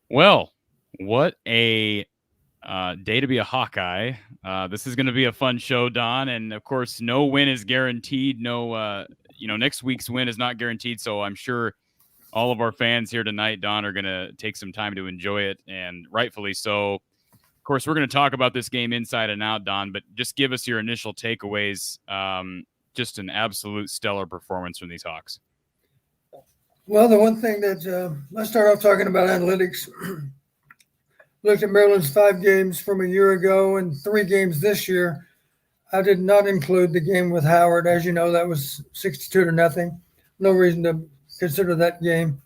Well, what a day to be a Hawkeye. This is going to be a fun show, Don. And of course, no win is guaranteed. No, next week's win is not guaranteed. So I'm sure all of our fans here tonight, Don, are going to take some time to enjoy it, and rightfully so. Of course, we're going to talk about this game inside and out, Don, but just give us your initial takeaways. Just an absolute stellar performance from these Hawks. Well, the one thing that let's start off talking about analytics. Looked at Maryland's 5 games from a year ago and 3 games this year. I did not include the game with Howard. As you know, that was 62-0. No reason to consider that game.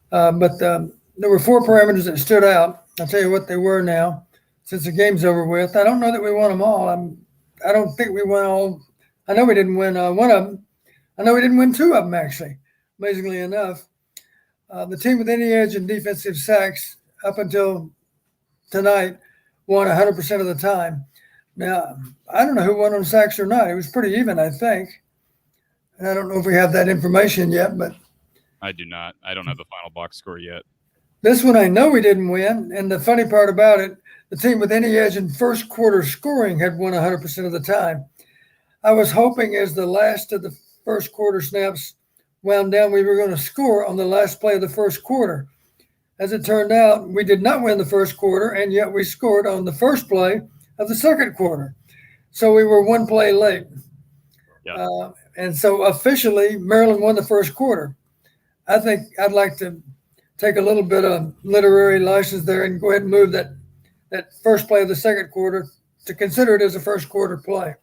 But there were 4 parameters that stood out. I'll tell you what they were now, since the game's over with. I don't know that we won them all. I don't think we won all. I know we didn't win one of them. I know we didn't win 2 of them, actually, amazingly enough. The team with any edge in defensive sacks up until tonight won 100% of the time. Now, I don't know who won on sacks or not. It was pretty even, I think. And I don't know if we have that information yet, but I do not. I don't have the final box score yet. This one I know we didn't win. And the funny part about it, the team with any edge in first quarter scoring had won 100% of the time. I was hoping as the last of the first quarter snaps wound down, we were going to score on the last play of the first quarter. As it turned out, we did not win the first quarter, and yet we scored on the first play of the second quarter. So we were 1 play late. Yeah. And so officially, Maryland won the first quarter. I think I'd like to take a little bit of literary license there and go ahead and move that first play of the second quarter to consider it as a first quarter play.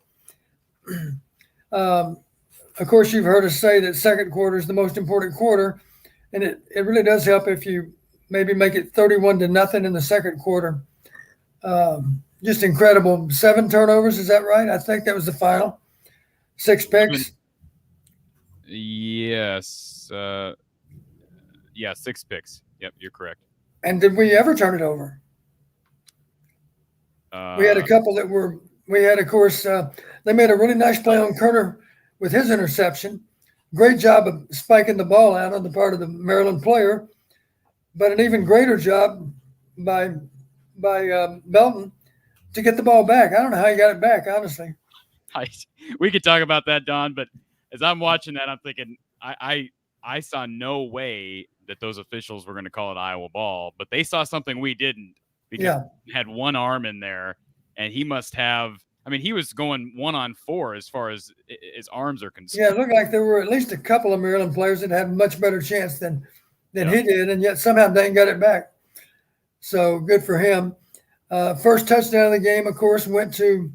Of course, you've heard us say that second quarter is the most important quarter, and it really does help if you maybe make it 31-0 in the second quarter. Just incredible. 7 turnovers, is that right? I think that was the final. 6 picks. Yes. 6 picks. Yep, you're correct. And did we ever turn it over? We had a couple that were. We had, of course, they made a really nice play on Kerner with his interception. Great job of spiking the ball out on the part of the Maryland player, but an even greater job by Belton to get the ball back. I don't know how he got it back, honestly. We could talk about that, Don, but as I'm watching that, I'm thinking I saw no way that those officials were going to call it Iowa ball, but they saw something we didn't, because he had one arm in there, and he must have. I mean, he was going 1-on-4 as far as his arms are concerned. Yeah, it looked like there were at least a couple of Maryland players that had a much better chance than he did, and yet somehow Dane got it back. So good for him. First touchdown of the game, of course, went to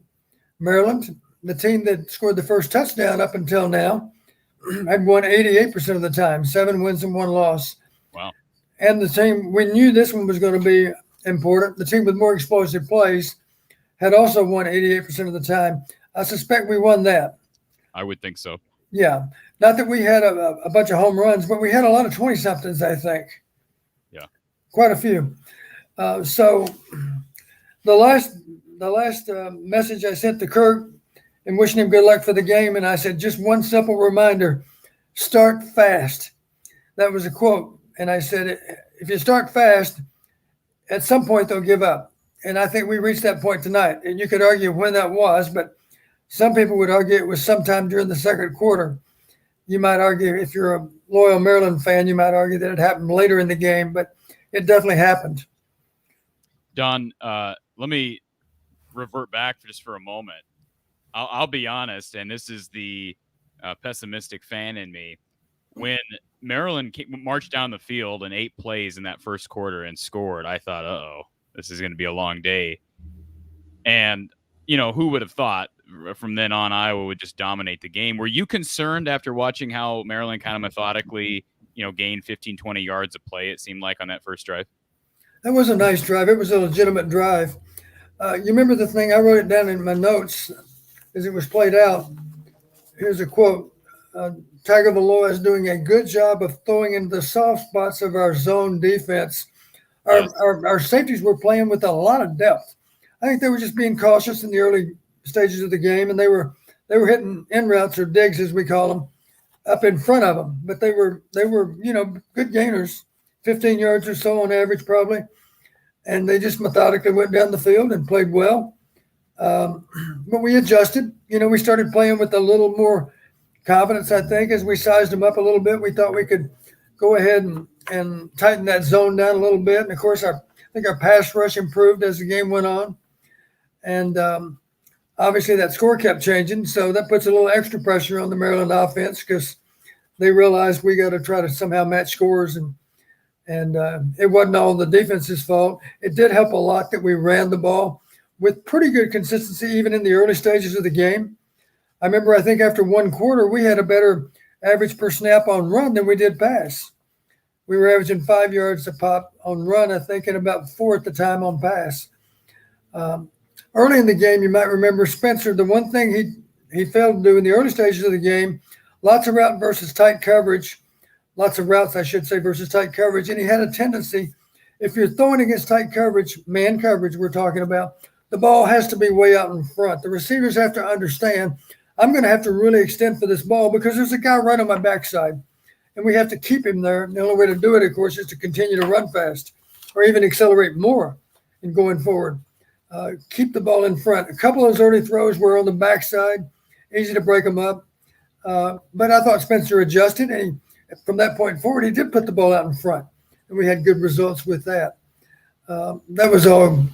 Maryland. The team that scored the first touchdown up until now had won 88% of the time, 7 wins and 1 loss. Wow. And the team, we knew this one was going to be important. The team with more explosive plays had also won 88% of the time. I suspect we won that. I would think so. Yeah. Not that we had a bunch of home runs, but we had a lot of 20-somethings, I think. Yeah. Quite a few. So the last message I sent to Kirk and wishing him good luck for the game, and I said, just one simple reminder, start fast. That was a quote. And I said, if you start fast, at some point they'll give up. And I think we reached that point tonight. And you could argue when that was, but some people would argue it was sometime during the second quarter. You might argue, if you're a loyal Maryland fan, you might argue that it happened later in the game, but it definitely happened. Don, let me revert back for a moment. I'll be honest, and this is the pessimistic fan in me. When Maryland marched down the field in 8 plays in that first quarter and scored, I thought, uh-oh, this is going to be a long day. And, who would have thought from then on Iowa would just dominate the game? Were you concerned after watching how Maryland kind of methodically, gained 15, 20 yards of play, it seemed like, on that first drive? That was a nice drive. It was a legitimate drive. You remember the thing? I wrote it down in my notes as it was played out. Here's a quote. Tagovailoa is doing a good job of throwing into the soft spots of our zone defense. Our safeties were playing with a lot of depth. I think they were just being cautious in the early stages of the game, and they were hitting in routes, or digs as we call them, up in front of them. But they were good gainers, 15 yards or so on average, probably. And they just methodically went down the field and played well. But we adjusted. We started playing with a little more confidence, I think, as we sized them up a little bit. We thought we could go ahead and tighten that zone down a little bit. And, of course, I think our pass rush improved as the game went on. And obviously that score kept changing, so that puts a little extra pressure on the Maryland offense because they realized we got to try to somehow match scores. And it wasn't all the defense's fault. It did help a lot that we ran the ball with pretty good consistency even in the early stages of the game. I remember, I think after one quarter, we had a better average per snap on run than we did pass. We were averaging 5 yards a pop on run, I think, and about 4 at the time on pass. Early in the game, you might remember Spencer, the one thing he failed to do in the early stages of the game, lots of route versus tight coverage, lots of routes, I should say, versus tight coverage. And he had a tendency, if you're throwing against tight coverage, man coverage we're talking about, the ball has to be way out in front. The receivers have to understand, I'm going to have to really extend for this ball because there's a guy right on my backside. And we have to keep him there. And the only way to do it, of course, is to continue to run fast or even accelerate more in going forward. Keep the ball in front. A couple of those early throws were on the backside, easy to break them up. But I thought Spencer adjusted, and from that point forward, he did put the ball out in front. And we had good results with that. That was all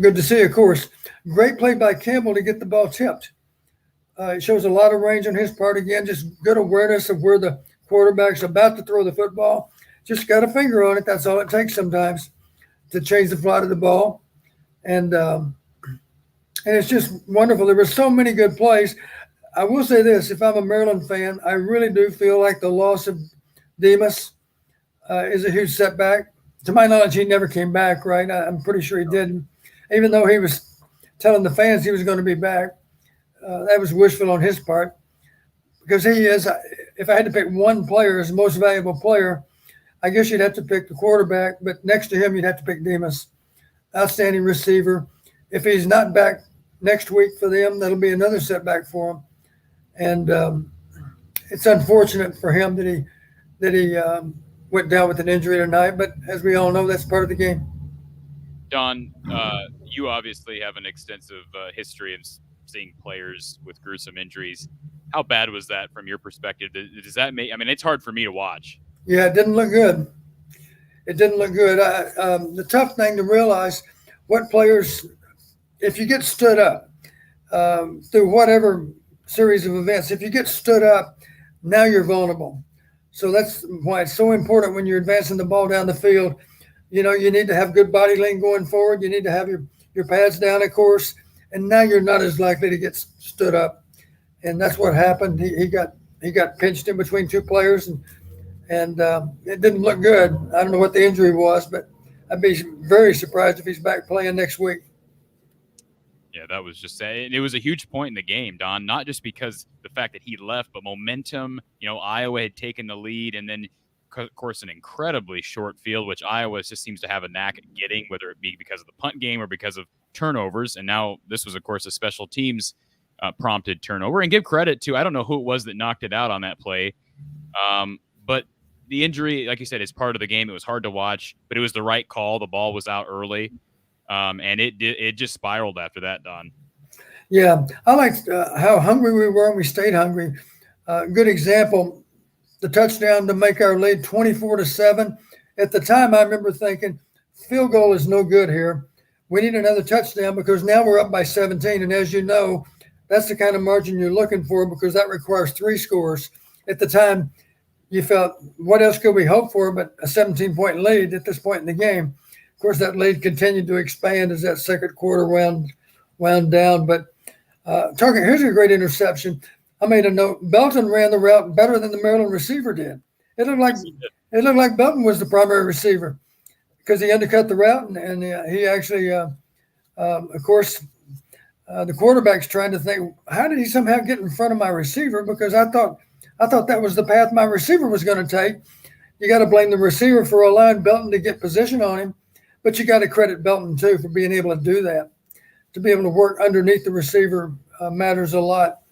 good to see, of course. Great play by Campbell to get the ball tipped. It shows a lot of range on his part. Again, just good awareness of where the quarterback's about to throw the football. Just got a finger on it. That's all it takes sometimes to change the flight of the ball. And it's just wonderful. There were so many good plays. I will say this, if I'm a Maryland fan, I really do feel like the loss of Demas is a huge setback. To my knowledge, he never came back, right? I'm pretty sure he didn't. Even though he was telling the fans he was going to be back. That was wishful on his part. Because he is, if I had to pick one player as the most valuable player, I guess you'd have to pick the quarterback. But next to him, you'd have to pick Demas. Outstanding receiver. If he's not back next week for them, that'll be another setback for him. And it's unfortunate for him that he went down with an injury tonight. But as we all know, that's part of the game. Don, you obviously have an extensive history of seeing players with gruesome injuries. How bad was that from your perspective? Does that make? I mean, it's hard for me to watch. Yeah, it didn't look good. It didn't look good. The tough thing to realize, what players, if you get stood up through whatever series of events, if you get stood up, now you're vulnerable. So that's why it's so important when you're advancing the ball down the field. You need to have good body lean going forward. You need to have your pads down, of course, and now you're not as likely to get stood up. And that's what happened. He got pinched in between two players, and it didn't look good. I don't know what the injury was, but I'd be very surprised if he's back playing next week. Yeah, that was just saying. It was a huge point in the game, Don, not just because the fact that he left, but momentum. Iowa had taken the lead, and then, of course, an incredibly short field, which Iowa just seems to have a knack at getting, whether it be because of the punt game or because of turnovers. And now this was, of course, a special teams prompted turnover. And give credit to, I don't know who it was that knocked it out on that play, but the injury, like you said, is part of the game. It was hard to watch, but it was the right call. The ball was out early, and it just spiraled after that, Don. Yeah, I liked how hungry we were, and we stayed hungry. Good example, the touchdown to make our lead 24-7. At the time, I remember thinking, field goal is no good here. We need another touchdown because now we're up by 17, and as you know, that's the kind of margin you're looking for because that requires 3 scores. At the time, you felt, what else could we hope for but a 17-point lead at this point in the game? Of course, that lead continued to expand as that second quarter wound down. But here's a great interception. I made a note. Belton ran the route better than the Maryland receiver did. It looked like Belton was the primary receiver because he undercut the route, and he actually, of course, the quarterback's trying to think, how did he somehow get in front of my receiver? Because I thought that was the path my receiver was going to take. You got to blame the receiver for allowing Belton to get position on him, but you got to credit Belton too for being able to do that. To be able to work underneath the receiver matters a lot.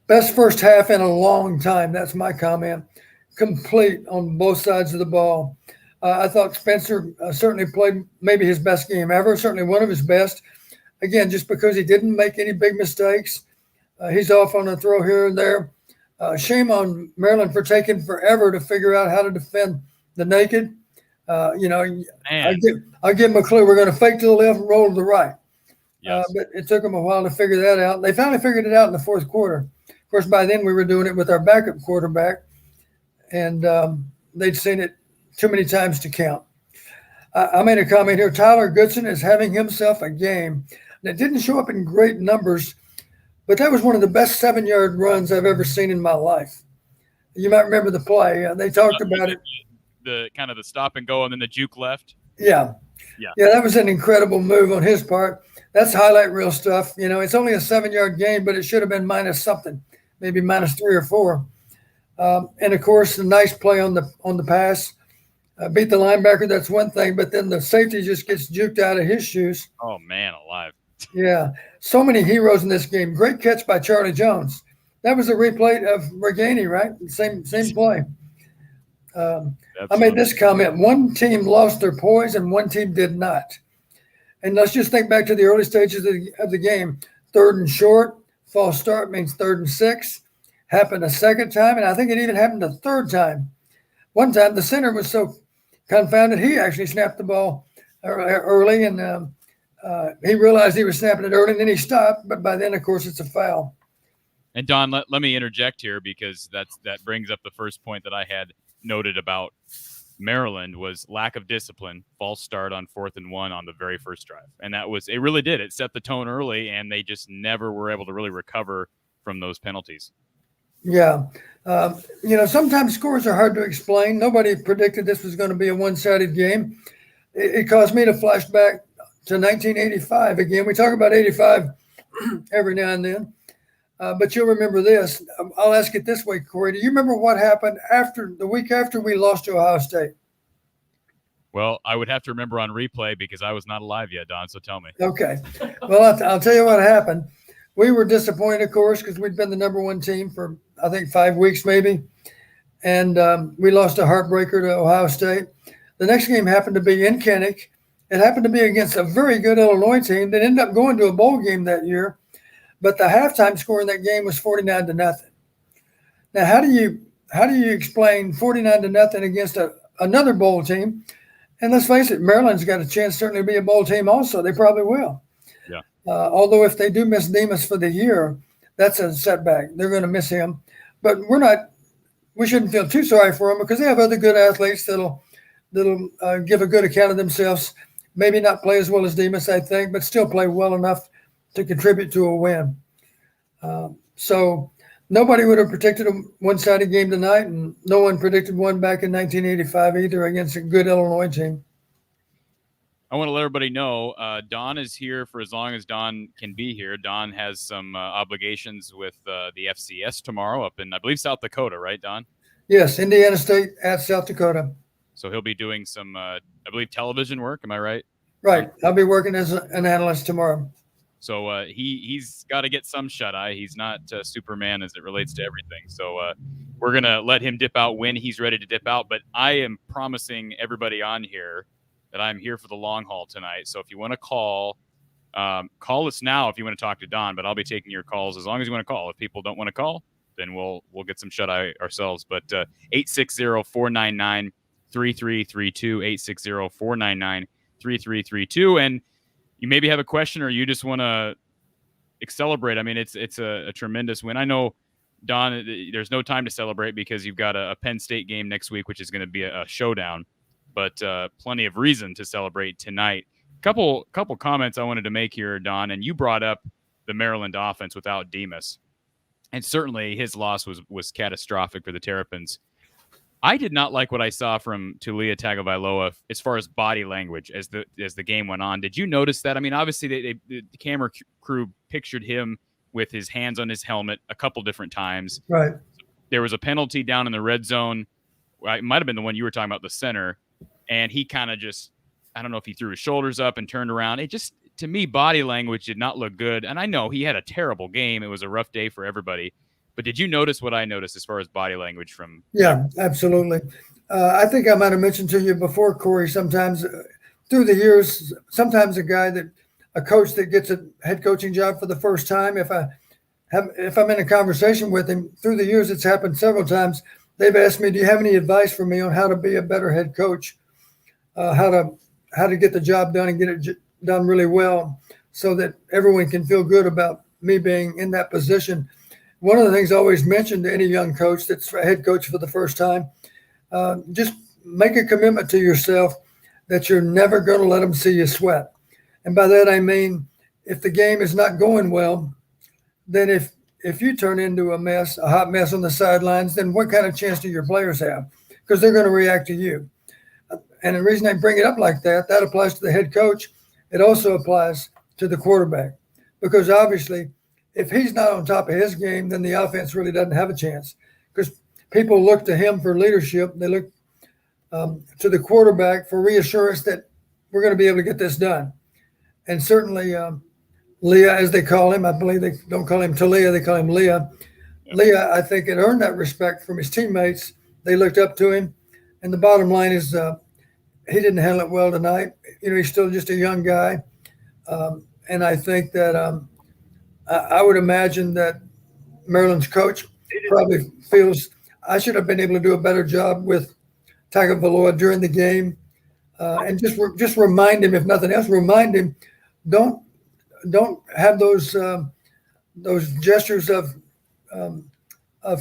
Best first half in a long time. That's my comment. complete on both sides of the ball. I thought Spencer certainly played maybe his best game ever, certainly one of his best. Again, just because he didn't make any big mistakes. He's off on a throw here and there. Shame on Maryland for taking forever to figure out how to defend the naked. I'll give them a clue. We're going to fake to the left and roll to the right. Yes. But it took them a while to figure that out. They finally figured it out in the fourth quarter. Of course, by then we were doing it with our backup quarterback, and they'd seen it too many times to count. I made a comment here. Tyler Goodson is having himself a game that didn't show up in great numbers, but that was one of the best 7-yard runs I've ever seen in my life. You might remember the play. They talked about it. The kind of the stop and go and then the juke left. Yeah, that was an incredible move on his part. That's highlight reel stuff. It's only a 7-yard game, but it should have been minus something, maybe minus 3 or 4. And of course, a nice play on the pass. Beat the linebacker, that's one thing, but then the safety just gets juked out of his shoes. Oh, man, alive. Yeah, so many heroes in this game. Great catch by Charlie Jones. That was a replay of Reganey, right? Same play. I made this comment. One team lost their poise and one team did not. And let's just think back to the early stages of the game. 3rd and short, false start means 3rd and 6. Happened a second time, and I think it even happened a third time. One time, the center was so confounded, he actually snapped the ball early, and he realized he was snapping it early, and then he stopped. But by then, of course, it's a foul. And Don, let me interject here because that brings up the first point that I had noted about Maryland was lack of discipline, false start on 4th and 1 on the very first drive. And it really did. It set the tone early, and they just never were able to really recover from those penalties. Yeah. Sometimes scores are hard to explain. Nobody predicted this was going to be a one-sided game. It caused me to flash back to 1985 again. We talk about 85 every now and then. But you'll remember this. I'll ask it this way, Cory. Do you remember what happened the week after we lost to Ohio State? Well, I would have to remember on replay because I was not alive yet, Don, so tell me. Okay. Well, I'll tell you what happened. We were disappointed, of course, because we'd been the number 1 team for, I think, 5 weeks maybe. And we lost a heartbreaker to Ohio State. The next game happened to be in Kinnick. It happened to be against a very good Illinois team that ended up going to a bowl game that year. But the halftime score in that game was 49-0. Now, how do you explain 49-0 against another bowl team? And let's face it, Maryland's got a chance certainly to be a bowl team also. They probably will. Yeah. Although if they do miss Demas for the year, that's a setback. They're going to miss him. But we shouldn't feel too sorry for them because they have other good athletes that'll give a good account of themselves. Maybe not play as well as Demas, I think, but still play well enough to contribute to a win. So nobody would have predicted a one-sided game tonight, and no one predicted one back in 1985 either against a good Illinois team. I want to let everybody know Don is here for as long as Don can be here. Don has some obligations with the FCS tomorrow up in, I believe, South Dakota, right, Don? Yes, Indiana State at South Dakota. So he'll be doing some, I believe, television work. Am I right? Right. I'll be working as an analyst tomorrow. So he's got to get some shut-eye. He's not Superman as it relates to everything. So we're going to let him dip out when he's ready to dip out. But I am promising everybody on here that I'm here for the long haul tonight. So if you want to call us now if you want to talk to Don. But I'll be taking your calls as long as you want to call. If people don't want to call, then we'll get some shut-eye ourselves. But 860-499-3332, 860-499-3332. And you maybe have a question or you just want to celebrate. I mean, it's a tremendous win. I know, Don, there's no time to celebrate because you've got a Penn State game next week, which is going to be a showdown, but plenty of reason to celebrate tonight. Couple comments I wanted to make here, Don, and you brought up the Maryland offense without Demas, and certainly his loss was catastrophic for the Terrapins. I did not like what I saw from Tulia Tagovailoa as far as body language as the game went on. Did you notice that? I mean, obviously the camera crew pictured him with his hands on his helmet a couple different times. Right. There was a penalty down in the red zone. It might have been the one you were talking about, the center, and he kind of just, I don't know if he threw his shoulders up and turned around. It just, to me, body language did not look good. And I know he had a terrible game. It was a rough day for everybody. But did you notice what I noticed as far as body language from? Yeah, absolutely. I think I might have mentioned to you before, Cory, sometimes through the years, sometimes a coach that gets a head coaching job for the first time, if I'm in a conversation with him through the years, it's happened several times. They've asked me, "Do you have any advice for me on how to be a better head coach? How to get the job done and get it done really well, so that everyone can feel good about me being in that position?" One of the things I always mention to any young coach that's a head coach for the first time, just make a commitment to yourself that you're never going to let them see you sweat. And by that I mean, if the game is not going well, then if you turn into a hot mess on the sidelines, then what kind of chance do your players have? Because they're going to react to you. And the reason I bring it up like that applies to the head coach. It also applies to the quarterback, because obviously if he's not on top of his game, then the offense really doesn't have a chance, because people look to him for leadership. They look to the quarterback for reassurance that we're going to be able to get this done. And certainly Leah, as they call him, I believe they don't call him Talia, they call him Leah. Leah, I think, had earned that respect from his teammates. They looked up to him. And the bottom line is he didn't handle it well tonight. He's still just a young guy. And I think that I would imagine that Maryland's coach probably feels I should have been able to do a better job with Tagovailoa during the game, and just remind him, if nothing else, don't have those gestures of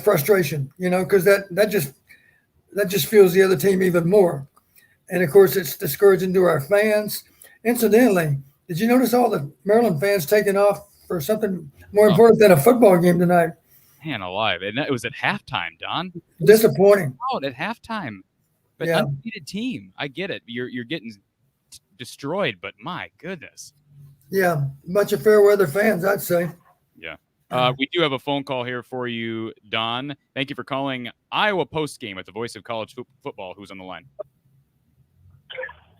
frustration, because that just fuels the other team even more. And of course, it's discouraging to our fans. Incidentally, did you notice all the Maryland fans taking off for something more important than a football game tonight? Man alive. And it was at halftime, Don. Disappointing. Out at halftime. But undefeated team. I get it. You're getting destroyed, but my goodness. Yeah, bunch of fair weather fans, I'd say. Yeah. We do have a phone call here for you, Don. Thank you for calling Iowa Postgame at the voice of college football. Who's on the line?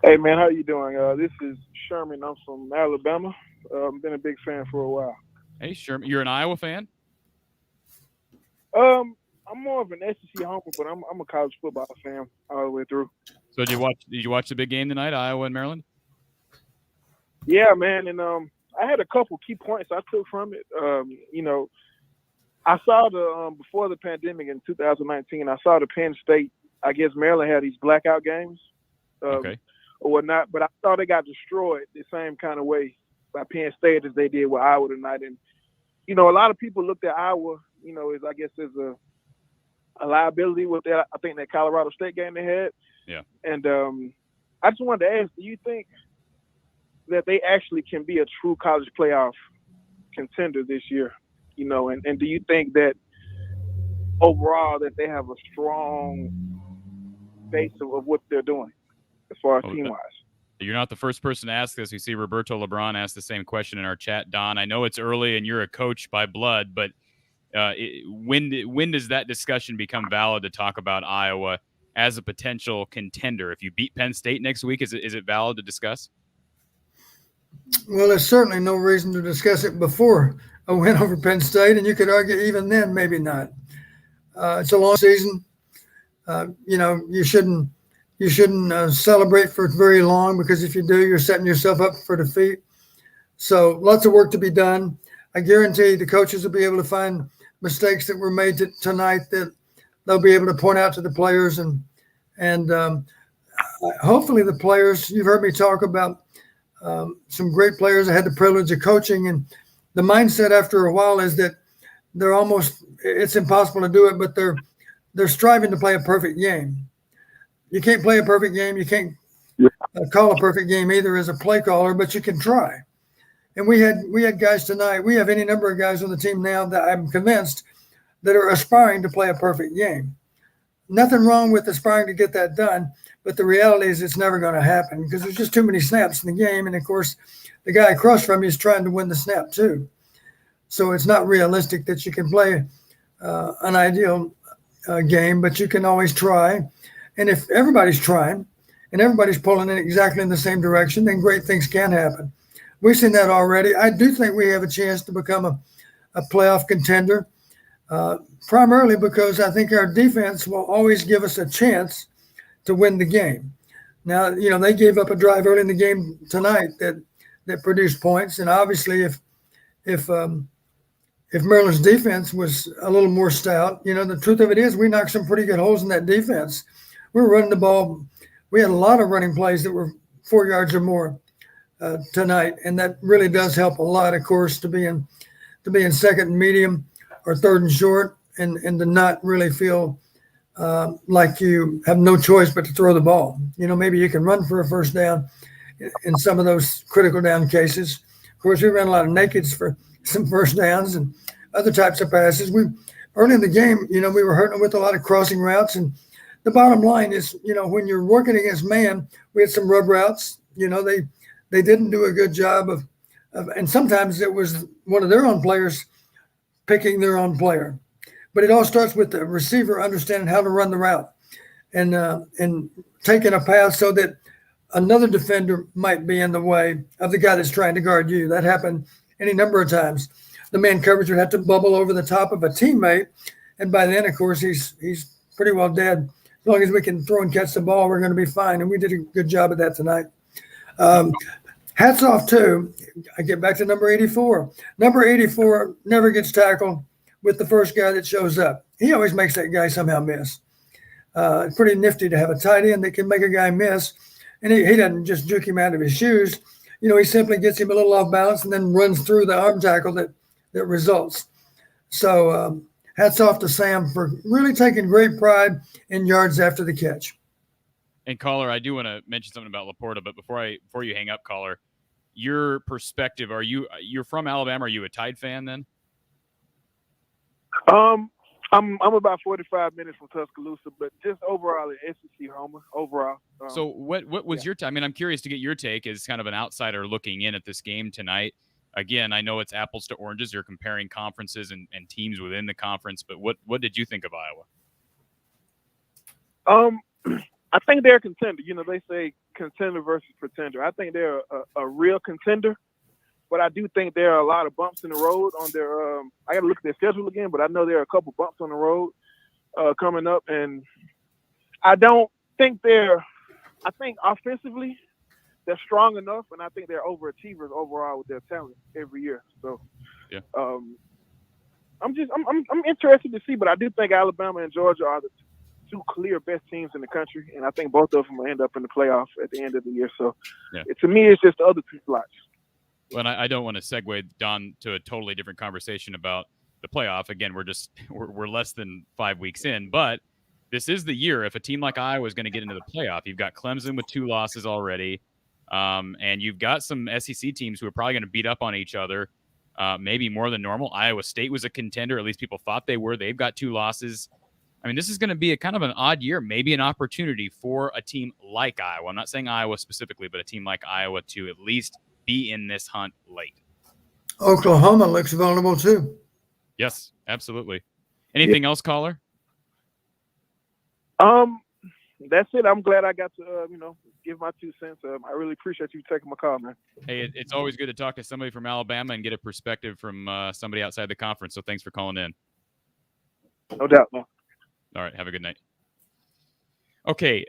Hey, man, how you doing? This is Sherman. I'm from Alabama. Been a big fan for a while. Hey, Sherman. You're an Iowa fan? I'm more of an SEC homer, but I'm a college football fan all the way through. So did you watch the big game tonight, Iowa and Maryland? Yeah, man, and I had a couple key points I took from it. I saw before the pandemic in 2019, I saw the Penn State. I guess Maryland had these blackout games, or whatnot, but I thought they got destroyed the same kind of way by Penn State as they did with Iowa tonight. And a lot of people looked at Iowa, as a liability with that. I think that Colorado State game they had. Yeah. And I just wanted to ask, do you think that they actually can be a true college playoff contender this year? And do you think that overall that they have a strong base of what they're doing as far as team-wise? You're not the first person to ask this. We see Roberto LeBron ask the same question in our chat. Don, I know it's early and you're a coach by blood, but when does that discussion become valid to talk about Iowa as a potential contender? If you beat Penn State next week, is it valid to discuss? Well, there's certainly no reason to discuss it before a win over Penn State, and you could argue even then, maybe not. It's a long season. You shouldn't celebrate for very long, because if you do, you're setting yourself up for defeat. So lots of work to be done. I guarantee the coaches will be able to find mistakes that were made tonight that they'll be able to point out to the players, and hopefully the players. You've heard me talk about some great players I had the privilege of coaching, and the mindset after a while is that it's impossible to do it, but they're striving to play a perfect game. You can't play a perfect game. You can't call a perfect game either as a play caller, but you can try. And we had guys tonight. We have any number of guys on the team now that I'm convinced that are aspiring to play a perfect game. Nothing wrong with aspiring to get that done, but the reality is it's never going to happen, because there's just too many snaps in the game. And of course, the guy across from you is trying to win the snap too. So it's not realistic that you can play an ideal game, but you can always try. And if everybody's trying and everybody's pulling in exactly in the same direction, then great things can happen. We've seen that already. I do think we have a chance to become a playoff contender. primarily because I think our defense will always give us a chance to win the game. Now, they gave up a drive early in the game tonight that produced points, and obviously, if Maryland's defense was a little more stout, the truth of it is we knocked some pretty good holes in that defense. We were running the ball. We had a lot of running plays that were 4 yards or more tonight, and that really does help a lot, of course, to be in second and medium or third and short, and to not really feel like you have no choice but to throw the ball. Maybe you can run for a first down in some of those critical down cases. Of course, we ran a lot of nakeds for some first downs and other types of passes. Early in the game, we were hurting with a lot of crossing routes. And the bottom line is, when you're working against man, we had some rub routes. They didn't do a good job of, and sometimes it was one of their own players picking their own player. But it all starts with the receiver understanding how to run the route and taking a pass so that another defender might be in the way of the guy that's trying to guard you. That happened any number of times. The man coverage would have to bubble over the top of a teammate, and by then, of course, he's pretty well dead. As long as we can throw and catch the ball, we're going to be fine, and we did a good job of that tonight. Hats off, too. I get back to number 84. Number 84 never gets tackled with the first guy that shows up. He always makes that guy somehow miss. It's pretty nifty to have a tight end that can make a guy miss, and he doesn't just juke him out of his shoes. He simply gets him a little off balance and then runs through the arm tackle that results. So hats off to Sam for really taking great pride in yards after the catch. And caller, I do want to mention something about Laporta, but before you hang up, caller, your perspective, you're from Alabama? Are you a Tide fan then? I'm about 45 minutes from Tuscaloosa, but just overall an SEC homer overall. So what was your time? I mean, I'm curious to get your take as kind of an outsider looking in at this game tonight. Again, I know it's apples to oranges. You're comparing conferences and teams within the conference, but what did you think of Iowa? I think they're a contender. They say contender versus pretender. I think they're a real contender, but I do think there are a lot of bumps in the road on their I got to look at their schedule again, but I know there are a couple bumps on the road coming up, and I don't think I think offensively they're strong enough, and I think they're overachievers overall with their talent every year. So, yeah. I'm interested to see, but I do think Alabama and Georgia are the two clear best teams in the country, and I think both of them will end up in the playoffs at the end of the year. So, to me, it's just the other two slots. Well, I don't want to segue, Don, to a totally different conversation about the playoff. Again, we're less than 5 weeks in, but this is the year if a team like Iowa is going to get into the playoff. You've got Clemson with 2 losses already, and you've got some SEC teams who are probably going to beat up on each other, maybe more than normal. Iowa State was a contender, at least people thought they were. They've got 2 losses. I mean, this is going to be a kind of an odd year, maybe an opportunity for a team like Iowa. I'm not saying Iowa specifically, but a team like Iowa to at least be in this hunt late. Oklahoma looks vulnerable too. Yes, absolutely. Anything else, caller? That's it. I'm glad I got to, give my 2 cents. I really appreciate you taking my call, man. Hey, it's always good to talk to somebody from Alabama and get a perspective from somebody outside the conference. So thanks for calling in. No doubt, man. All right. Have a good night. Okay.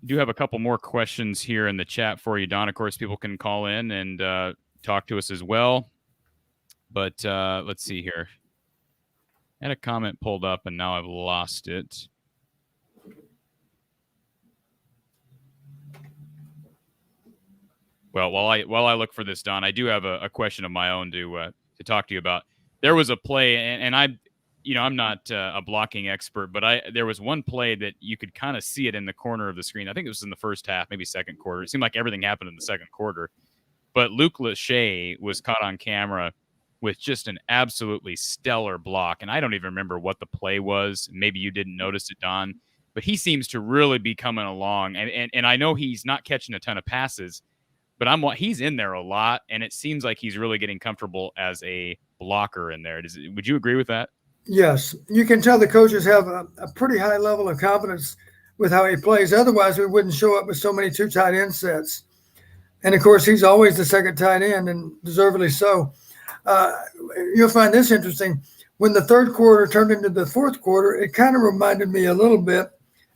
Do have a couple more questions here in the chat for you, Don. Of course, people can call in and talk to us as well. But let's see here. I had a comment pulled up, and now I've lost it. Well, while I look for this, Don, I do have a question of my own to talk to you about. There was a play, and I'm not a blocking expert, but there was one play that you could kind of see it in the corner of the screen. I think it was in the first half, maybe second quarter. It seemed like everything happened in the second quarter. But Luke Lachey was caught on camera with just an absolutely stellar block. And I don't even remember what the play was. Maybe you didn't notice it, Don. But he seems to really be coming along. And I know he's not catching a ton of passes, but he's in there a lot. And it seems like he's really getting comfortable as a blocker in there. Would you agree with that? Yes, you can tell the coaches have a pretty high level of confidence with how he plays. Otherwise, we wouldn't show up with so many 2 tight end sets. And, of course, he's always the second tight end, and deservedly so. You'll find this interesting. when the third quarter turned into the fourth quarter, it kind of reminded me a little bit.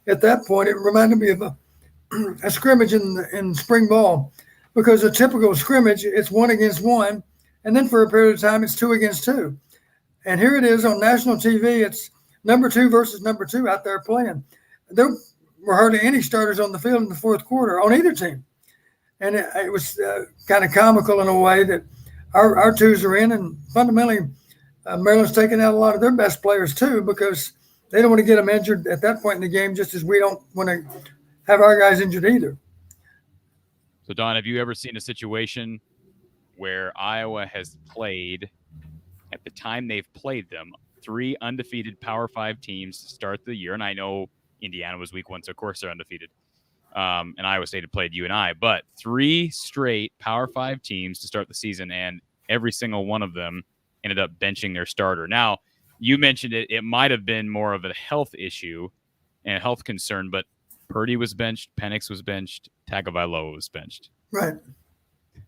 At that point, it reminded me of a scrimmage in spring ball, because a typical scrimmage, it's 1 against 1, and then for a period of time, it's 2 against 2. And here it is on national TV. It's number 2 versus number 2 out there playing. There were hardly any starters on the field in the fourth quarter on either team. And it was kind of comical in a way that our twos are in, and fundamentally, Maryland's taking out a lot of their best players too, because they don't want to get them injured at that point in the game, just as we don't want to have our guys injured either. So, Don, have you ever seen a situation where Iowa has played, at the time they've played them, 3 undefeated Power 5 teams to start the year? And I know Indiana was week 1, so of course they're undefeated. And Iowa State had played UNI, but 3 straight Power 5 teams to start the season, and every single one of them ended up benching their starter. Now, you mentioned it might have been more of a health issue and a health concern, but Purdy was benched, Penix was benched, Tagovailoa was benched. Right.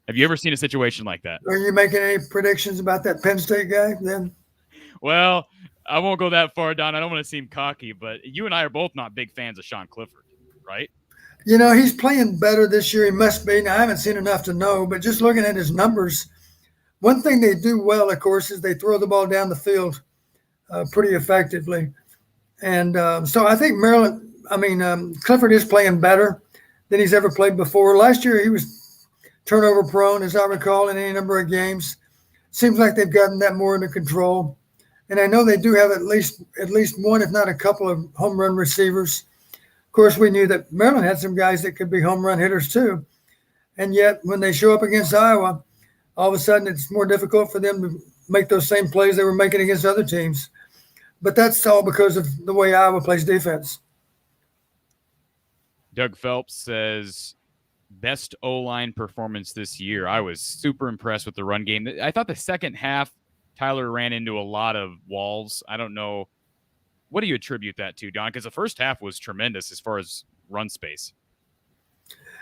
Have you ever seen a situation like that? Are you making any predictions about that Penn State guy then? Well, I won't go that far, Don. I don't want to seem cocky, but you and I are both not big fans of Sean Clifford, right? You know, he's playing better this year. He must be. Now, I haven't seen enough to know, but just looking at his numbers, one thing they do well, of course, is they throw the ball down the field pretty effectively. And so I think Clifford is playing better than he's ever played before. Last year, he was turnover prone, as I recall, in any number of games. Seems like they've gotten that more under control. And I know they do have at least one, if not a couple of home run receivers. Of course, we knew that Maryland had some guys that could be home run hitters too. And yet, when they show up against Iowa, all of a sudden it's more difficult for them to make those same plays they were making against other teams. But that's all because of the way Iowa plays defense. Doug Phelps says, best O-line performance this year. I was super impressed with the run game. I thought the second half, Tyler ran into a lot of walls. I don't know. What do you attribute that to, Don? Because the first half was tremendous as far as run space.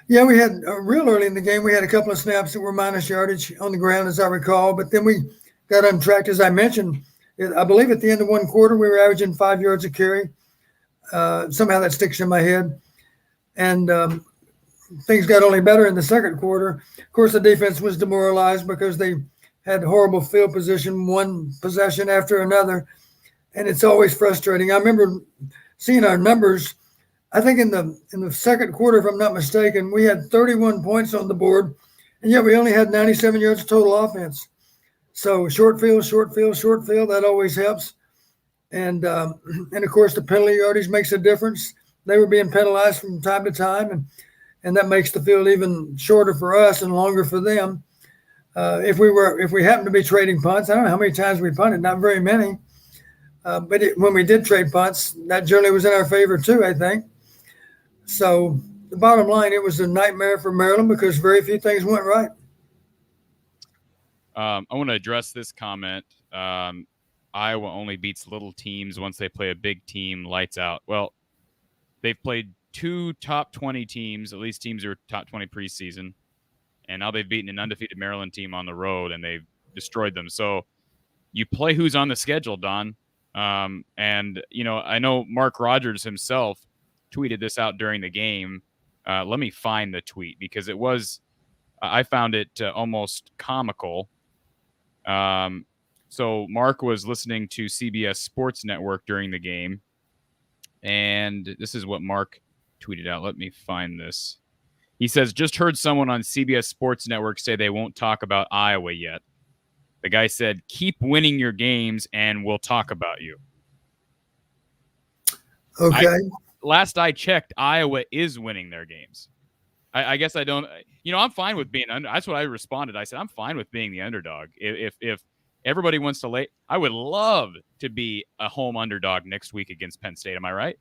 Yeah, we had real early in the game, we had a couple of snaps that were minus yardage on the ground, as I recall. But then we got untracked, as I mentioned. I believe at the end of one quarter, we were averaging 5 yards a carry. Somehow that sticks in my head. And things got only better in the second quarter. Of course, the defense was demoralized because they had horrible field position, one possession after another. And it's always frustrating. I remember seeing our numbers. I think in the second quarter, if I'm not mistaken, we had 31 points on the board, and yet we only had 97 yards of total offense. So short field, that always helps. And of course, the penalty yardage makes a difference. They were being penalized from time to time, and that makes the field even shorter for us and longer for them. If we happened to be trading punts, I don't know how many times we punted, not very many. But when we did trade punts, that generally was in our favor too, I think. So the bottom line, it was a nightmare for Maryland because very few things went right. I want to address this comment. Iowa only beats little teams once they play a big team, lights out. Well, they've played 2 top 20 teams, at least teams who are top 20 preseason, and now they've beaten an undefeated Maryland team on the road, and they've destroyed them. So you play who's on the schedule, Don. And, you know, I know Mark Rogers himself tweeted this out during the game. Let me find the tweet because it was, I found it almost comical. So Mark was listening to CBS Sports Network during the game, and this is what Mark tweeted out. Let me find this. He says, just heard someone on CBS Sports Network say they won't talk about Iowa yet. The guy said, keep winning your games and we'll talk about you. Okay. Last I checked, Iowa is winning their games. I guess I don't, you know, I'm fine with being under. That's what I responded. I said, I'm fine with being the underdog. If everybody wants to lay, I would love to be a home underdog next week against Penn State. Am I right?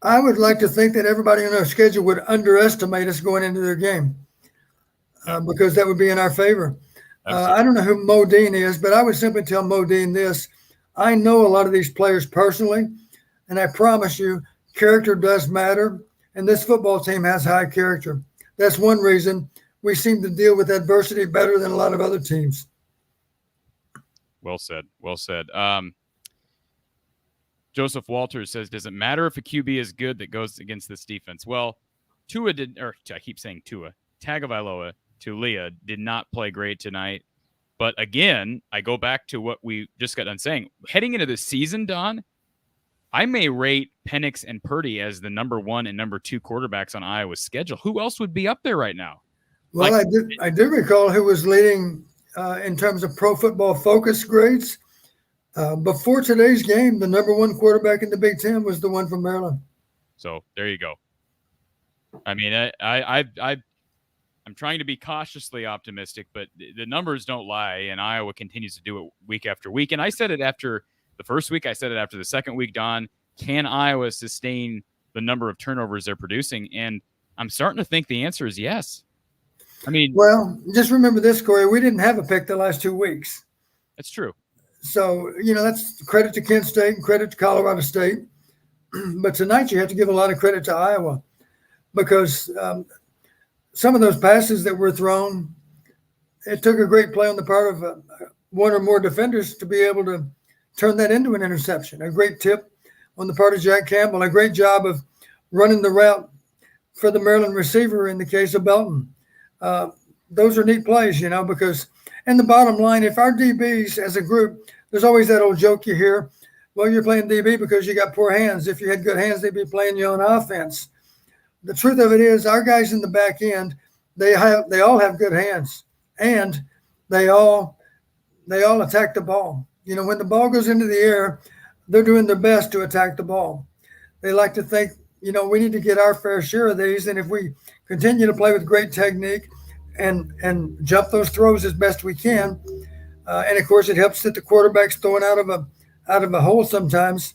I would like to think that everybody on our schedule would underestimate us going into their game because that would be in our favor. I don't know who Modine is, but I would simply tell Modine this. I know a lot of these players personally, and I promise you, character does matter, and this football team has high character. That's one reason we seem to deal with adversity better than a lot of other teams. Well said. Well said. Joseph Walters says, does it matter if a QB is good that goes against this defense? Well, Tua did, or I keep saying Tua, Tagovailoa, Tulia did not play great tonight. But again, I go back to what we just got done saying. Heading into the season, Don, I may rate Penix and Purdy as the number 1 and number 2 quarterbacks on Iowa's schedule. Who else would be up there right now? Well, I do recall who was leading in terms of Pro Football Focus grades. Before today's game, the number 1 quarterback in the Big Ten was the one from Maryland. So there you go. I mean, I'm trying to be cautiously optimistic, but the numbers don't lie, and Iowa continues to do it week after week. And I said it after the first week. I said it after the second week, Don. Can Iowa sustain the number of turnovers they're producing? And I'm starting to think the answer is yes. I mean, well, just remember this, Cory. We didn't have a pick the last 2 weeks. That's true. So, that's credit to Kent State and credit to Colorado State. But tonight you have to give a lot of credit to Iowa because some of those passes that were thrown, it took a great play on the part of one or more defenders to be able to turn that into an interception. A great tip on the part of Jack Campbell, a great job of running the route for the Maryland receiver in the case of Belton. Those are neat plays, because and the bottom line, if our DBs as a group, there's always that old joke you hear, well, you're playing DB because you got poor hands. If you had good hands, they'd be playing you on offense. The truth of it is our guys in the back end, they all have good hands, and they all attack the ball. When the ball goes into the air, they're doing their best to attack the ball. They like to think, we need to get our fair share of these, and if we continue to play with great technique and jump those throws as best we can, and of course it helps that the quarterback's throwing out of a hole sometimes.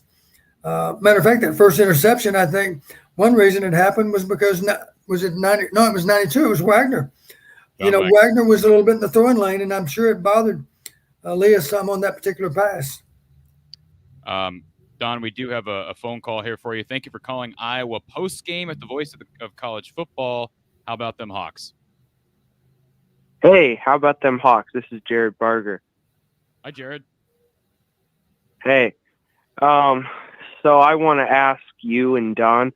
Matter of fact, that first interception, I think one reason it happened was because was it 90? No, it was 92. It was Wagner. Wagner was a little bit in the throwing lane, and I'm sure it bothered Leah some on that particular pass. Don, we do have a phone call here for you. Thank you for calling Iowa Postgame at the voice of college football. How about them Hawks? Hey, how about them Hawks? This is Jared Barger. Hi, Jared. Hey. So I want to ask you and Don,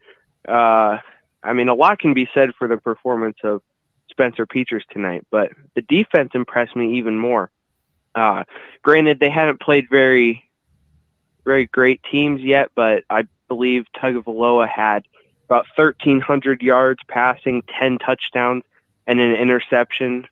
a lot can be said for the performance of Spencer Petras tonight, but the defense impressed me even more. Granted, they haven't played very, very great teams yet, but I believe Tagovailoa had about 1,300 yards passing, 10 touchdowns, and an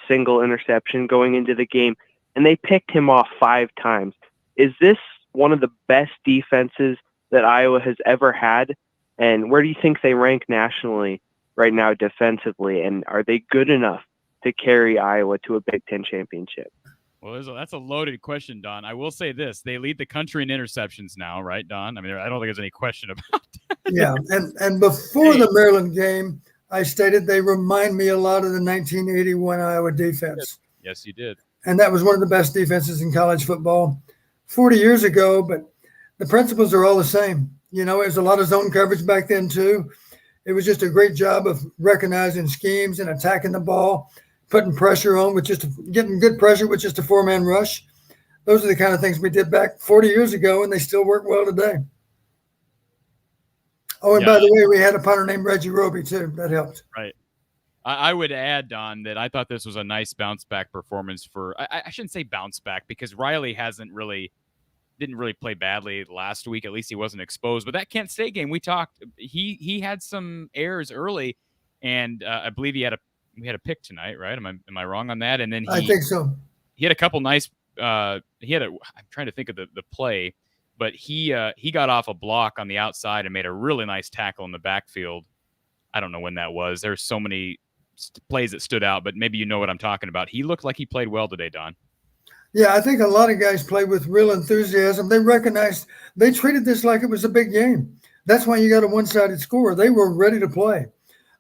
single interception going into the game, and they picked him off 5 times. Is this one of the best defenses that Iowa has ever had? And where do you think they rank nationally right now defensively? And are they good enough to carry Iowa to a Big Ten championship? Well, that's a loaded question, Don. I will say this. They lead the country in interceptions now, right, Don? I mean, I don't think there's any question about that. Yeah, and before the Maryland game, I stated they remind me a lot of the 1981 Iowa defense. Yes, you did. And that was one of the best defenses in college football 40 years ago, but the principles are all the same. It was a lot of zone coverage back then too. It was just a great job of recognizing schemes and attacking the ball, putting pressure on getting good pressure with just a 4-man rush. Those are the kind of things we did back 40 years ago, and they still work well today. Oh, and by the way, we had a punter named Reggie Roby too. That helped. Right. I would add, Don, that I thought this was a nice bounce-back performance for – I shouldn't say bounce-back because Riley didn't really play badly last week. At least he wasn't exposed. But that Kent State game, we talked – he had some errors early, and I believe we had a pick tonight, right? Am I wrong on that? And then I think so. He had a couple nice I'm trying to think of the play, but he got off a block on the outside and made a really nice tackle in the backfield. I don't know when that was. There's so many plays that stood out, but maybe you know what I'm talking about. He looked like he played well today, Don. Yeah, I think a lot of guys played with real enthusiasm. They treated this like it was a big game. That's why you got a one-sided score. They were ready to play.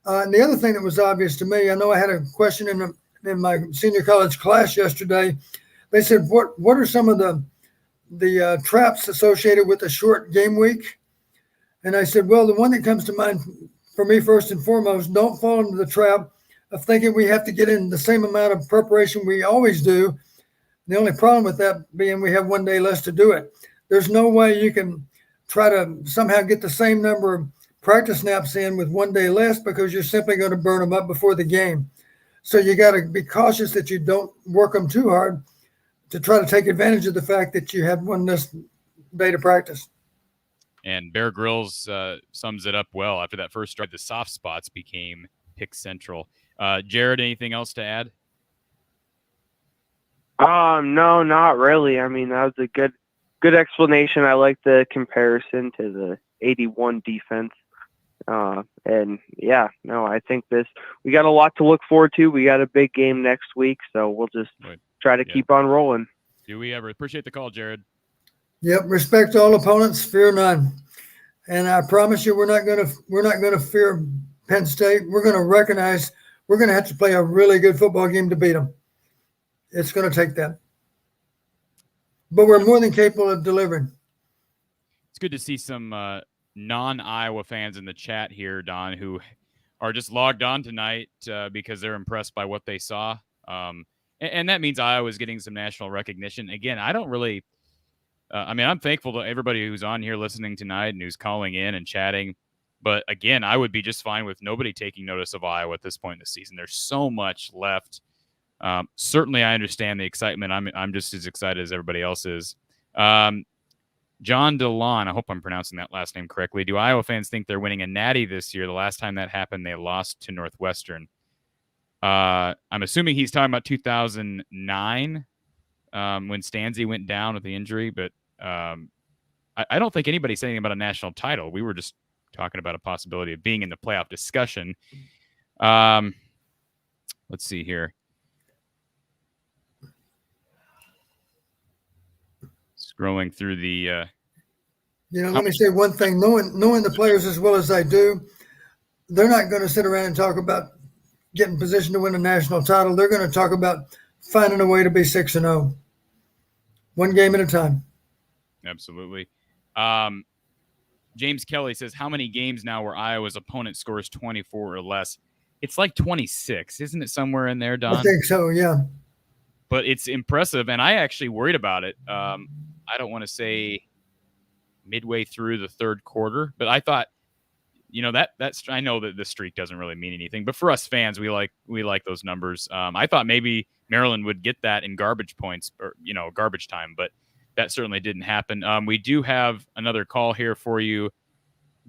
And the other thing that was obvious to me, I know I had a question in my senior college class yesterday. They said, what are some of the traps associated with a short game week? And I said, well, the one that comes to mind for me first and foremost, don't fall into the trap of thinking we have to get in the same amount of preparation we always do. The only problem with that being we have one day less to do it. There's no way you can try to somehow get the same number of practice snaps in with 1 day less because you're simply going to burn them up before the game. So you got to be cautious that you don't work them too hard to try to take advantage of the fact that you have one less day to practice. And Bear Grylls sums it up well. After that first drive, the soft spots became pick central. Jared, anything else to add? No, not really. I mean, that was a good explanation. I like the comparison to the 81 defense. And yeah, no, I think we got a lot to look forward to. We got a big game next week, so we'll just try to keep on rolling. Do we ever? Appreciate the call, Jared. Yep, respect all opponents, fear none. And I promise you, we're not going to fear Penn State. We're going to recognize we're going to have to play a really good football game to beat them. It's going to take that. But we're more than capable of delivering. It's good to see some non-Iowa fans in the chat here, Don, who are just logged on tonight because they're impressed by what they saw. And that means Iowa's getting some national recognition. Again, I don't really I'm thankful to everybody who's on here listening tonight and who's calling in and chatting. But again, I would be just fine with nobody taking notice of Iowa at this point in the season. There's so much left. Certainly, I understand the excitement. I'm just as excited as everybody else is. John DeLon, I hope I'm pronouncing that last name correctly. Do Iowa fans think they're winning a natty this year? The last time that happened, they lost to Northwestern. I'm assuming he's talking about 2009 when Stanzi went down with the injury. But I don't think anybody's saying about a national title. We were just talking about a possibility of being in the playoff discussion. Let's see here. Scrolling through the let me say one thing. Knowing the players as well as I do, they're not going to sit around and talk about getting positioned to win a national title. They're going to talk about finding a way to be 6-0, one game at a time. Absolutely. James Kelly says, how many games now where Iowa's opponent scores 24 or less? It's like 26, isn't it, somewhere in there, Don? I think so, yeah. But it's impressive, and I actually worried about it. I don't want to say midway through the third quarter, but I thought, that's I know that the streak doesn't really mean anything, but for us fans, we like those numbers. I thought maybe Maryland would get that in garbage points or garbage time, but that certainly didn't happen. We do have another call here for you,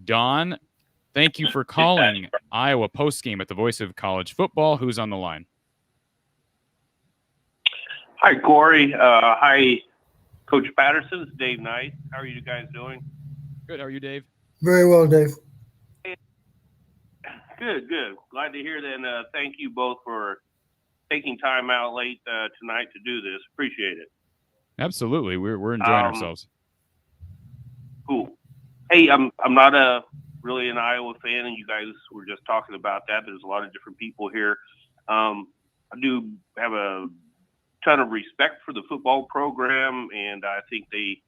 Don. Thank you for calling Iowa Postgame at the Voice of College Football. Who's on the line? Hi, Cory. Hi, Coach Patterson. It's Dave Knight. How are you guys doing? Good. How are you, Dave? Very well, Dave. Good. Glad to hear that. And thank you both for taking time out late tonight to do this. Appreciate it. Absolutely. We're enjoying ourselves. Cool. Hey, I'm not really an Iowa fan, and you guys were just talking about that. There's a lot of different people here. I do have a ton of respect for the football program, and I think they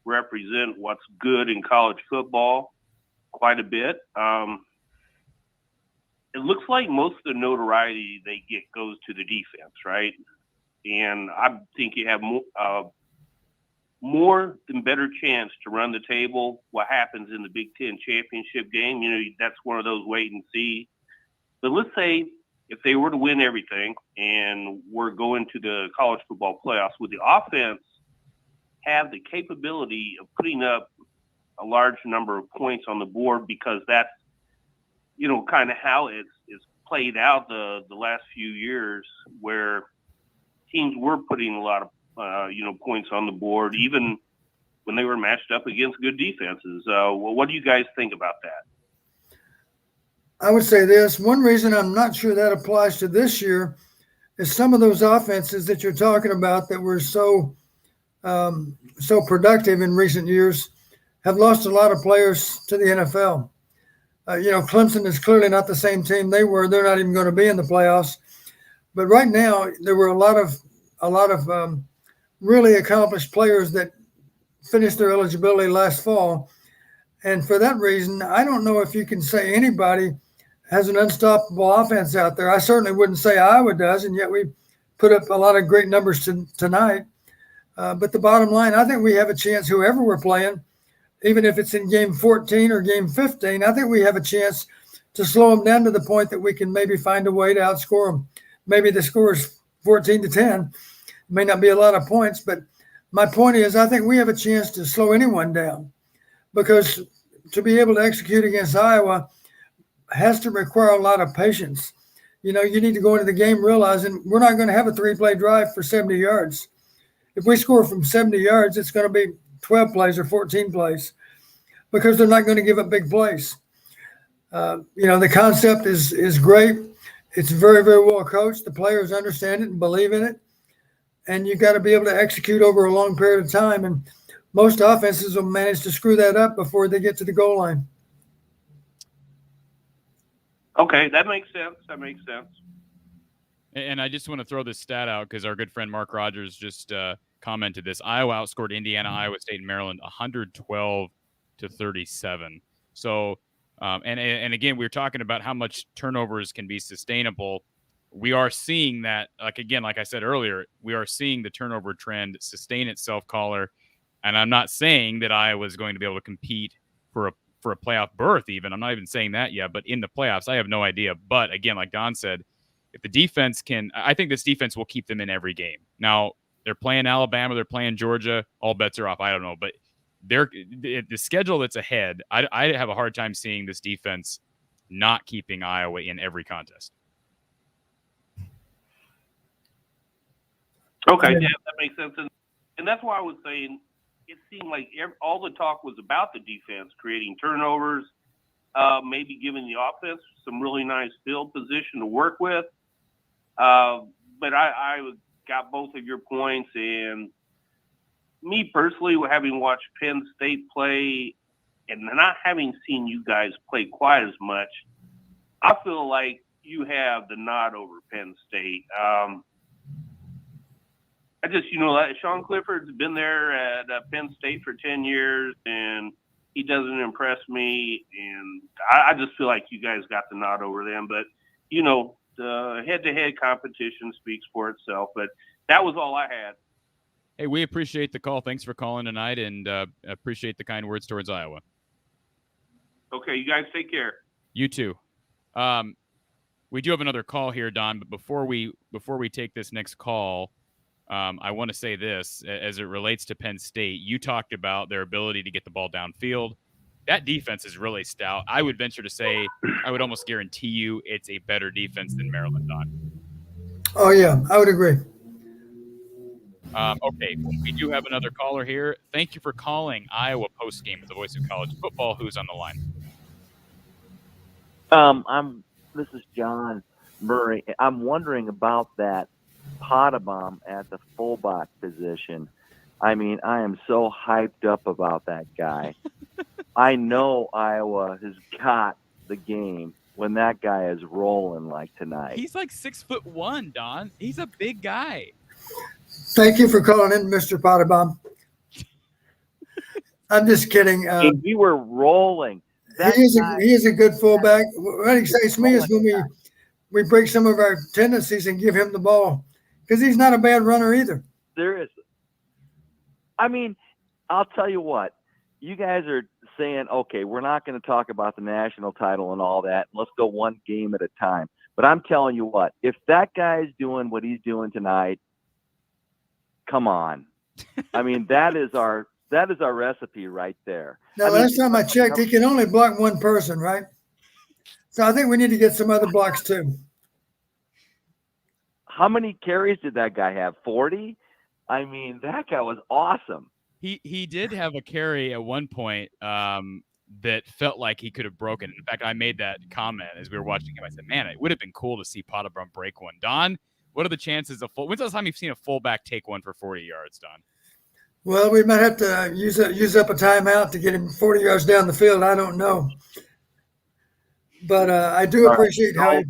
represent what's good in college football quite a bit. It looks like most of the notoriety they get goes to the defense, right? And I think you have more than better chance to run the table. What happens in the Big Ten championship game, that's one of those wait and see. But let's say if they were to win everything and we're going to the college football playoffs, would the offense have the capability of putting up a large number of points on the board? Because that's, kind of how it's played out the last few years, where teams were putting a lot of, points on the board, even when they were matched up against good defenses. What do you guys think about that? I would say this. One reason I'm not sure that applies to this year is some of those offenses that you're talking about that were so productive in recent years have lost a lot of players to the NFL. Clemson is clearly not the same team they were. They're not even going to be in the playoffs. But right now, there were a lot of really accomplished players that finished their eligibility last fall. And for that reason, I don't know if you can say anybody has an unstoppable offense out there. I certainly wouldn't say Iowa does, and yet we put up a lot of great numbers tonight. But the bottom line, I think we have a chance, whoever we're playing, even if it's in game 14 or game 15, I think we have a chance to slow them down to the point that we can maybe find a way to outscore them. Maybe the score is 14-10. It may not be a lot of points, but my point is I think we have a chance to slow anyone down, because to be able to execute against Iowa has to require a lot of patience. You know, you need to go into the game realizing we're not going to have a 3-play drive for 70 yards. If we score from 70 yards, it's going to be 12 plays or 14 plays, because they're not going to give up big plays. You know, the concept is great. It's very, very well coached. The players understand it and believe in it. And you've got to be able to execute over a long period of time. And most offenses will manage to screw that up before they get to the goal line. Okay, that makes sense. And I just want to throw this stat out because our good friend Mark Rogers just commented this. Iowa outscored Indiana, Iowa State, and Maryland 112-37. So, and again, we were talking about how much turnovers can be sustainable. We are seeing that, like I said earlier, we are seeing the turnover trend sustain itself, caller. And I'm not saying that Iowa is going to be able to compete for a playoff berth even. I'm not even saying that yet. But in the playoffs, I have no idea. But again, like Don said, if the defense can – I think this defense will keep them in every game. Now, they're playing Alabama. They're playing Georgia. All bets are off. I don't know. But the schedule that's ahead, I have a hard time seeing this defense not keeping Iowa in every contest. Okay, yeah, that makes sense. And that's why I was saying it seemed like all the talk was about the defense, creating turnovers, maybe giving the offense some really nice field position to work with. But I got both of your points. And me personally, having watched Penn State play and not having seen you guys play quite as much, I feel like you have the nod over Penn State. I just, Sean Clifford's been there at Penn State for 10 years, and he doesn't impress me. And I just feel like you guys got the nod over them. But, the head-to-head competition speaks for itself. But that was all I had. Hey, we appreciate the call. Thanks for calling tonight, and appreciate the kind words towards Iowa. Okay, you guys take care. You too. We do have another call here, Don, but before we take this next call, I want to say this as it relates to Penn State. You talked about their ability to get the ball downfield. That defense is really stout. I would venture to say, I would almost guarantee you it's a better defense than Maryland, Don. Oh, yeah, I would agree. Okay, we do have another caller here. Thank you for calling Iowa Postgame with the voice of college football. Who's on the line? This is John Murray. I'm wondering about that Potabom at the fullback position. I mean, I am so hyped up about that guy. I know Iowa has got the game when that guy is rolling like tonight. He's like 6'1", Don. He's a big guy. Thank you for calling in, Mr. Potabom. I'm just kidding. We were rolling. He is a good fullback. What excites me is when we break some of our tendencies and give him the ball, because he's not a bad runner either. There is. I mean, I'll tell you what. You guys are saying, okay, we're not going to talk about the national title and all that. Let's go one game at a time. But I'm telling you what, if that guy's doing what he's doing tonight, come on. I mean, that is our recipe right there. Now, last time I checked, he can only block one person, right? So I think we need to get some other blocks too. How many carries did that guy have? 40? I mean, that guy was awesome. He did have a carry at one point that felt like he could have broken it. In fact, I made that comment as we were watching him. I said, man, it would have been cool to see Potabom break one. Don, what are the chances of when's the last time you've seen a fullback take one for 40 yards, Don? Well, we might have to use up a timeout to get him 40 yards down the field. I don't know. But I do appreciate how he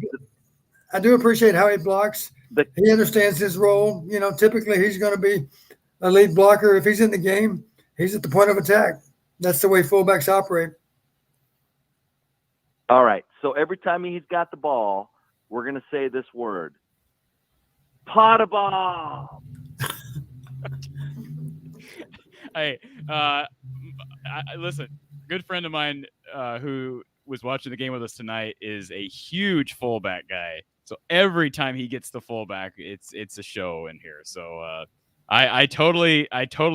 blocks. He understands his role. Typically he's going to be a lead blocker. If he's in the game, he's at the point of attack. That's the way fullbacks operate. All right. So every time he's got the ball, we're going to say this word. Potabom. Hey, Listen, good friend of mine who was watching the game with us tonight is a huge fullback guy. So every time he gets the fullback, it's a show in here. So I totally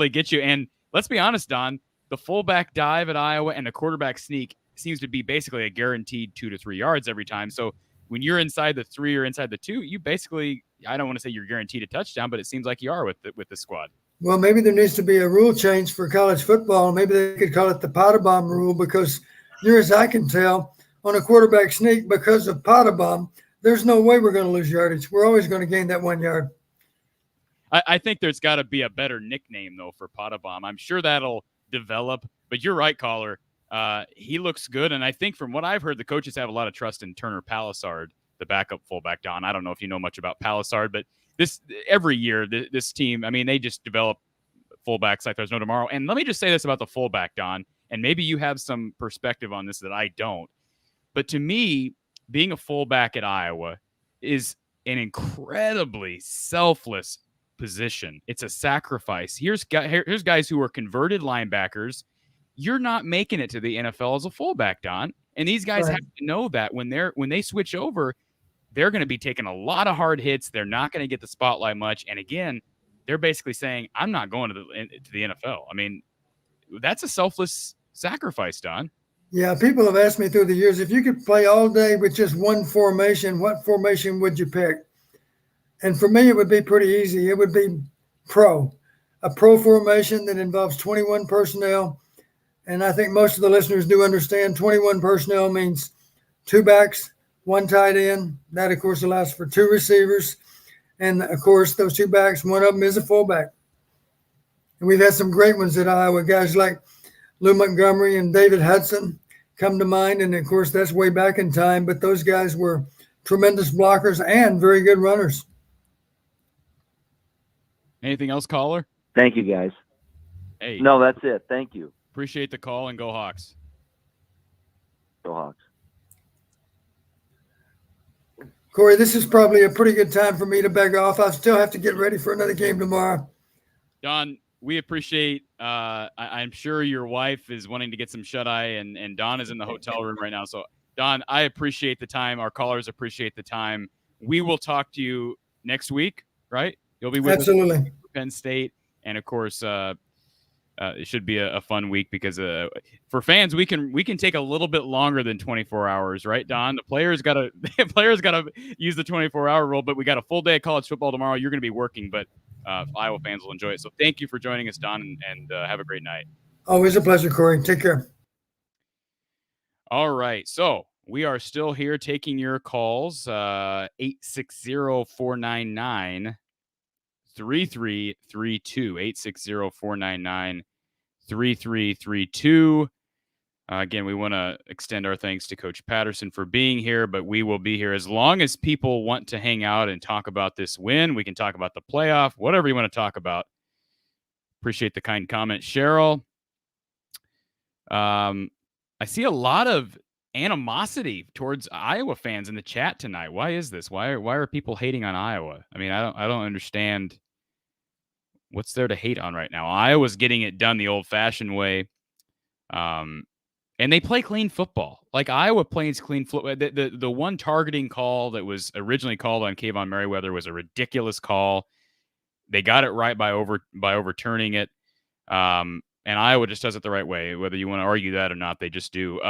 get you. And let's be honest, Don, the fullback dive at Iowa and the quarterback sneak seems to be basically a guaranteed 2 to 3 yards every time. So when you're inside the 3 or inside the 2, you basically, I don't want to say you're guaranteed a touchdown, but it seems like you are with the squad. Well, maybe there needs to be a rule change for college football. Maybe they could call it the Potter Bomb rule, because near as I can tell, on a quarterback sneak, because of Potter Bomb, there's no way we're going to lose yardage. We're always going to gain that 1 yard. I think there's got to be a better nickname, though, for Potter Bomb. I'm sure that'll develop. But you're right, caller. He looks good. And I think from what I've heard, the coaches have a lot of trust in Turner Palisard, the backup fullback. Don, I don't know if you know much about Palisard, but every year, this team, I mean, they just develop fullbacks like there's no tomorrow. And let me just say this about the fullback, Don, and maybe you have some perspective on this that I don't. But to me, being a fullback at Iowa is an incredibly selfless position. It's a sacrifice. Here's guys who are converted linebackers. You're not making it to the NFL as a fullback, Don. And these guys have to know that when they switch over, they're going to be taking a lot of hard hits. They're not going to get the spotlight much. And again, they're basically saying, I'm not going to the NFL. I mean, that's a selfless sacrifice, Don. Yeah, people have asked me through the years, if you could play all day with just one formation, what formation would you pick? And for me, it would be pretty easy. It would be a pro formation that involves 21 personnel. And I think most of the listeners do understand 21 personnel means 2 backs, 1 tight end. That, of course, allows for 2 receivers. And, of course, those 2 backs, one of them is a fullback. And we've had some great ones at Iowa, guys like Lou Montgomery and David Hudson come to mind. And, of course, that's way back in time. But those guys were tremendous blockers and very good runners. Anything else, caller? Thank you, guys. Hey. No, that's it. Thank you. Appreciate the call, and go Hawks. Go Hawks. Cory, this is probably a pretty good time for me to beg off. I still have to get ready for another game tomorrow. Don, we appreciate I'm sure your wife is wanting to get some shut-eye, and Don is in the hotel room right now. So, Don, I appreciate the time. Our callers appreciate the time. We will talk to you next week, right? You'll be with us for Penn State. And, of course, it should be a fun week because for fans, we can take a little bit longer than 24 hours, right, Don? The players got to use the 24-hour rule, but we got a full day of college football tomorrow. You're going to be working, but Iowa fans will enjoy it. So thank you for joining us, Don, and have a great night. Always a pleasure, Cory. Take care. All right. So we are still here taking your calls, 860-499-3332, 860-499-3332. Again, we want to extend our thanks to Coach Patterson for being here, but we will be here as long as people want to hang out and talk about this win. We can talk about the playoff, whatever you want to talk about. Appreciate the kind comment. Cheryl, I see a lot of animosity towards Iowa fans in the chat tonight. Why is this? Why are people hating on Iowa? I mean, I don't understand what's there to hate on right now. Iowa's getting it done the old-fashioned way. And they play clean football. Like Iowa plays clean football. The one targeting call that was originally called on Kayvon Merriweather was a ridiculous call. They got it right by overturning it. And Iowa just does it the right way. Whether you want to argue that or not, they just do.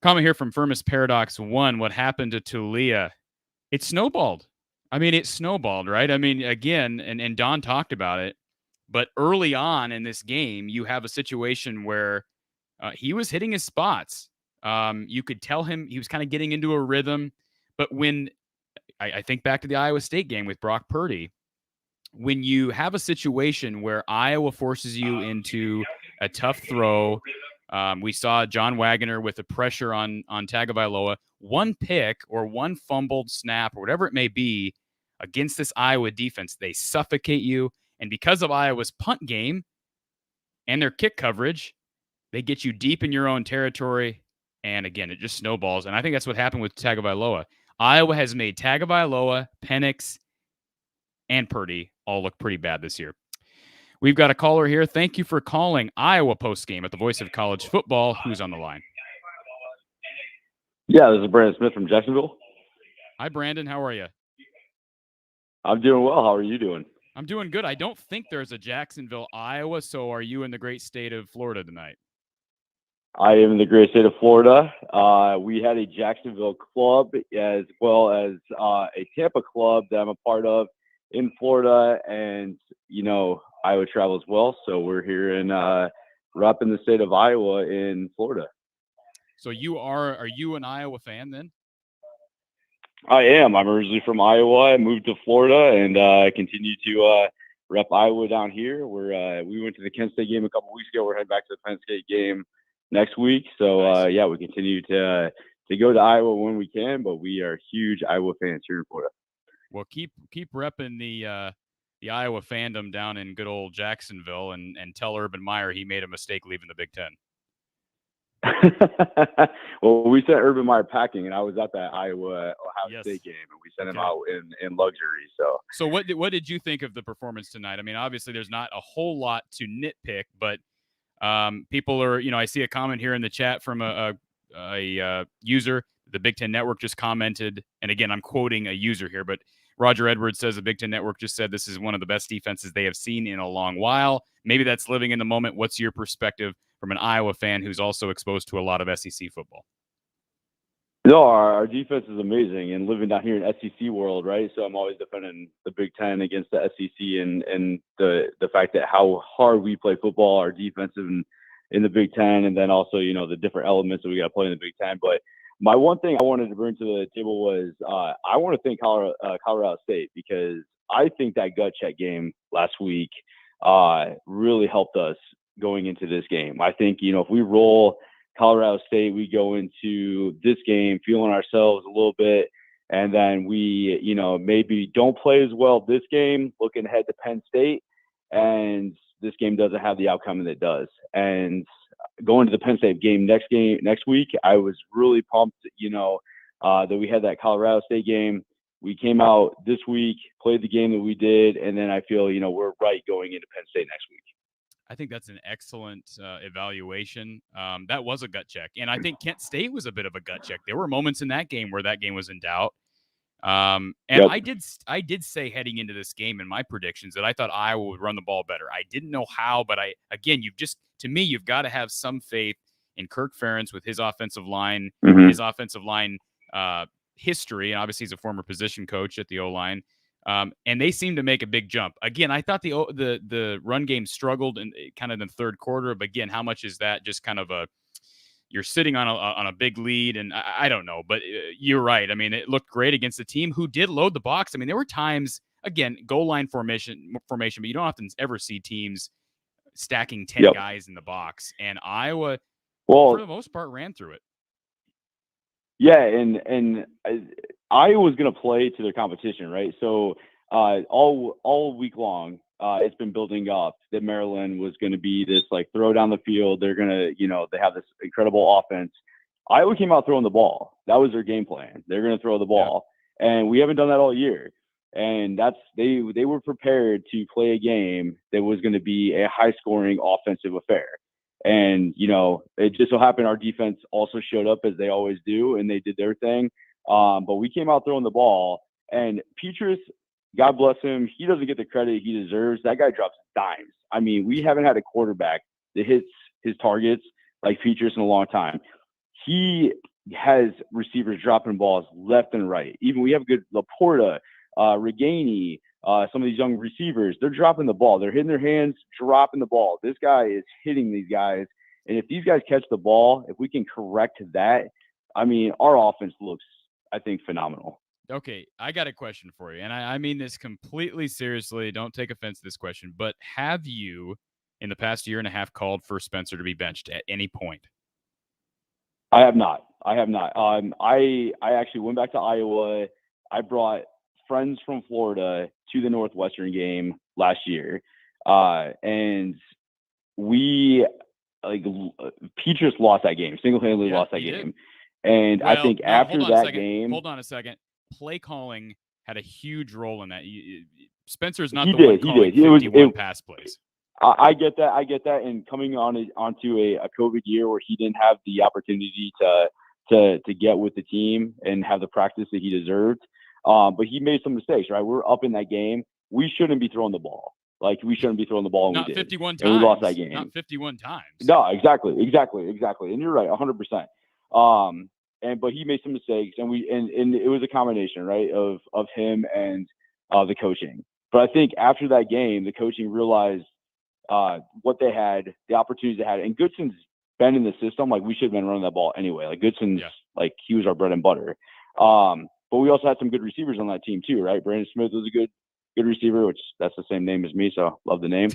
Comment here from Firmus Paradox 1. What happened to Tulia? It snowballed. I mean, it snowballed, right? I mean, again, and Don talked about it, but early on in this game, you have a situation where he was hitting his spots. You could tell him he was kind of getting into a rhythm. But when I think back to the Iowa State game with Brock Purdy, when you have a situation where Iowa forces you into a tough throw, we saw John Wagner with the pressure on Tagovailoa, one pick or one fumbled snap or whatever it may be against this Iowa defense, they suffocate you. And because of Iowa's punt game and their kick coverage, they get you deep in your own territory, and again, it just snowballs. And I think that's what happened with Tagovailoa. Iowa has made Tagovailoa, Penix, and Purdy all look pretty bad this year. We've got a caller here. Thank you for calling Iowa Postgame at the Voice of College Football. Who's on the line? Yeah, this is Brandon Smith from Jacksonville. Hi, Brandon. How are you? I'm doing well. How are you doing? I'm doing good. I don't think there's a Jacksonville, Iowa. So are you in the great state of Florida tonight? I am in the great state of Florida. We had a Jacksonville club as well as a Tampa club that I'm a part of in Florida, and Iowa travel as well. So we're here in repping the state of Iowa in Florida. So are you an Iowa fan then? I am. I'm originally from Iowa. I moved to Florida and continue to rep Iowa down here. We went to the Kent State game a couple weeks ago. We're heading back to the Penn State game next week. So Nice. we continue to go to Iowa when we can, but we are huge Iowa fans here in Florida. Well, keep repping the Iowa fandom down in good old Jacksonville, and tell Urban Meyer he made a mistake leaving the Big Ten. Well, we sent Urban Meyer packing, and I was at that Ohio State game, and we sent him out in luxury. So what did you think of the performance tonight? I mean, obviously there's not a whole lot to nitpick, but people are, I see a comment here in the chat from a user. The Big Ten Network just commented, and again, I'm quoting a user here, but Roger Edwards says the Big Ten Network just said this is one of the best defenses they have seen in a long while. Maybe that's living in the moment. What's your perspective from an Iowa fan who's also exposed to a lot of SEC football? No, our defense is amazing, and living down here in SEC world, right? So I'm always defending the Big Ten against the SEC, and the fact that how hard we play football, our defensive in the Big Ten, and then also the different elements that we got to play in the Big Ten. But my one thing I wanted to bring to the table was I want to thank Colorado State, because I think that gut check game last week really helped us going into this game. I think if we roll Colorado State, we go into this game feeling ourselves a little bit, and then we maybe don't play as well this game, looking ahead to Penn State, and this game doesn't have the outcome that it does. And going to the Penn State game next week, I was really pumped, that we had that Colorado State game. We came out this week, played the game that we did, and then I feel, we're right going into Penn State next week. I think that's an excellent evaluation. That was a gut check. And I think Kent State was a bit of a gut check. There were moments in that game where that game was in doubt. Yep. I did say heading into this game in my predictions that I thought Iowa would run the ball better. I didn't know how, but you've got to have some faith in Kirk Ferentz with his offensive line, his offensive line history. And obviously he's a former position coach at the O-line. And they seem to make a big jump. Again, I thought the run game struggled in kind of the third quarter. But again, how much is that just kind of you're sitting on a big lead? And I don't know, but you're right. I mean, it looked great against a team who did load the box. I mean, there were times, again, goal line formation, but you don't often ever see teams stacking 10 guys in the box. And Iowa, for the most part, ran through it. Yeah, and Iowa's going to play to their competition, right? So all week long, it's been building up that Maryland was going to be this throw down the field. They're going to, they have this incredible offense. Iowa came out throwing the ball. That was their game plan. They're going to throw the ball, and we haven't done that all year. And they were prepared to play a game that was going to be a high scoring offensive affair. And, it just so happened our defense also showed up, as they always do, and they did their thing. But we came out throwing the ball, and Petrus, God bless him, he doesn't get the credit he deserves. That guy drops dimes. I mean, we haven't had a quarterback that hits his targets like Petrus in a long time. He has receivers dropping balls left and right. Even we have good Laporta, Reganey, some of these young receivers, they're dropping the ball. They're hitting their hands, dropping the ball. This guy is hitting these guys. And if these guys catch the ball, if we can correct that, I mean, our offense looks, I think, phenomenal. Okay, I got a question for you. And I mean this completely seriously. Don't take offense to this question. But have you, in the past year and a half, called for Spencer to be benched at any point? I have not. I actually went back to Iowa. I brought friends from Florida to the Northwestern game last year. And we, Petrus lost that game, single-handedly lost that game. And I think after that game... Hold on a second. Play calling had a huge role in that. Spencer's not the one calling 51 pass plays. I get that. And coming onto a COVID year where he didn't have the opportunity to get with the team and have the practice that he deserved. But he made some mistakes, right? We're up in that game. We shouldn't be throwing the ball. Like, we shouldn't be throwing the ball. And Not we did. 51 times. And we lost that game. Not 51 times. No, exactly. And you're right, 100%. But he made some mistakes, and it was a combination, right, of him and the coaching. But I think after that game, the coaching realized what they had, the opportunities they had, and Goodson's been in the system. Like, we should have been running that ball anyway. Like, Goodson's like, he was our bread and butter. But we also had some good receivers on that team too, right? Brandon Smith was a good receiver, which that's the same name as me, so love the name.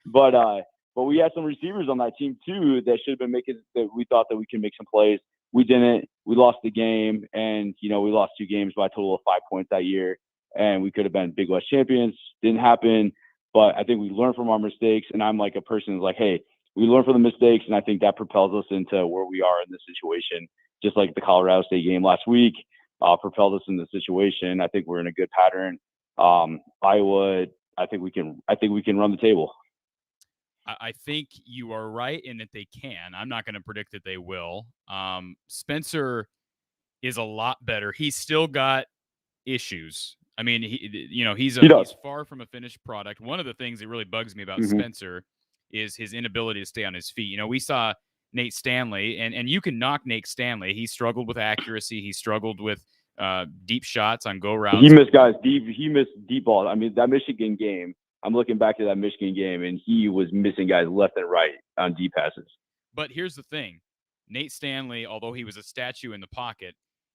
But we had some receivers on that team too that should have been making, that we thought that we could make some plays. We didn't. We lost the game, and we lost 2 games by a total of 5 points that year, and we could have been Big West champions. Didn't happen, but I think we learned from our mistakes. And I'm like a person who's like, hey, we learn from the mistakes, and I think that propels us into where we are in this situation. Just like the Colorado State game last week propelled us in the situation. I think we're in a good pattern. Iowa, I think we can run the table. I think you are right in that they can. I'm not going to predict that they will. Spencer is a lot better. He's still got issues. I mean, he's far from a finished product. One of the things that really bugs me about Spencer is his inability to stay on his feet. We saw Nate Stanley, and you can knock Nate Stanley. He struggled with accuracy. He struggled with deep shots on go routes. He missed guys deep. He missed deep balls. I mean, that Michigan game, I'm looking back to that Michigan game, and he was missing guys left and right on deep passes. But here's the thing. Nate Stanley, although he was a statue in the pocket,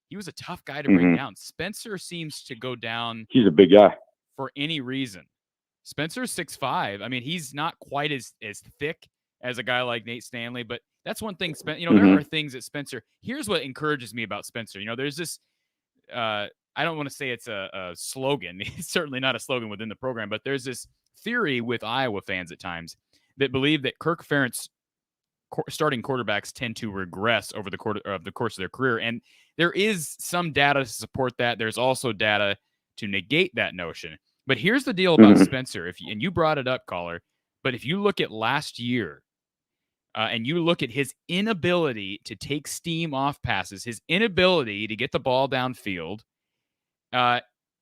he was a tough guy to bring down. Spencer seems to go down. He's a big guy. For any reason. Spencer's 6'5". I mean, he's not quite as thick as a guy like Nate Stanley, but that's one thing. There are things that Spencer. Here's what encourages me about Spencer. There's this. I don't want to say it's a slogan. It's certainly not a slogan within the program, but there's this theory with Iowa fans at times that believe that Kirk Ferentz starting quarterbacks tend to regress over the course of their career. And there is some data to support that. There's also data to negate that notion. But here's the deal about Spencer. And you brought it up, caller, but if you look at last year and you look at his inability to take steam off passes, his inability to get the ball downfield,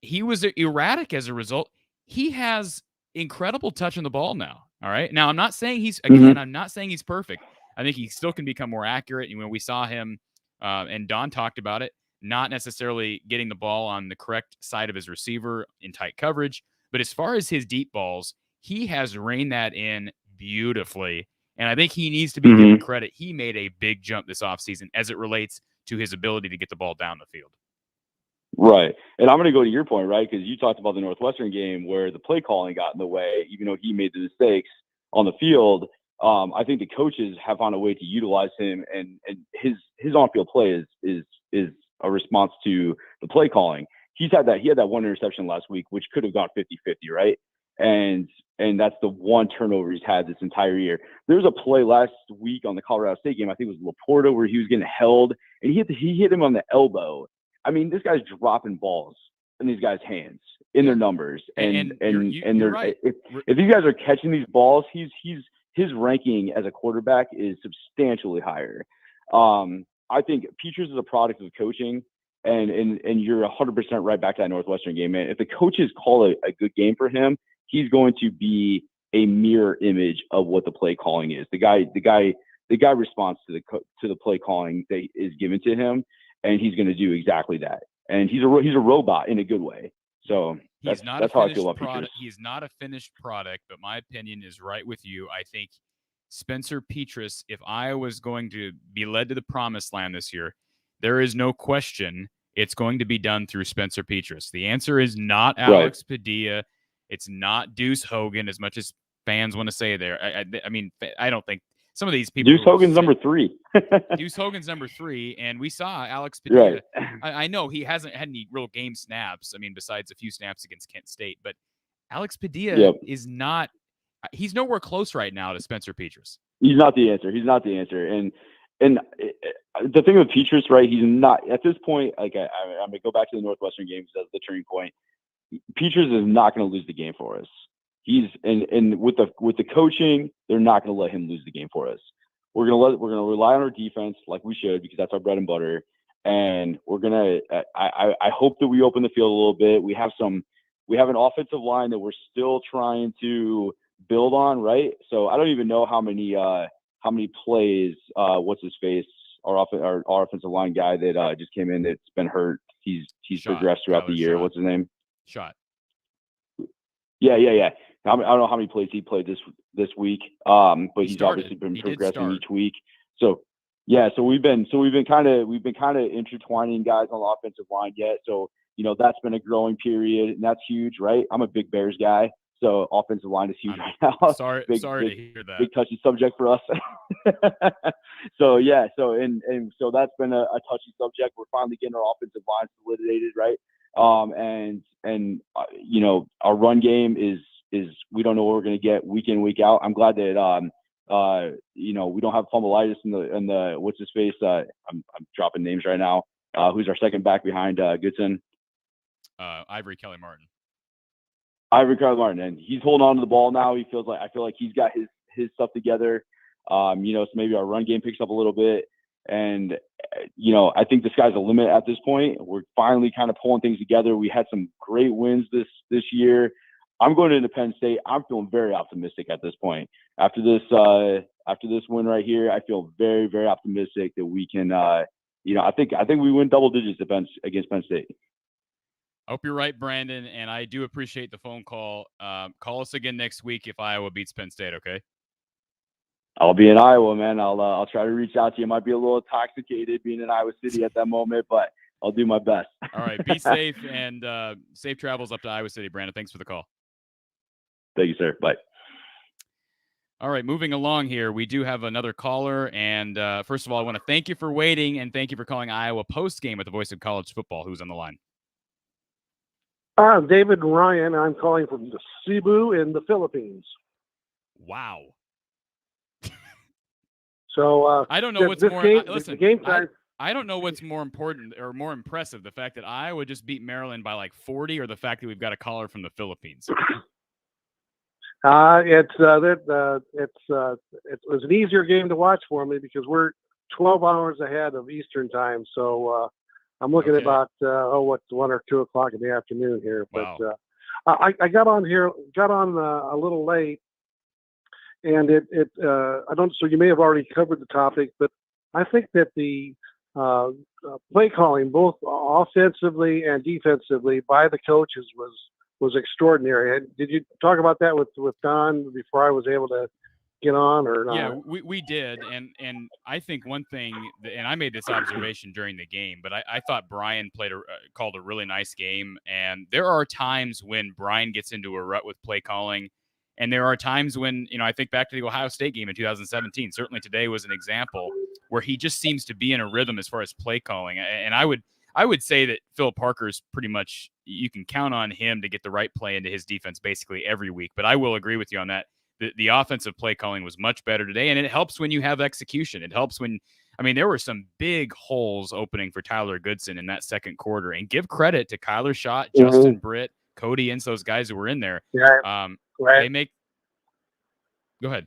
he was erratic as a result. He has incredible touch on the ball now. All right. Now, I'm not saying I'm not saying he's perfect. I think he still can become more accurate. We saw him, and Don talked about it, not necessarily getting the ball on the correct side of his receiver in tight coverage. But as far as his deep balls, he has reined that in beautifully. And I think he needs to be given credit. He made a big jump this offseason as it relates to his ability to get the ball down the field. Right. And I'm going to go to your point, right? Because you talked about the Northwestern game where the play calling got in the way, even though he made the mistakes on the field. I think the coaches have found a way to utilize him, and his on-field play is a response to the play calling. He had that one interception last week, which could have gone 50-50, right? And that's the one turnover he's had this entire year. There was a play last week on the Colorado State game, I think it was Laporta, where he was getting held, and he hit him on the elbow. I mean, this guy's dropping balls in these guys' hands in their numbers, and you're right. If these guys are catching these balls, his ranking as a quarterback is substantially higher. I think Peters is a product of coaching, and you're 100% right back to that Northwestern game, man. If the coaches call a good game for him, he's going to be a mirror image of what the play calling is. The guy responds to the play calling that is given to him, and he's going to do exactly that. And he's a robot in a good way. So that's how I feel about Peters. He's not a finished product, but my opinion is right with you. I think Spencer Petras, if Iowa's going to be led to the promised land this year, there is no question it's going to be done through Spencer Petras. The answer is not Alex Padilla. It's not Deuce Hogan, as much as fans want to say there. I mean, I don't think some of these people. Deuce Hogan's number 3. Deuce Hogan's number 3, and we saw Alex Padilla. Right. I know he hasn't had any real game snaps. I mean, besides a few snaps against Kent State, but Alex Padilla is not. He's nowhere close right now to Spencer Petras. He's not the answer. And the thing with Petras, right? He's not at this point. Like I'm gonna go back to the Northwestern game as the turning point. Petras is not going to lose the game for us. He's and with the coaching, they're not going to let him lose the game for us. We're going to rely on our defense like we should, because that's our bread and butter. And we're going to, I hope that we open the field a little bit. We have an offensive line that we're still trying to build on, right? So I don't even know how many plays, what's his face, our offensive line guy that just came in that's been hurt. He's progressed throughout the year. What's his name? Shot. Yeah. I don't know how many plays he played this week, but he's obviously been progressing each week. So yeah, so we've been kind of intertwining guys on the offensive line yet. So that's been a growing period, and that's huge, right? I'm a big Bears guy, so offensive line is huge right now. Sorry to hear that. Big touchy subject for us. So yeah, so that's been a touchy subject. We're finally getting our offensive line solidified, right? Our run game is we don't know what we're going to get week in, week out. I'm glad that we don't have fumbleitis in the what's his face. I'm dropping names right now. Who's our second back behind Goodson? Ivory Kelly Martin, and he's holding on to the ball now. I feel like he's got his stuff together. So maybe our run game picks up a little bit, and I think the sky's the limit at this point. We're finally kind of pulling things together. We had some great wins this year. I'm going into Penn State. I'm feeling very optimistic at this point. After this win right here, I feel very, very optimistic that we can. I think we win double digits against Penn State. I hope you're right, Brandon, and I do appreciate the phone call. Call us again next week if Iowa beats Penn State, okay? I'll be in Iowa, man. I'll try to reach out to you. I might be a little intoxicated being in Iowa City at that moment, but I'll do my best. All right, be safe, and safe travels up to Iowa City, Brandon. Thanks for the call. Thank you, sir. Bye. All right, moving along here, we do have another caller, and first of all, I want to thank you for waiting, and thank you for calling Iowa Postgame with the voice of college football. Who's on the line? David Ryan. I'm calling from the Cebu in the Philippines. Wow. So I don't know what's more. Listen, game time. I don't know what's more important or more impressive: the fact that Iowa just beat Maryland by like 40, or the fact that we've got a caller from the Philippines. It was an easier game to watch for me because we're 12 hours ahead of Eastern time. So I'm looking at about 1 or 2 o'clock in the afternoon here. Wow. But I got on a little late, and so you may have already covered the topic, but I think that the play calling, both offensively and defensively, by the coaches was extraordinary. Did you talk about that with Don before I was able to get on, or not? Yeah, we did, and I think one thing, and I made this observation during the game, but I thought Brian called a really nice game, and there are times when Brian gets into a rut with play calling, and there are times when, I think back to the Ohio State game in 2017, certainly today was an example, where he just seems to be in a rhythm as far as play calling, and I would say that Phil Parker's pretty much, you can count on him to get the right play into his defense basically every week. But I will agree with you on that. The offensive play calling was much better today, and it helps when you have execution. It helps when, there were some big holes opening for Tyler Goodson in that second quarter. And give credit to Kyler Schott, Justin Britt, Cody Ince, those guys who were in there. Yeah, They make. Go ahead.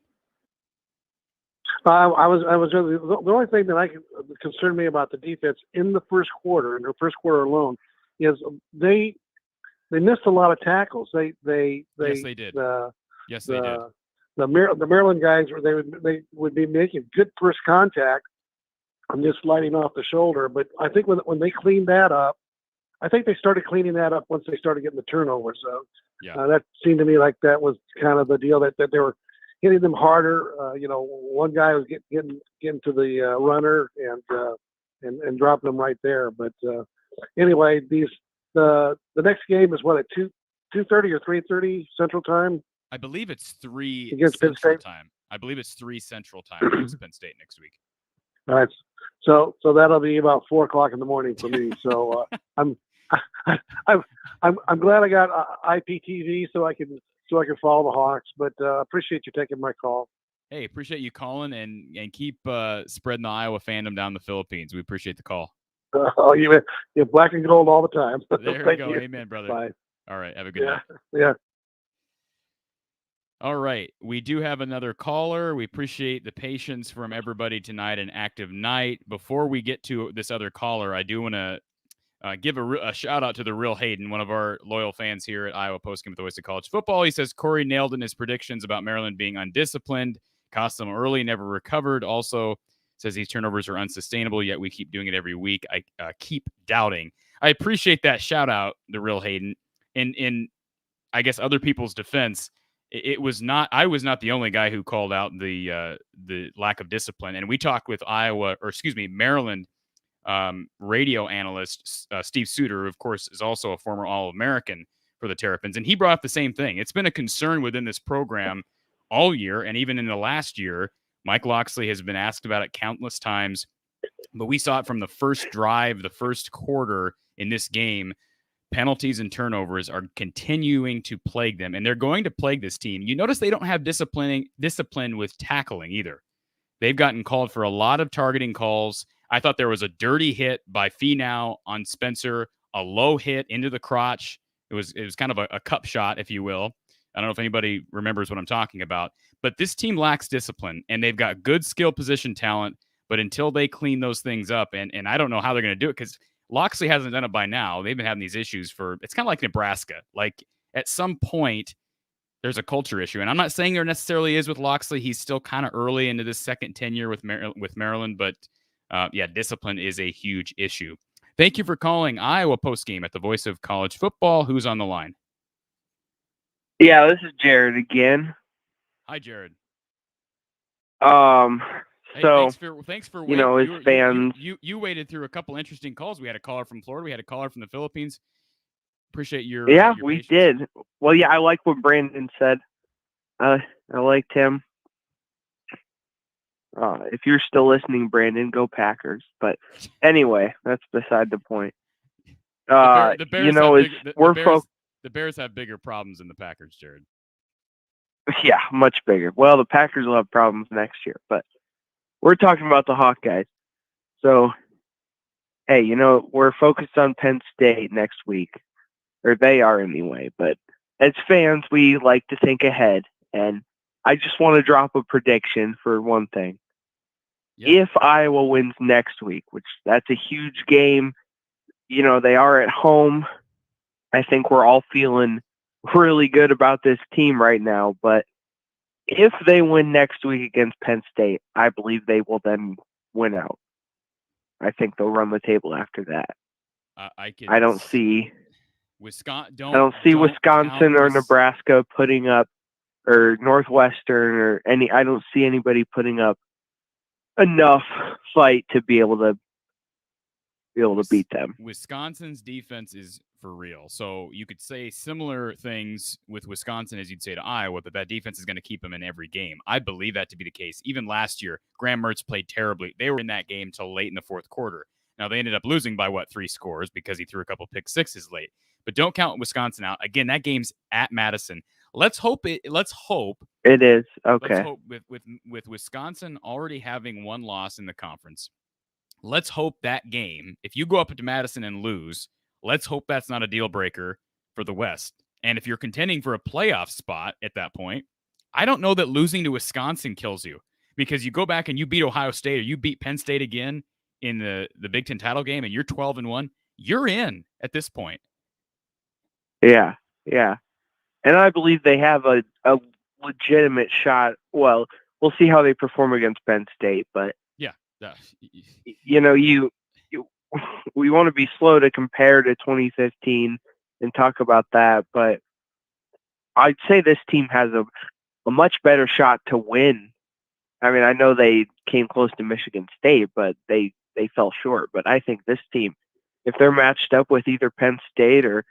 The only thing that concerned me about the defense in the first quarter, alone, is they missed a lot of tackles. Yes, they did. Yes, they did. The Maryland guys they would be making good first contact and just sliding off the shoulder. But I think when they cleaned that up, I think they started cleaning that up once they started getting the turnovers. So that seemed to me like that was kind of the deal, that they were hitting them harder. One guy was getting to the runner and dropping them right there. But anyway, the next game is what, at 2:30 or 3:30 Central Time? I believe it's 3 against Penn Central State time. I believe it's 3 Central time against Penn State next week. All right, so that'll be about 4 o'clock in the morning for me. So I'm glad I got IPTV so I can follow the Hawks. But appreciate you taking my call. Hey, appreciate you calling and keep spreading the Iowa fandom down the Philippines. We appreciate the call. You're black and gold all the time. There we go. You. Amen, brother. Bye. All right. Have a good night. Yeah. All right. We do have another caller. We appreciate the patience from everybody tonight, an active night. Before we get to this other caller, I do want to give a shout out to the real Hayden, one of our loyal fans here at Iowa Postgame with the Voice of College Football. He says Cory nailed in his predictions about Maryland being undisciplined, cost them early, never recovered. Also says these turnovers are unsustainable, yet we keep doing it every week. I keep doubting. I appreciate that shout out, the real Hayden. In I guess other people's defense, it was not. I was not the only guy who called out the lack of discipline. And we talked with Maryland radio analyst Steve Suter, who of course is also a former All-American for the Terrapins, and he brought up the same thing. It's been a concern within this program all year, and even in the last year. Mike Locksley has been asked about it countless times, but we saw it from the first drive, the first quarter in this game. Penalties and turnovers are continuing to plague them, and they're going to plague this team. You notice they don't have discipline with tackling either. They've gotten called for a lot of targeting calls. I thought there was a dirty hit by Finau on Spencer, a low hit into the crotch. It was kind of a cup shot, if you will. I don't know if anybody remembers what I'm talking about. But this team lacks discipline, and they've got good skill position talent. But until they clean those things up, and I don't know how they're going to do it, because Locksley hasn't done it by now. They've been having these issues it's kind of like Nebraska. Like at some point, there's a culture issue. And I'm not saying there necessarily is with Locksley. He's still kind of early into this second tenure with Maryland. But discipline is a huge issue. Thank you for calling Iowa Postgame at the Voice of College Football. Who's on the line? Yeah, this is Jared again. Hi, Jared. Hey, so thanks for waiting. As fans, you waited through a couple interesting calls. We had a caller from Florida. We had a caller from the Philippines. Appreciate your your we patience. did. Well, yeah, I like what Brandon said. I liked him. If you're still listening, Brandon, go Packers. But anyway, that's beside the point. The Bears have bigger problems than the Packers, Jared. Yeah, much bigger. Well, the Packers will have problems next year, but we're talking about the Hawkeyes. So, hey, we're focused on Penn State next week, or they are anyway. But as fans, we like to think ahead, and I just want to drop a prediction for one thing. Yeah. If Iowa wins next week, which that's a huge game, they are at home. I think we're all feeling really good about this team right now, but if they win next week against Penn State, I believe they will then win out. I think they'll run the table after that. I don't see Wisconsin or Nebraska putting up, or Northwestern or any. I don't see anybody putting up enough fight to be able to beat them. Wisconsin's defense is for real. So you could say similar things with Wisconsin as you'd say to Iowa, but that defense is going to keep them in every game. I believe that to be the case. Even last year, Graham Mertz played terribly. They were in that game till late in the fourth quarter. Now, they ended up losing by, 3 scores because he threw a couple pick sixes late. But don't count Wisconsin out. Again, that game's at Madison. Let's hope it is. Okay. Let's hope with Wisconsin already having one loss in the conference. Let's hope that game, if you go up to Madison and lose, let's hope that's not a deal breaker for the West. And if you're contending for a playoff spot at that point, I don't know that losing to Wisconsin kills you, because you go back and you beat Ohio State or you beat Penn State again in the Big Ten title game and you're 12-1, you're in at this point. Yeah. And I believe they have a legitimate shot. Well, we'll see how they perform against Penn State, but we want to be slow to compare to 2015 and talk about that, but I'd say this team has a much better shot to win. I mean, I know they came close to Michigan State, but they fell short. But I think this team, if they're matched up with either Penn State or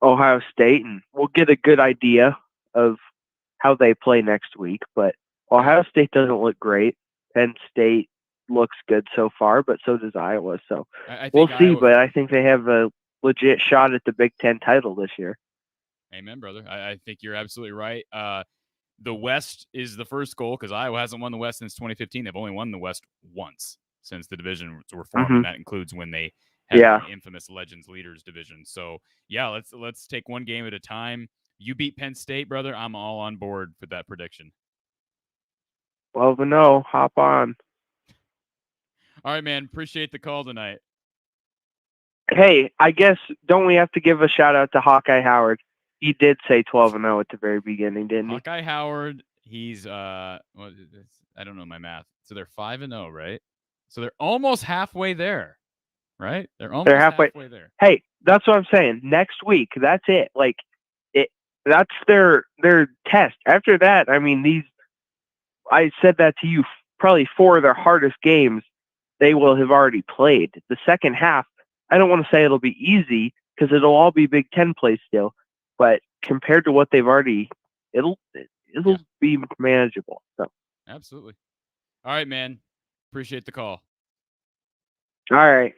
Ohio State, and we'll get a good idea of how they play next week. But Ohio State doesn't look great. Penn State looks good so far, but so does Iowa. So we'll see, but I think they have a legit shot at the Big Ten title this year. Amen, brother. I think you're absolutely right. The West is the first goal, because Iowa hasn't won the West since 2015. They've only won the West once since the divisions were formed, and that includes when they had the infamous Legends Leaders division. So, yeah, let's take one game at a time. You beat Penn State, brother. I'm all on board with that prediction. 12-0. Hop on. All right, man. Appreciate the call tonight. Hey, I guess, don't we have to give a shout out to Hawkeye Howard? He did say 12-0 at the very beginning, didn't he? Hawkeye Howard, he's I don't know my math. So they're 5-0, right? So they're almost halfway there, right? They're almost halfway there. Hey, that's what I'm saying. Next week, that's it. Like that's their test. After that, I mean, I said that to you, probably 4 of their hardest games they will have already played. The second half, I don't want to say it'll be easy because it'll all be Big Ten play still, but compared to what they've already, it'll be manageable. So absolutely. All right, man. Appreciate the call. All right.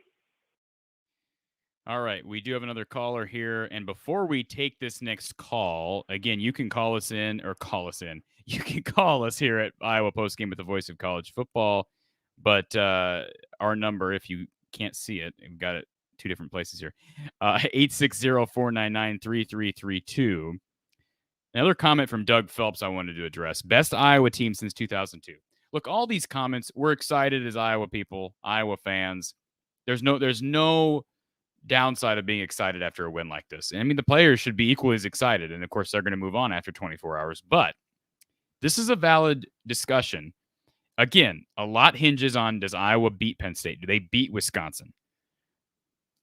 We do have another caller here. And before we take this next call, again, you can call us in. You can call us here at Iowa Postgame with the voice of college football. But our number, if you can't see it, we've got it 2 different places here, 860-499-3332. Another comment from Doug Phelps I wanted to address. Best Iowa team since 2002. Look, all these comments, we're excited as Iowa people, Iowa fans. There's no downside of being excited after a win like this. And I mean, the players should be equally as excited. And of course, they're going to move on after 24 hours. But this is a valid discussion. Again, a lot hinges on, does Iowa beat Penn State? Do they beat Wisconsin?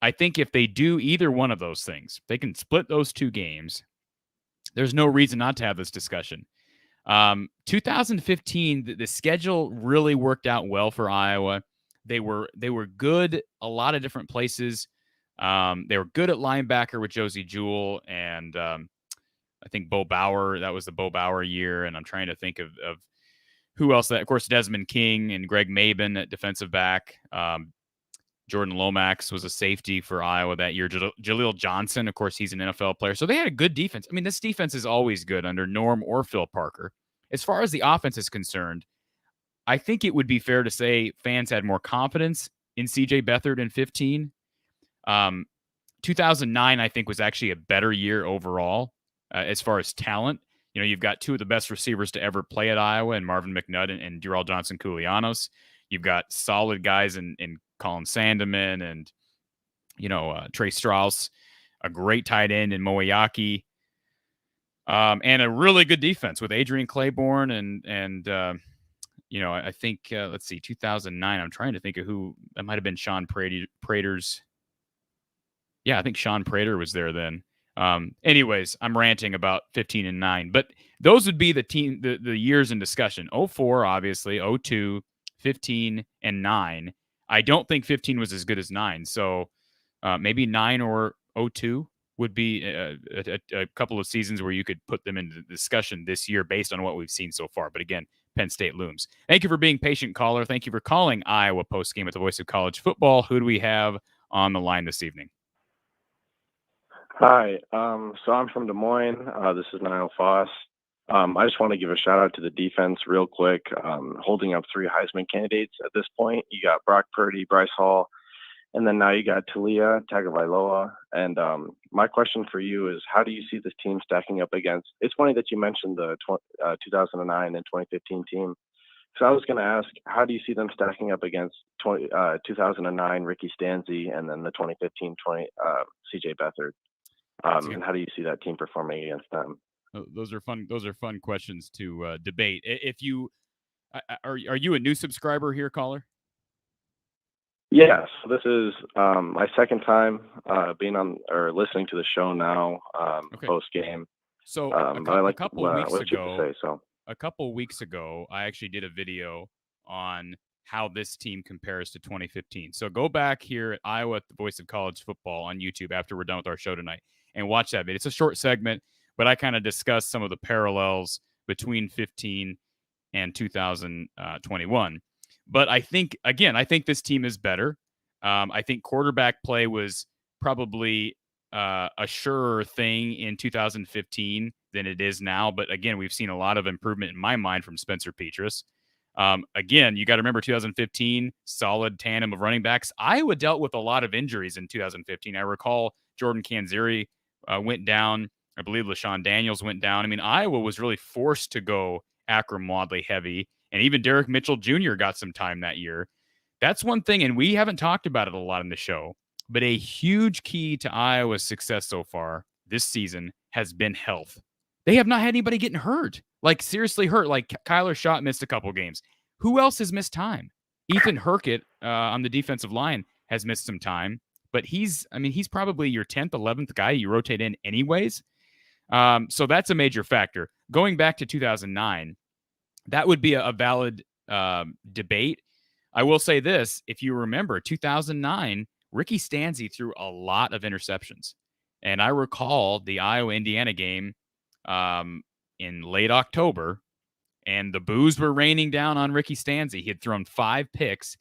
I think if they do either one of those things, they can split those 2 games. There's no reason not to have this discussion. 2015, the schedule really worked out well for Iowa. They were good a lot of different places. They were good at linebacker with Josie Jewell and I think Bo Bauer. That was the Bo Bauer year. And I'm trying to think of who else. Of course, Desmond King and Greg Maben at defensive back. Jordan Lomax was a safety for Iowa that year. Jaleel Johnson, of course, he's an NFL player. So they had a good defense. I mean, this defense is always good under Norm or Phil Parker. As far as the offense is concerned, I think it would be fair to say fans had more confidence in C.J. Beathard in 15. 2009, I think, was actually a better year overall as far as talent. You know, you've got 2 of the best receivers to ever play at Iowa, and Marvin McNutt and Durrell Johnson-Koulianos. You've got solid guys in Colin Sandeman and, Trey Strauss, a great tight end in Moeyaki, and a really good defense with Adrian Claiborne and I think, let's see, 2009, I'm trying to think of who, that might have been Sean Prater's. Yeah, I think Sean Prater was there then. Anyways, I'm ranting about 15 and 9, but those would be the years in discussion. 04, obviously, 02, 15 and 9. I don't think 15 was as good as 9. So maybe 9 or 02 would be a couple of seasons where you could put them into discussion this year based on what we've seen so far. But again, Penn State looms. Thank you for being patient, caller. Thank you for calling Iowa Postgame with the voice of college football. Who do we have on the line this evening? Hi. So I'm from Des Moines. This is Niall Foss. I just want to give a shout out to the defense real quick, holding up 3 Heisman candidates at this point. You got Brock Purdy, Bryce Hall, and then now you got Talia Tagovailoa. And my question for you is, how do you see this team stacking up against? It's funny that you mentioned the 2009 and 2015 team. So I was going to ask, how do you see them stacking up against 2009 Ricky Stanzi and then the 2015 CJ Beathard? And how do you see that team performing against them? Those are fun questions to debate. If you are you a new subscriber here, caller? Yes, this is my second time being on or listening to the show now post game. So a couple weeks ago, I actually did a video on how this team compares to 2015. So go back here at Iowa at the Voice of College Football on YouTube after we're done with our show tonight and watch that video. It's a short segment, but I kind of discussed some of the parallels between 15 and 2021. But I think this team is better. I think quarterback play was probably a surer thing in 2015 than it is now. But again, we've seen a lot of improvement in my mind from Spencer Petras. Again, you got to remember 2015, solid tandem of running backs. Iowa dealt with a lot of injuries in 2015. I recall Jordan Canzeri went down I believe LaShawn Daniels went down. I mean, Iowa was really forced to go Akram Wadley heavy, and even Derek Mitchell Jr. got some time that year. That's one thing, and we haven't talked about it a lot in the show, but a huge key to Iowa's success so far this season has been health. They have not had anybody getting hurt, like seriously hurt. Like Kyler Schott missed a couple games. Who else has missed time? Ethan Herkett on the defensive line has missed some time, but he's probably your 10th, 11th guy you rotate in anyways. So that's a major factor. Going back to 2009, that would be a valid debate. I will say this. If you remember, 2009, Ricky Stanzi threw a lot of interceptions. And I recall the Iowa-Indiana game in late October, and the boos were raining down on Ricky Stanzi. He had thrown 5 picks,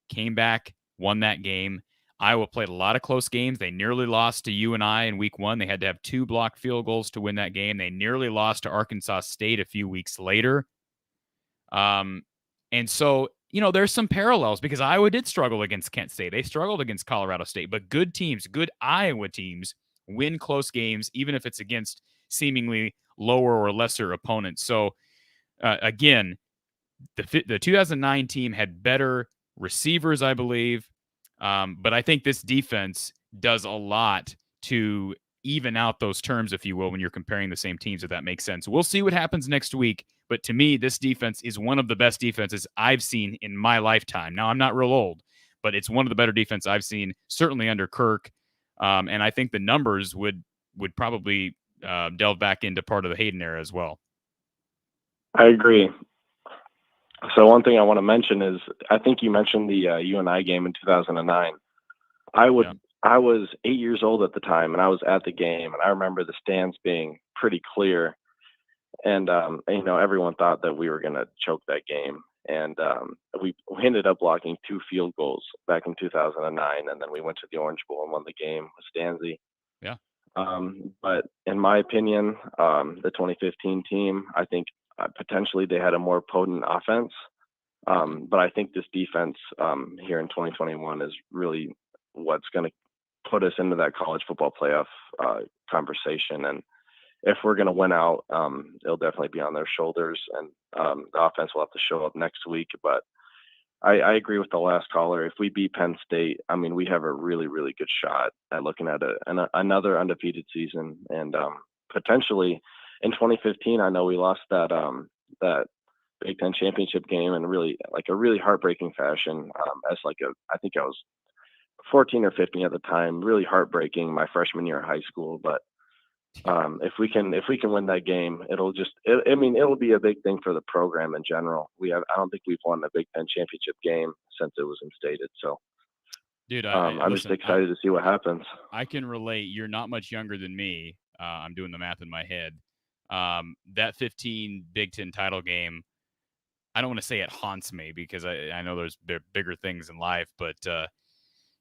came back, won that game. Iowa played a lot of close games. They nearly lost to UNI in week 1. They had to have 2 blocked field goals to win that game. They nearly lost to Arkansas State a few weeks later. And so, there's some parallels because Iowa did struggle against Kent State. They struggled against Colorado State, but good teams, good Iowa teams win close games, even if it's against seemingly lower or lesser opponents. So, again, the 2009 team had better receivers, I believe. But I think this defense does a lot to even out those terms, if you will, when you're comparing the same teams, if that makes sense. We'll see what happens next week. But to me, this defense is one of the best defenses I've seen in my lifetime. Now, I'm not real old, but it's one of the better defense I've seen, certainly under Kirk. And I think the numbers would probably delve back into part of the Hayden era as well. I agree. So one thing I want to mention is I think you mentioned the UNI game in 2009. I was 8 years old at the time, and I was at the game, and I remember the stands being pretty clear. And everyone thought that we were going to choke that game. And we ended up blocking 2 field goals back in 2009, and then we went to the Orange Bowl and won the game with Stanzi. Yeah. But in my opinion, the 2015 team, I think potentially they had a more potent offense. But I think this defense here in 2021 is really what's going to put us into that college football playoff conversation. And if we're going to win out, it'll definitely be on their shoulders, and the offense will have to show up next week. But I agree with the last caller. If we beat Penn State, I mean, we have a really, really good shot at looking at another undefeated season. And potentially in 2015, I know we lost that Big Ten championship game in really a really heartbreaking fashion. I think I was 14 or 15 at the time, really heartbreaking my freshman year of high school. But if we can win that game, it'll be a big thing for the program in general. I don't think we've won a Big Ten championship game since it was instated. So, dude, I'm just excited to see what happens. I can relate. You're not much younger than me. I'm doing the math in my head. That 15 Big Ten title game, I don't want to say it haunts me because I know there's bigger things in life, but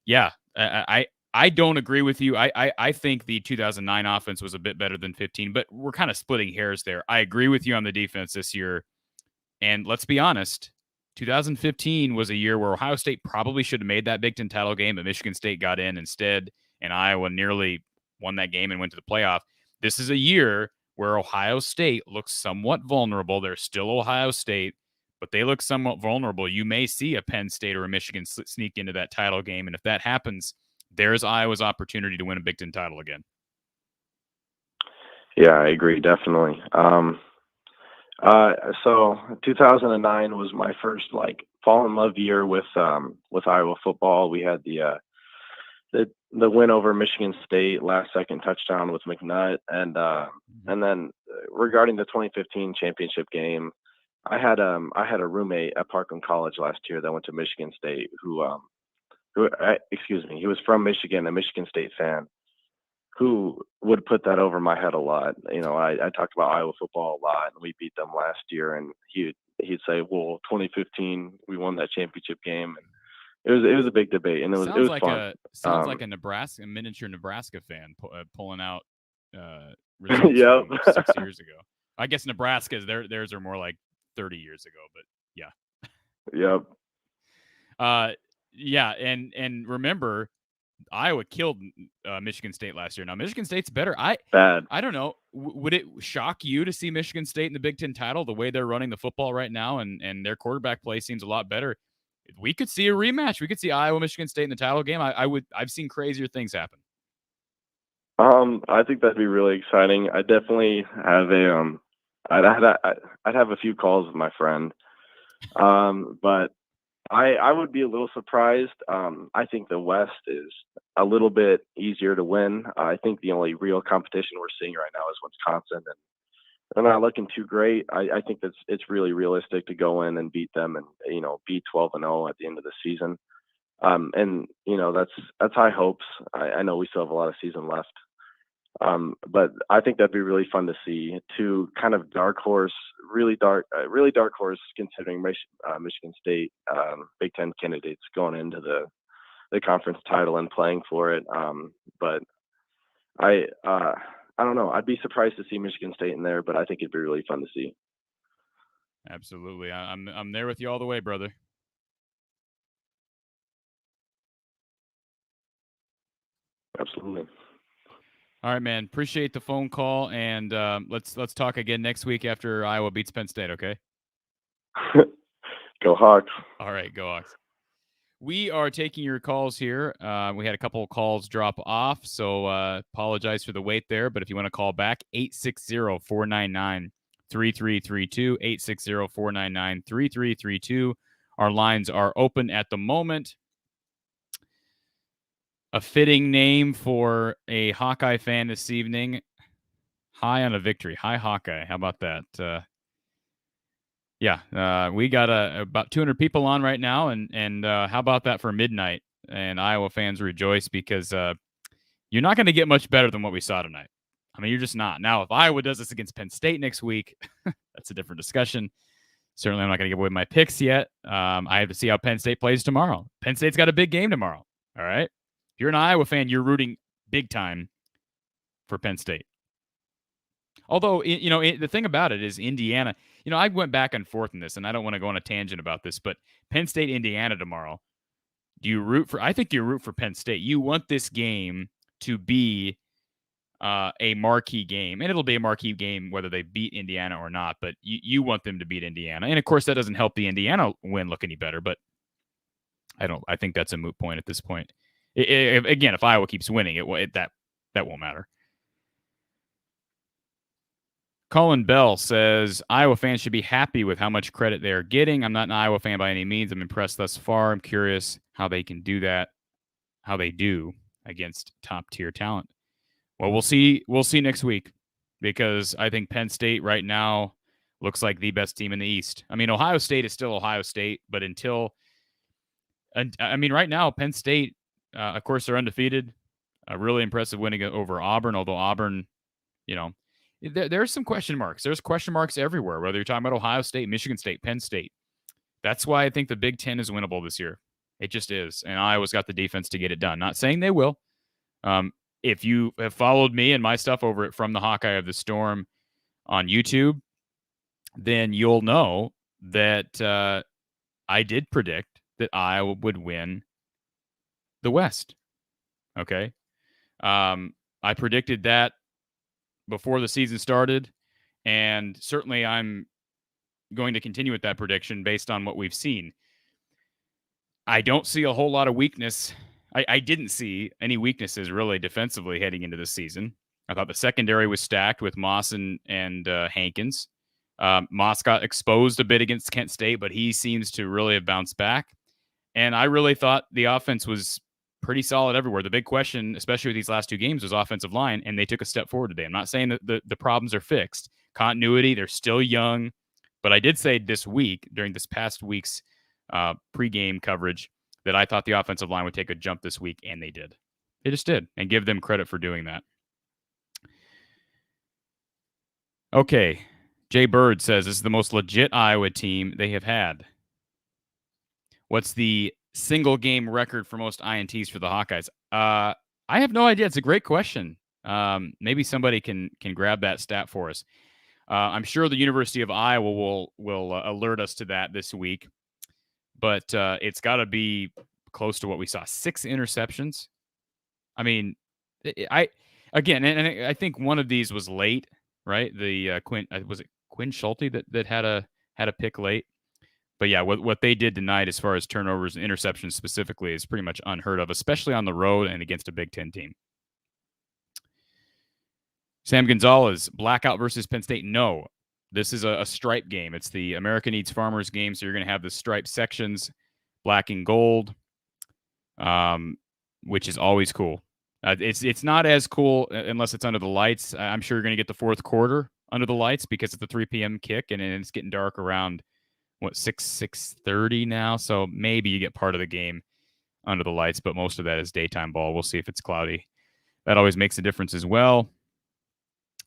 yeah, I don't agree with you. I think the 2009 offense was a bit better than 15, but we're kind of splitting hairs there. I agree with you on the defense this year. And let's be honest, 2015 was a year where Ohio State probably should have made that Big Ten title game, but Michigan State got in instead, and Iowa nearly won that game and went to the playoff. This is a year where Ohio State looks somewhat vulnerable. They're still Ohio State, but they look somewhat vulnerable. You may see a Penn State or a Michigan sneak into that title game, and if that happens, there's Iowa's opportunity to win a Big Ten title again. Yeah, I agree, definitely. So 2009 was my first fall in love year with Iowa football. We had the win over Michigan State, last second touchdown with McNutt, and then regarding the 2015 championship game, I had a roommate at Parkland College last year that went to Michigan State he was from Michigan, a Michigan State fan, who would put that over my head a lot. I talked about Iowa football a lot, and we beat them last year, and he'd say, "Well, 2015, we won that championship game," and it was a big debate, and it was fun. Sounds like a miniature Nebraska fan pulling out results Yep. from 6 years ago. I guess Nebraska's theirs are more like 30 years ago, but yeah. Yep. Yeah, and remember, Iowa killed Michigan State last year. Now Michigan State's better. Bad. I don't know. Would it shock you to see Michigan State in the Big Ten title the way they're running the football right now, and their quarterback play seems a lot better? We could see a rematch. We could see Iowa, Michigan State in the title game. I've seen crazier things happen. I think that'd be really exciting. I definitely have I'd have a few calls with my friend, but I would be a little surprised. I think the West is a little bit easier to win. I think the only real competition we're seeing right now is Wisconsin, and they're not looking too great. I think it's really realistic to go in and beat them and be 12-0 at the end of the season. And that's high hopes. I know we still have a lot of season left. But I think that'd be really fun to see. Two kind of dark horse, really dark horse, considering Michigan State Big Ten candidates going into the conference title and playing for it. But I don't know. I'd be surprised to see Michigan State in there, but I think it'd be really fun to see. Absolutely, I'm there with you all the way, brother. Absolutely. All right, man. Appreciate the phone call, and let's talk again next week after Iowa beats Penn State, okay? Go Hawks. All right, go Hawks. We are taking your calls here. We had a couple of calls drop off, so apologize for the wait there, but if you want to call back, 860-499-3332, 860-499-3332. Our lines are open at the moment. A fitting name for a Hawkeye fan this evening. High on a victory. High Hawkeye. How about that? We got about 200 people on right now, and how about that for midnight? And Iowa fans rejoice because you're not going to get much better than what we saw tonight. I mean, you're just not. Now, if Iowa does this against Penn State next week, that's a different discussion. Certainly, I'm not going to give away my picks yet. I have to see how Penn State plays tomorrow. Penn State's got a big game tomorrow. All right. If you're an Iowa fan, you're rooting big time for Penn State. Although, the thing about it is Indiana, I went back and forth in this, and I don't want to go on a tangent about this, but Penn State, Indiana tomorrow, I think you root for Penn State. You want this game to be a marquee game, and it'll be a marquee game whether they beat Indiana or not, but you want them to beat Indiana. And of course, that doesn't help the Indiana win look any better, but I think that's a moot point at this point. Again, if Iowa keeps winning, that won't matter. Colin Bell says, Iowa fans should be happy with how much credit they are getting. I'm not an Iowa fan by any means. I'm impressed thus far. I'm curious how they can do that, how they do against top-tier talent. Well, we'll see next week, because I think Penn State right now looks like the best team in the East. I mean, Ohio State is still Ohio State, but right now, Penn State, of course, they're undefeated. A really impressive winning over Auburn, although Auburn, there's some question marks. There's question marks everywhere, whether you're talking about Ohio State, Michigan State, Penn State. That's why I think the Big Ten is winnable this year. It just is. And Iowa's got the defense to get it done. Not saying they will. If you have followed me and my stuff over at From the Hawkeye of the Storm on YouTube, then you'll know that I did predict that Iowa would win the West. Okay. I predicted that before the season started, and certainly I'm going to continue with that prediction based on what we've seen. I don't see a whole lot of weakness. I didn't see any weaknesses really defensively heading into this season. I thought the secondary was stacked with Moss and Hankins. Moss got exposed a bit against Kent State, but he seems to really have bounced back. And I really thought the offense was pretty solid everywhere. The big question, especially with these last two games, was offensive line, and they took a step forward today. I'm not saying that the problems are fixed. Continuity, they're still young. But I did say this week, during this past week's pregame coverage, that I thought the offensive line would take a jump this week, and they did. They just did, and give them credit for doing that. Okay. Jay Bird says, this is the most legit Iowa team they have had. What's the single game record for most INTs for the Hawkeyes? I have no idea. It's a great question. Maybe somebody can grab that stat for us. I'm sure the University of Iowa will alert us to that this week, but it's got to be close to what we saw. 6 interceptions I mean, I think one of these was late, right? The was it Quinn Schulte that had a pick late. But yeah, what they did tonight as far as turnovers and interceptions specifically is pretty much unheard of, especially on the road and against a Big Ten team. Sam Gonzalez, blackout versus Penn State. No, this is a stripe game. It's the America Needs Farmers game, so you're going to have the stripe sections, black and gold, which is always cool. It's not as cool unless it's under the lights. I'm sure you're going to get the fourth quarter under the lights because it's a 3 p.m. kick, and it's getting dark around, 6:30 now, so maybe you get part of the game under the lights, but most of that is daytime ball. We'll see if it's cloudy. That always makes a difference as well.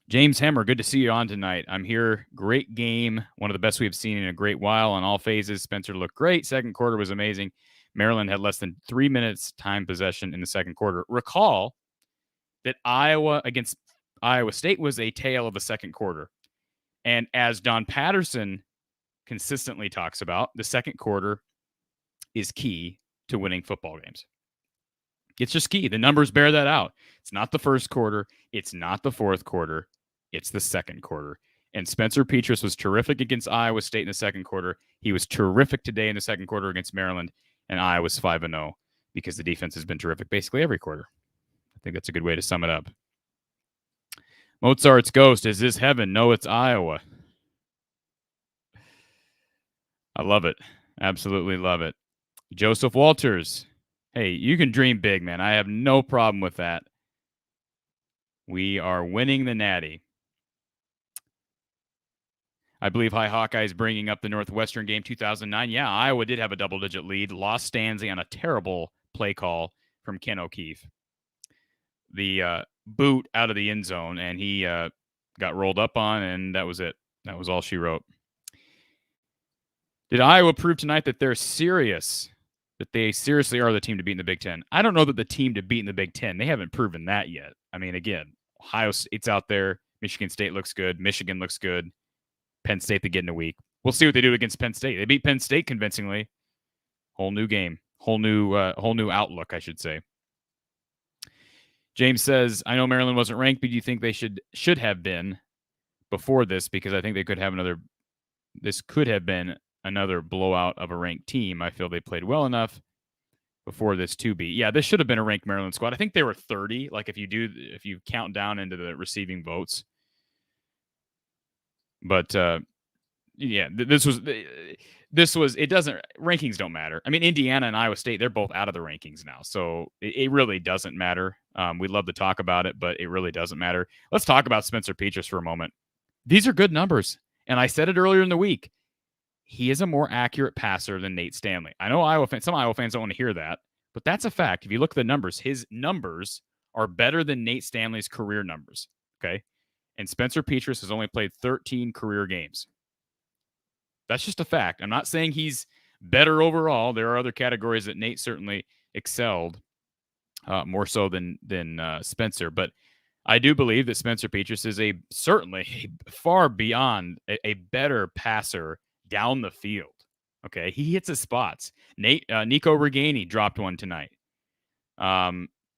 James Hemmer, good to see you on tonight. I'm here. Great game. One of the best we've seen in a great while on all phases. Spencer looked great. Second quarter was amazing. Maryland had less than 3 minutes time possession in the second quarter. Recall that Iowa against Iowa State was a tale of the second quarter. And as Don Patterson consistently talks about, the second quarter is key to winning football games. It's just key. The numbers bear that out. It's not the first quarter. It's not the fourth quarter. It's the second quarter. And Spencer Petras was terrific against Iowa State in the second quarter. He was terrific today in the second quarter against Maryland, and Iowa's 5-0 because the defense has been terrific basically every quarter. I think that's a good way to sum it up. Mozart's Ghost, is this heaven? No, it's Iowa. I love it. Absolutely love it. Joseph Walters. Hey, you can dream big, man. I have no problem with that. We are winning the Natty. I believe High Hawkeyes bringing up the Northwestern game 2009. Yeah, Iowa did have a double-digit lead. Lost Stanzi on a terrible play call from Ken O'Keefe. The boot out of the end zone, and he got rolled up on, and that was it. That was all she wrote. Did Iowa prove tonight that they're serious, that they seriously are the team to beat in the Big Ten? I don't know that the team to beat in the Big Ten. They haven't proven that yet. I mean, again, Ohio State's out there. Michigan State looks good. Michigan looks good. Penn State, they get in a week. We'll see what they do against Penn State. They beat Penn State convincingly. Whole new game. Whole new outlook, I should say. James says, I know Maryland wasn't ranked, but do you think they should have been before this? Because I think they could have this could have been another blowout of a ranked team. I feel they played well enough before this to be. Yeah, this should have been a ranked Maryland squad. I think they were 30. Like if you count down into the receiving votes. But yeah, this was it doesn't, rankings don't matter. I mean, Indiana and Iowa State, they're both out of the rankings now. So it really doesn't matter. We'd love to talk about it, but it really doesn't matter. Let's talk about Spencer Petras for a moment. These are good numbers. And I said it earlier in the week. He is a more accurate passer than Nate Stanley. I know some Iowa fans don't want to hear that, but that's a fact. If you look at the numbers, his numbers are better than Nate Stanley's career numbers. Okay. And Spencer Petras has only played 13 career games. That's just a fact. I'm not saying he's better overall. There are other categories that Nate certainly excelled more so than Spencer. But I do believe that Spencer Petras is certainly far beyond a better passer down the field. Okay, he hits his spots. Nico Reganey dropped one tonight.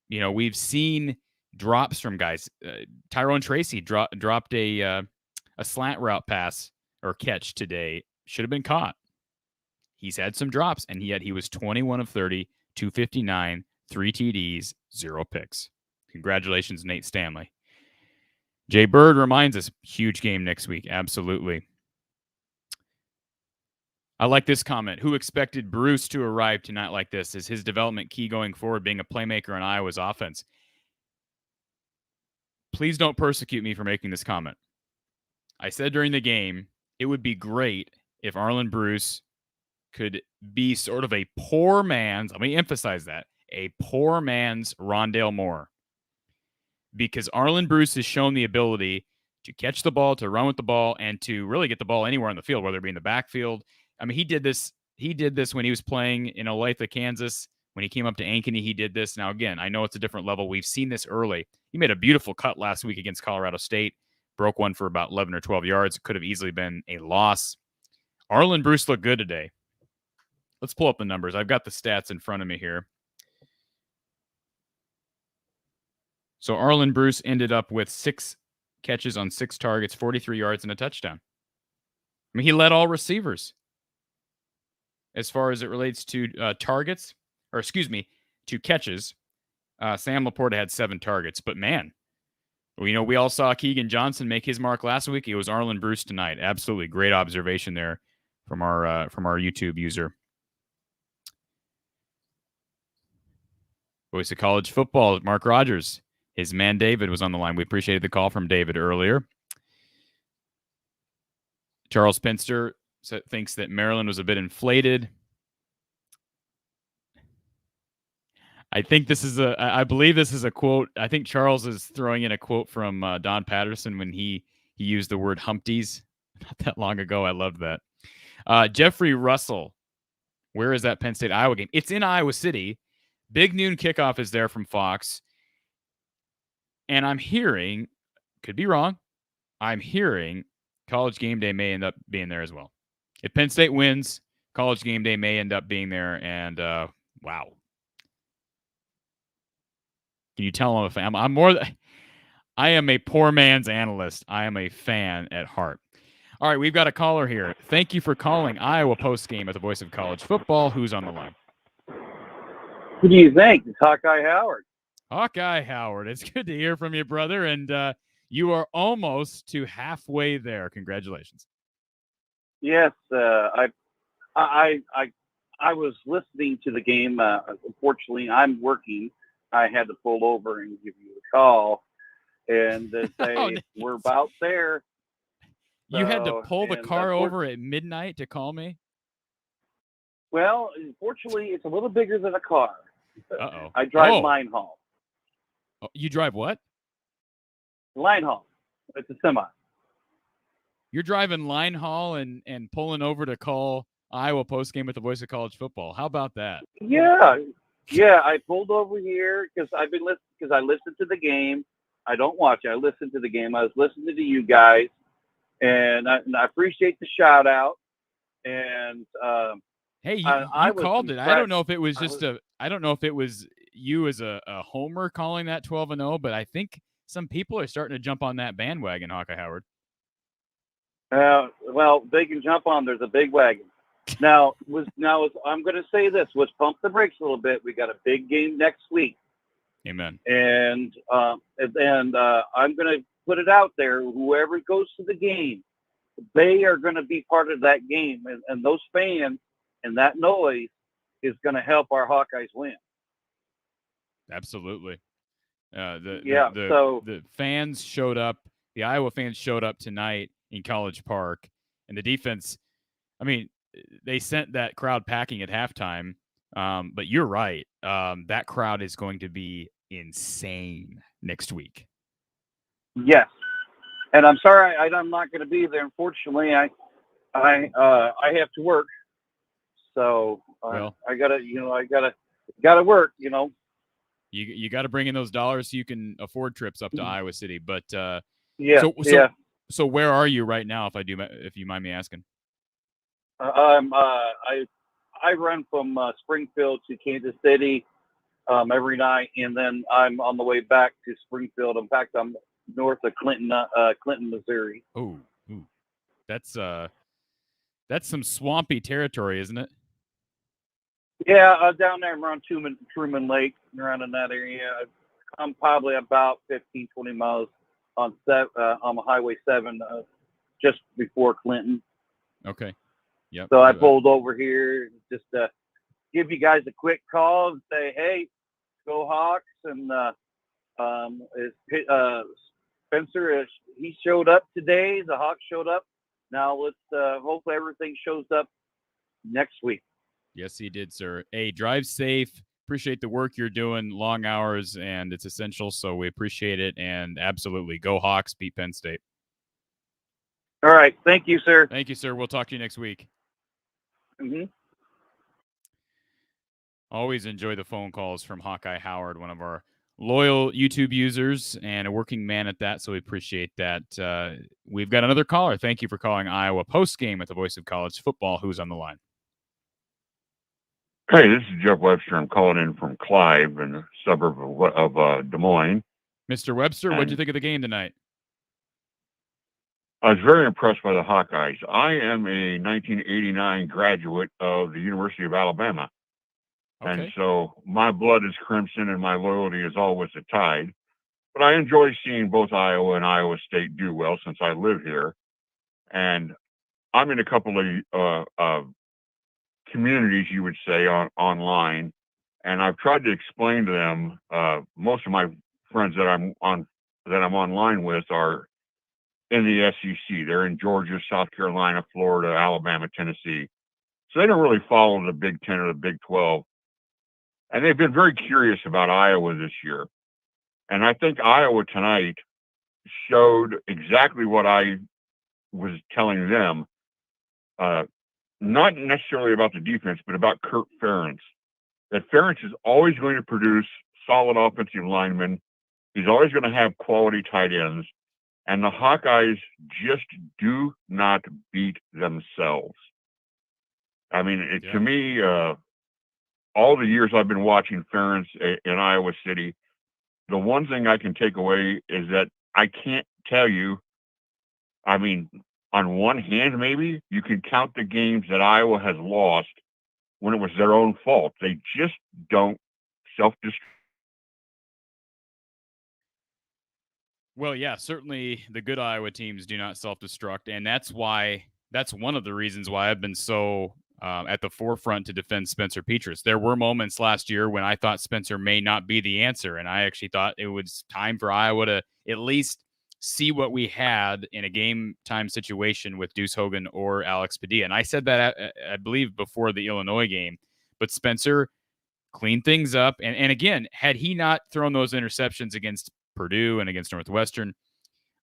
We've seen drops from guys. Tyrone Tracy dropped a slant route pass or catch today. Should have been caught. He's had some drops, and yet he was 21 of 30, 259, 3 TDs, 0 picks. Congratulations, Nate Stanley. Jay Bird reminds us, huge game next week. Absolutely. I like this comment. Who expected Bruce to arrive tonight like this? Is his development key going forward, being a playmaker in Iowa's offense? Please don't persecute me for making this comment. I said during the game, it would be great if Arlen Bruce could be sort of a poor man's, let me emphasize that, a poor man's Rondale Moore. Because Arlen Bruce has shown the ability to catch the ball, to run with the ball, and to really get the ball anywhere on the field, whether it be in the backfield. I mean, he did this when he was playing in Olathe, Kansas. When he came up to Ankeny, he did this. Now, again, I know it's a different level. We've seen this early. He made a beautiful cut last week against Colorado State. Broke one for about 11 or 12 yards. It could have easily been a loss. Arlen Bruce looked good today. Let's pull up the numbers. I've got the stats in front of me here. So Arlen Bruce ended up with 6 catches on 6 targets, 43 yards, and a touchdown. I mean, he led all receivers as far as it relates to targets, or excuse me, to catches. Sam Laporta had 7 targets, but man, we all saw Keegan Johnson make his mark last week. It was Arlen Bruce tonight. Absolutely great observation there from our YouTube user. Voice of college football, Mark Rogers. His man David was on the line. We appreciated the call from David earlier. Charles Pinster thinks that Maryland was a bit inflated. I believe this is a quote. I think Charles is throwing in a quote from Don Patterson when he used the word Humpties not that long ago. I loved that. Jeffrey Russell, where is that Penn State Iowa game? It's in Iowa City. Big noon kickoff is there from Fox. And I'm hearing, could be wrong, I'm hearing College Game Day may end up being there as well. If Penn State wins, College Game Day may end up being there. And wow. Can you tell I'm a fan? I am a poor man's analyst. I am a fan at heart. All right, we've got a caller here. Thank you for calling Iowa Postgame at the Voice of College Football. Who's on the line? What do you think? It's Hawkeye Howard. Hawkeye Howard. It's good to hear from you, brother. And you are almost to halfway there. Congratulations. Yes, I was listening to the game. Unfortunately, I'm working. I had to pull over and give you a call and say we're about there. You had to pull the car over at midnight to call me? Well, unfortunately, it's a little bigger than a car. Uh-oh. I drive line haul. Oh, you drive what? Line haul. It's a semi. You're driving line haul and pulling over to call Iowa Postgame at the Voice of College Football. How about that? Yeah, I pulled over here because I listened to the game. I don't watch it. I listen to the game. I was listening to you guys, and I appreciate the shout out. And hey, you called it. I don't know if it was I don't know if it was you as a homer calling that 12-0, but I think some people are starting to jump on that bandwagon, Hawkeye Howard. Well, they can jump on. There's a big wagon. Now, I'm going to say this. Let's pump the brakes a little bit. We got a big game next week. Amen. And I'm going to put it out there. Whoever goes to the game, they are going to be part of that game. And those fans and that noise is going to help our Hawkeyes win. Absolutely. So the fans showed up. The Iowa fans showed up tonight in College Park, and the defense, I mean, they sent that crowd packing at halftime. But you're right. That crowd is going to be insane next week. Yes. And I'm sorry, I'm not going to be there. Unfortunately, I have to work. So I gotta work, You got to bring in those dollars so you can afford trips up to Iowa City. But so where are you right now? If you mind me asking. I run from Springfield to Kansas City every night, and then I'm on the way back to Springfield. In fact, I'm north of Clinton, Missouri. Oh, that's some swampy territory, isn't it? Yeah, down there around Truman Lake, around in that area. I'm probably about 15, 20 miles on Highway 7, just before Clinton. Okay. Yep. So I pulled over here just to give you guys a quick call and say, hey, go Hawks. And Spencer, he showed up today. The Hawks showed up. Now let's hopefully everything shows up next week. Yes, he did, sir. Hey, drive safe. Appreciate the work you're doing. Long hours, and it's essential, so we appreciate it. And absolutely, go Hawks, beat Penn State. All right. Thank you, sir. Thank you, sir. We'll talk to you next week. Mm-hmm. Always enjoy the phone calls from Hawkeye Howard, one of our loyal YouTube users and a working man at that, so we appreciate that. We've got another caller. Thank you for calling Iowa Postgame at the Voice of College Football. Who's on the line? Hey, this is Jeff Webster. I'm calling in from Clive, in a suburb of Des Moines. Mr. Webster, what did you think of the game tonight? I was very impressed by the Hawkeyes. I am a 1989 graduate of the University of Alabama. Okay. And so my blood is crimson and my loyalty is always a Tide. But I enjoy seeing both Iowa and Iowa State do well since I live here. And I'm in a couple of communities, you would say, online. And I've tried to explain to them, most of my friends that I'm online with are in the SEC. They're in Georgia, South Carolina, Florida, Alabama, Tennessee. So they don't really follow the Big Ten or the Big 12. And they've been very curious about Iowa this year. And I think Iowa tonight showed exactly what I was telling them, not necessarily about the defense, but about Kirk Ferentz. That Ferentz is always going to produce solid offensive linemen. He's always going to have quality tight ends. And the Hawkeyes just do not beat themselves. I mean, to me, all the years I've been watching Ferentz in Iowa City, the one thing I can take away is that I can't tell you, I mean, on one hand, maybe you can count the games that Iowa has lost when it was their own fault. They just don't self-destruct. Well, yeah, certainly the good Iowa teams do not self-destruct, and that's one of the reasons why I've been so at the forefront to defend Spencer Petras. There were moments last year when I thought Spencer may not be the answer, and I actually thought it was time for Iowa to at least see what we had in a game-time situation with Deuce Hogan or Alex Padilla. And I said that, I believe, before the Illinois game. But Spencer cleaned things up. And again, had he not thrown those interceptions against Purdue and against Northwestern,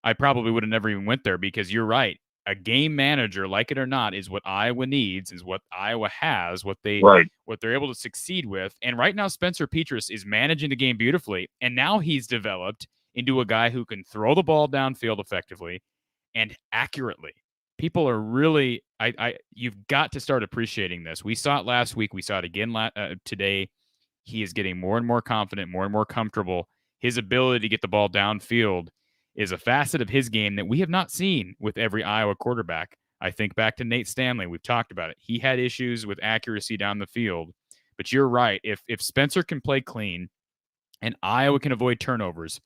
I probably would have never even went there, because you're right. A game manager, like it or not, is what Iowa needs, is what Iowa has, what they're able to succeed with. And right now, Spencer Petras is managing the game beautifully. And now he's developed into a guy who can throw the ball downfield effectively and accurately. People are really, you've got to start appreciating this. We saw it last week. We saw it again today. He is getting more and more confident, more and more comfortable. His ability to get the ball downfield is a facet of his game that we have not seen with every Iowa quarterback. I think back to Nate Stanley. We've talked about it. He had issues with accuracy down the field. But you're right. If Spencer can play clean and Iowa can avoid turnovers,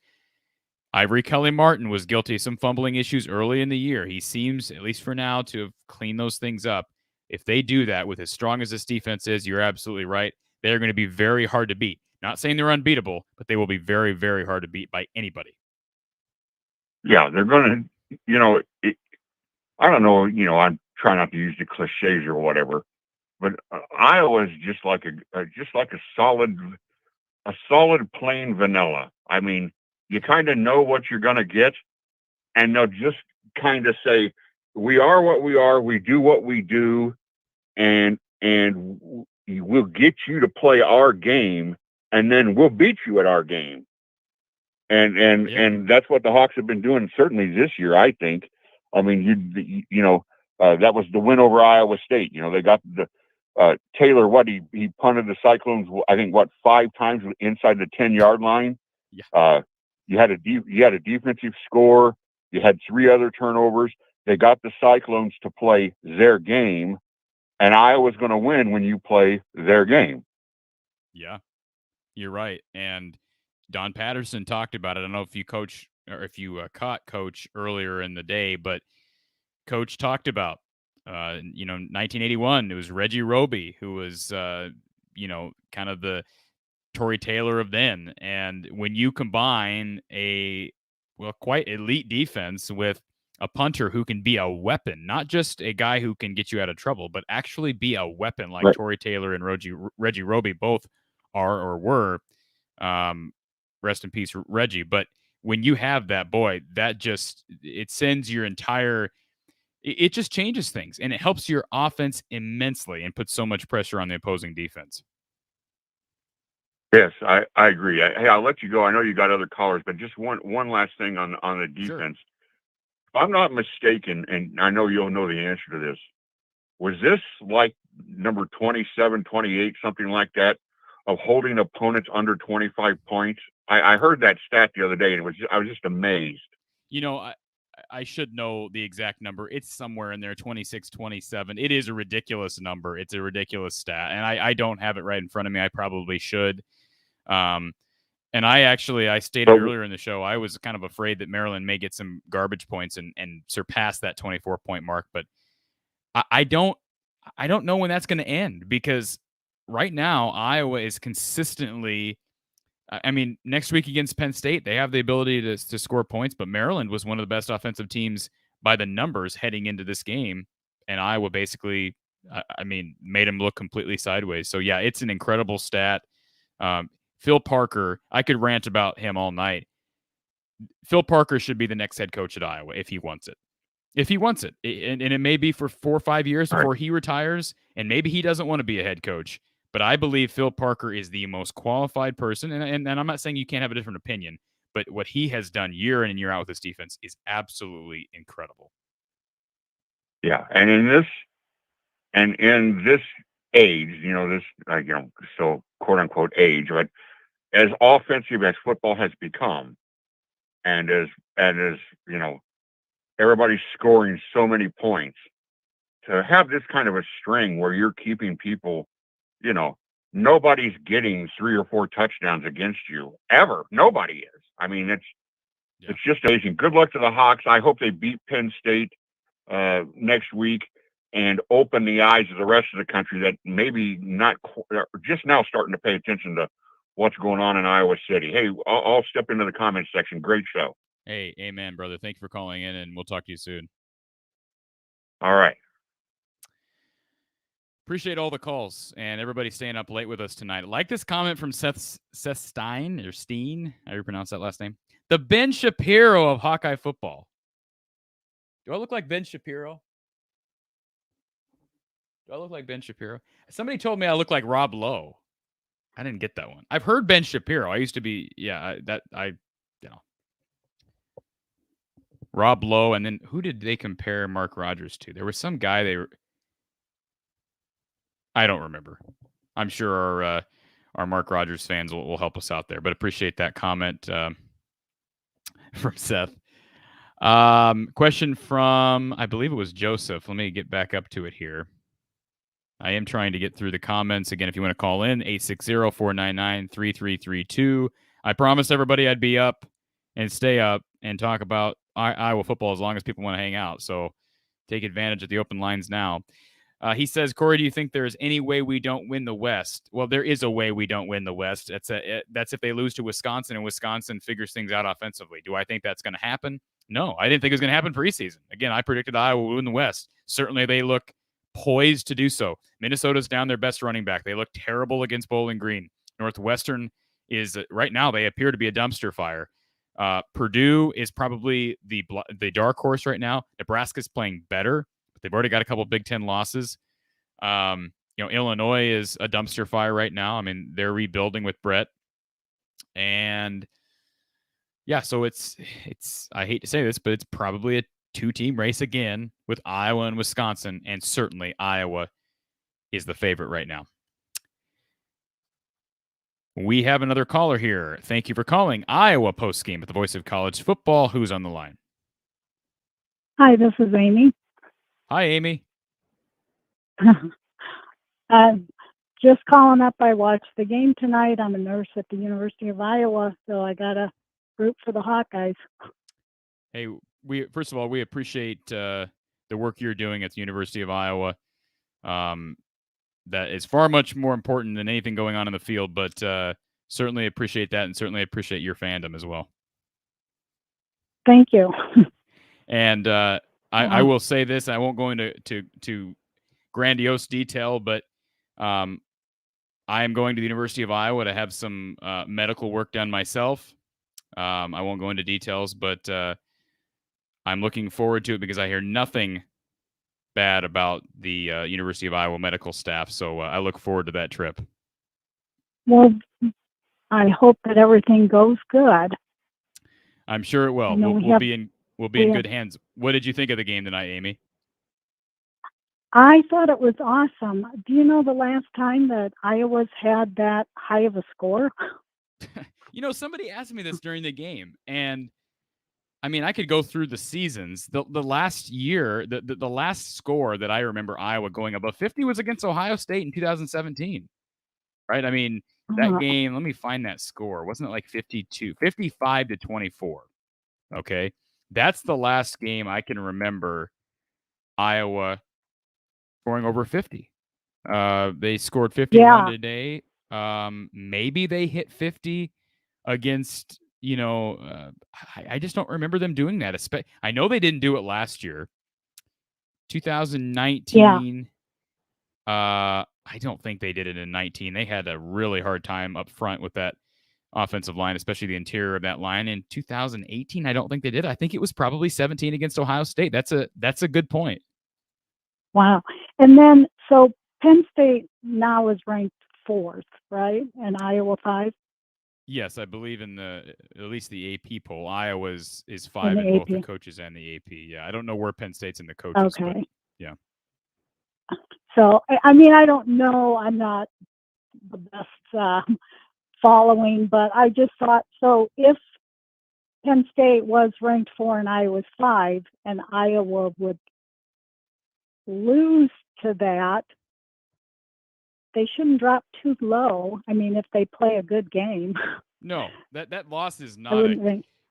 Ivory Kelly-Martin was guilty of some fumbling issues early in the year. He seems, at least for now, to have cleaned those things up. If they do that with as strong as this defense is, you're absolutely right. They're going to be very hard to beat. Not saying they're unbeatable, but they will be very, very hard to beat by anybody. Yeah, they're going to, I don't know, I'm trying not to use the cliches or whatever, but Iowa is just like a solid plain vanilla. I mean, you kind of know what you're going to get, and they'll just kind of say, we are what we are, we do what we do, and we'll get you to play our game, and then we'll beat you at our game. And that's what the Hawks have been doing, certainly this year, I think. I mean, that was the win over Iowa State. They got the Taylor, he punted the Cyclones, I think, 5 times inside the 10-yard line. Yeah. You had a defensive score. You had 3 other turnovers. They got the Cyclones to play their game, and Iowa's going to win when you play their game. Yeah, you're right. And Don Patterson talked about it. I don't know if you caught Coach earlier in the day, but Coach talked about, 1981. It was Reggie Roby who was, kind of the Tory Taylor of then. And when you combine quite elite defense with a punter who can be a weapon, not just a guy who can get you out of trouble, but actually be a weapon like Tory Taylor and Reggie Roby both are or were. Rest in peace, Reggie. But when you have that, boy, it sends your entire, it just changes things, and it helps your offense immensely and puts so much pressure on the opposing defense. Yes, I agree. Hey, I'll let you go. I know you got other callers, but just one last thing on the defense. Sure. If I'm not mistaken, and I know you'll know the answer to this, was this like number 27, 28, something like that, of holding opponents under 25 points I heard that stat the other day, and I was just amazed. You know, I should know the exact number. It's somewhere in there, 26, 27. It is a ridiculous number. It's a ridiculous stat, and I don't have it right in front of me. I probably should. And I stated earlier in the show, I was kind of afraid that Maryland may get some garbage points and surpass that 24-point mark, but I don't know when that's going to end, because right now Iowa is consistently. I mean, next week against Penn State, they have the ability to score points, but Maryland was one of the best offensive teams by the numbers heading into this game, and Iowa basically, made them look completely sideways. So, yeah, it's an incredible stat. Phil Parker, I could rant about him all night. Phil Parker should be the next head coach at Iowa if he wants it. If he wants it. And it may be for 4 or 5 years before he retires, and maybe he doesn't want to be a head coach. But I believe Phil Parker is the most qualified person, and I'm not saying you can't have a different opinion, but what he has done year in and year out with this defense is absolutely incredible. Yeah, and in this age, so quote unquote age, right? As offensive as football has become, and as everybody's scoring so many points, to have this kind of a string where you're keeping people, nobody's getting 3 or 4 touchdowns against you ever. Nobody is. I mean, it's just amazing. Good luck to the Hawks. I hope they beat Penn State next week and open the eyes of the rest of the country that maybe not just now starting to pay attention to what's going on in Iowa City. Hey, I'll step into the comments section. Great show. Hey, amen, brother. Thank you for calling in, and we'll talk to you soon. All right. Appreciate all the calls and everybody staying up late with us tonight. I like this comment from Seth Stein, or Steen, how do you pronounce that last name? The Ben Shapiro of Hawkeye football. Do I look like Ben Shapiro? Somebody told me I look like Rob Lowe. I didn't get that one. I've heard Ben Shapiro. I used to be, Rob Lowe, and then who did they compare Mark Rogers to? There was some guy I don't remember. I'm sure our Mark Rogers fans will help us out there, but appreciate that comment from Seth. Question from, I believe it was Joseph. Let me get back up to it here. I am trying to get through the comments. Again, if you want to call in, 860-499-3332. I promised everybody I'd be up and stay up and talk about Iowa football as long as people want to hang out. So take advantage of the open lines now. He says, Cory, do you think there's any way we don't win the West? Well, there is a way we don't win the West. That's if they lose to Wisconsin and Wisconsin figures things out offensively. Do I think that's going to happen? No, I didn't think it was going to happen preseason. Again, I predicted Iowa would win the West. Certainly they look poised to do so. Minnesota's down their best running back. They look terrible against Bowling Green. Northwestern is, right now, they appear to be a dumpster fire. Purdue is probably the dark horse right now. Nebraska's playing better. They've already got a couple Big Ten losses. Illinois is a dumpster fire right now. I mean, they're rebuilding with Brett. And yeah, so it's I hate to say this, but it's probably a 2-team race again with Iowa and Wisconsin. And certainly Iowa is the favorite right now. We have another caller here. Thank you for calling Iowa Postgame at the Voice of College Football. Who's on the line? Hi, this is Amy. Hi, Amy. Just calling up. I watched the game tonight. I'm a nurse at the University of Iowa, so I got a root for the Hawkeyes. Hey, first of all, we appreciate the work you're doing at the University of Iowa. That is far much more important than anything going on in the field, but certainly appreciate that, and certainly appreciate your fandom as well. Thank you. And I will say this, I won't go into grandiose detail, but I am going to the University of Iowa to have some medical work done myself. I won't go into details, but I'm looking forward to it because I hear nothing bad about the University of Iowa medical staff. So I look forward to that trip. Well, I hope that everything goes good. I'm sure it will. We'll be in good hands. What did you think of the game tonight, Amy? I thought it was awesome. Do you know the last time that Iowa's had that high of a score? Somebody asked me this during the game, and I mean, I could go through the seasons. The last year, the last score that I remember Iowa going above 50 was against Ohio State in 2017, right? I mean, that game, let me find that score. Wasn't it like 55-24? Okay. That's the last game I can remember Iowa scoring over 50. They scored 51 today. Maybe they hit 50 against, I just don't remember them doing that. I know they didn't do it last year. 2019. I don't think they did it in 19. They had a really hard time up front with that offensive line, especially the interior of that line. In 2018, I don't think they did. I think it was probably 17 against Ohio State. That's a good point. Wow. And then, so Penn State now is ranked 4th, right? And Iowa 5? Yes, I believe in at least the AP poll. Iowa is 5 in both the coaches and the AP. Yeah, I don't know where Penn State's in the coaches. Okay. But yeah. So, I mean, I don't know. I'm not the best following, but I just thought, so if Penn State was ranked 4 and Iowa was 5, and Iowa would lose to that, they shouldn't drop too low. I mean, if they play a good game. No, that loss is not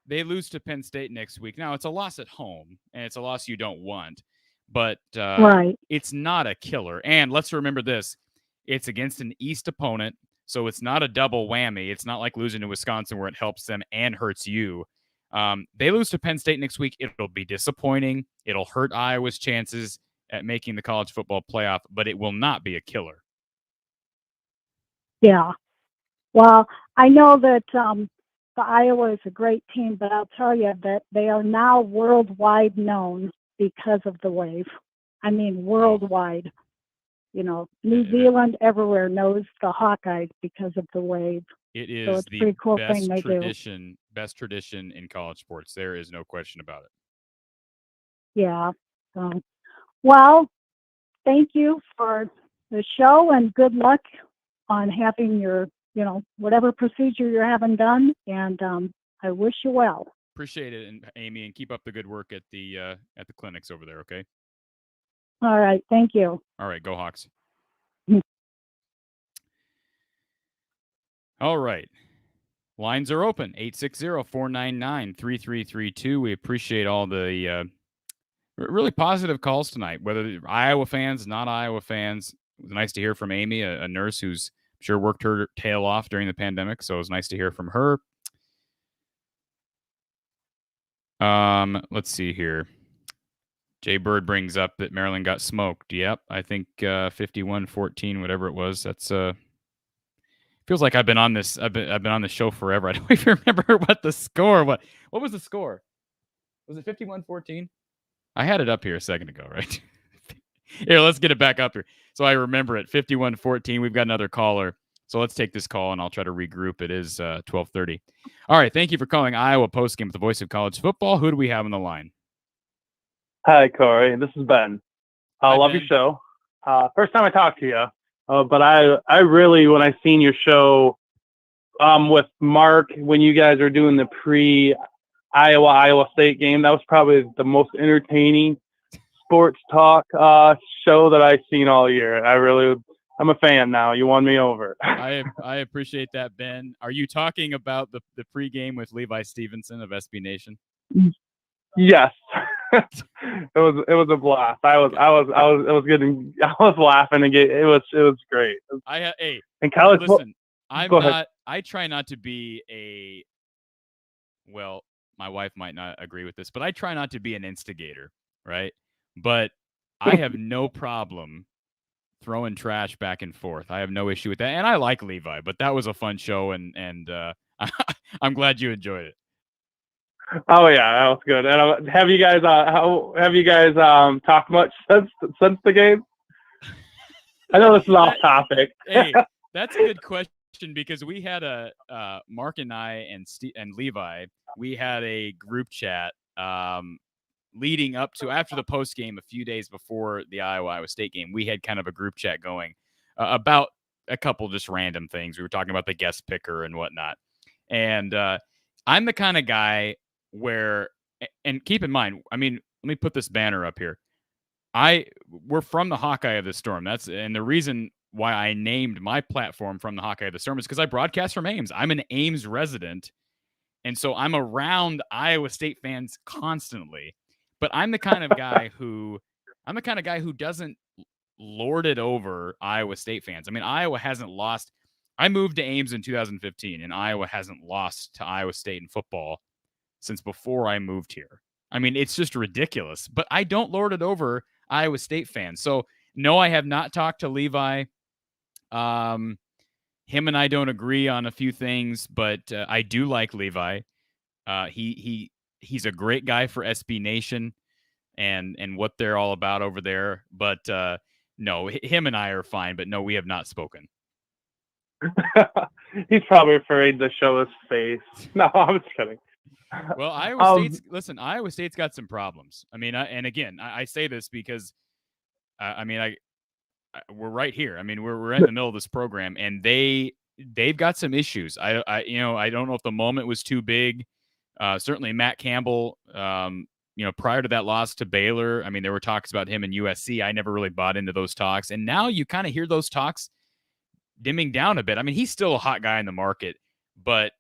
they lose to Penn State next week. Now, it's a loss at home, and it's a loss you don't want, but right. It's not a killer. And let's remember this. It's against an East opponent, so it's not a double whammy. It's not like losing to Wisconsin where it helps them and hurts you. They lose to Penn State next week. It'll be disappointing. It'll hurt Iowa's chances at making the college football playoff, but it will not be a killer. Yeah. Well, I know that the Iowa is a great team, but I'll tell you that they are now worldwide known because of the Wave. I mean, worldwide. New Zealand, everywhere knows the Hawkeyes because of the Wave. It is so it's the pretty cool best thing they best tradition in college sports. There is no question about it. Yeah. Well, thank you for the show, and good luck on having your, whatever procedure you're having done. And I wish you well. Appreciate it, and Amy, and keep up the good work at the clinics over there. Okay. All right. Thank you. All right. Go Hawks. All right. Lines are open. 860-499-3332. We appreciate all the really positive calls tonight, whether Iowa fans, not Iowa fans. It was nice to hear from Amy, a nurse who's sure worked her tail off during the pandemic, so it was nice to hear from her. Let's see here. Jay Bird brings up that Maryland got smoked. Yep, I think 51-14, whatever it was. That's feels like I've been on this. I've been on the show forever. I don't even remember what the score. What was the score? Was it 51-14? I had it up here a second ago, right? Here, let's get it back up here. So I remember it. 51-14. We've got another caller. So let's take this call, and I'll try to regroup. It is 12:30. All right. Thank you for calling Iowa Postgame with the voice of college football. Who do we have on the line? Hi, Cory. This is Ben. I love Ben. your show. First time I talked to you, but I really, when I seen your show with Mark, when you guys are doing the pre-Iowa State game, that was probably the most entertaining sports talk show that I've seen all year. I'm a fan now. You won me over. I appreciate that, Ben. Are you talking about the pregame with Levi Stevenson of SB Nation? Yes. It was a blast. I was laughing and it was great. And college. Listen, Go ahead. I try not to be well, my wife might not agree with this, but I try not to be an instigator, right? But I have no problem throwing trash back and forth. I have no issue with that, and I like Levi. But that was a fun show, and I'm glad you enjoyed it. Oh yeah, that was good. And have you guys talked much since the game? I know this is off topic. Hey, that's a good question because we had Mark and I and Levi. We had a group chat leading up to after the post game a few days before the Iowa State game. We had kind of a group chat going about a couple just random things. We were talking about the guest picker and whatnot. And I'm the kind of guy where, and keep in mind, I mean, let me put this banner up here. We're from the Hawkeye of the Storm. And the reason why I named my platform From the Hawkeye of the Storm is because I broadcast from Ames. I'm an Ames resident, and so I'm around Iowa State fans constantly. But I'm the kind of guy who doesn't lord it over Iowa State fans. I mean, Iowa hasn't lost. I moved to Ames in 2015, and Iowa hasn't lost to Iowa State in football since before I moved here. I mean, it's just ridiculous. But I don't lord it over Iowa State fans. So, no, I have not talked to Levi. Him and I don't agree on a few things, but I do like Levi. He's a great guy for SB Nation and what they're all about over there. But no, him and I are fine. But no, we have not spoken. He's probably afraid to show his face. No, I'm just kidding. Well, Iowa State's got some problems. I mean, I say this because, we're right here. I mean, we're in the middle of this program, and they've got some issues. I don't know if the moment was too big. Certainly, Matt Campbell. Prior to that loss to Baylor, I mean, there were talks about him in USC. I never really bought into those talks, and now you kind of hear those talks dimming down a bit. I mean, he's still a hot guy in the market, but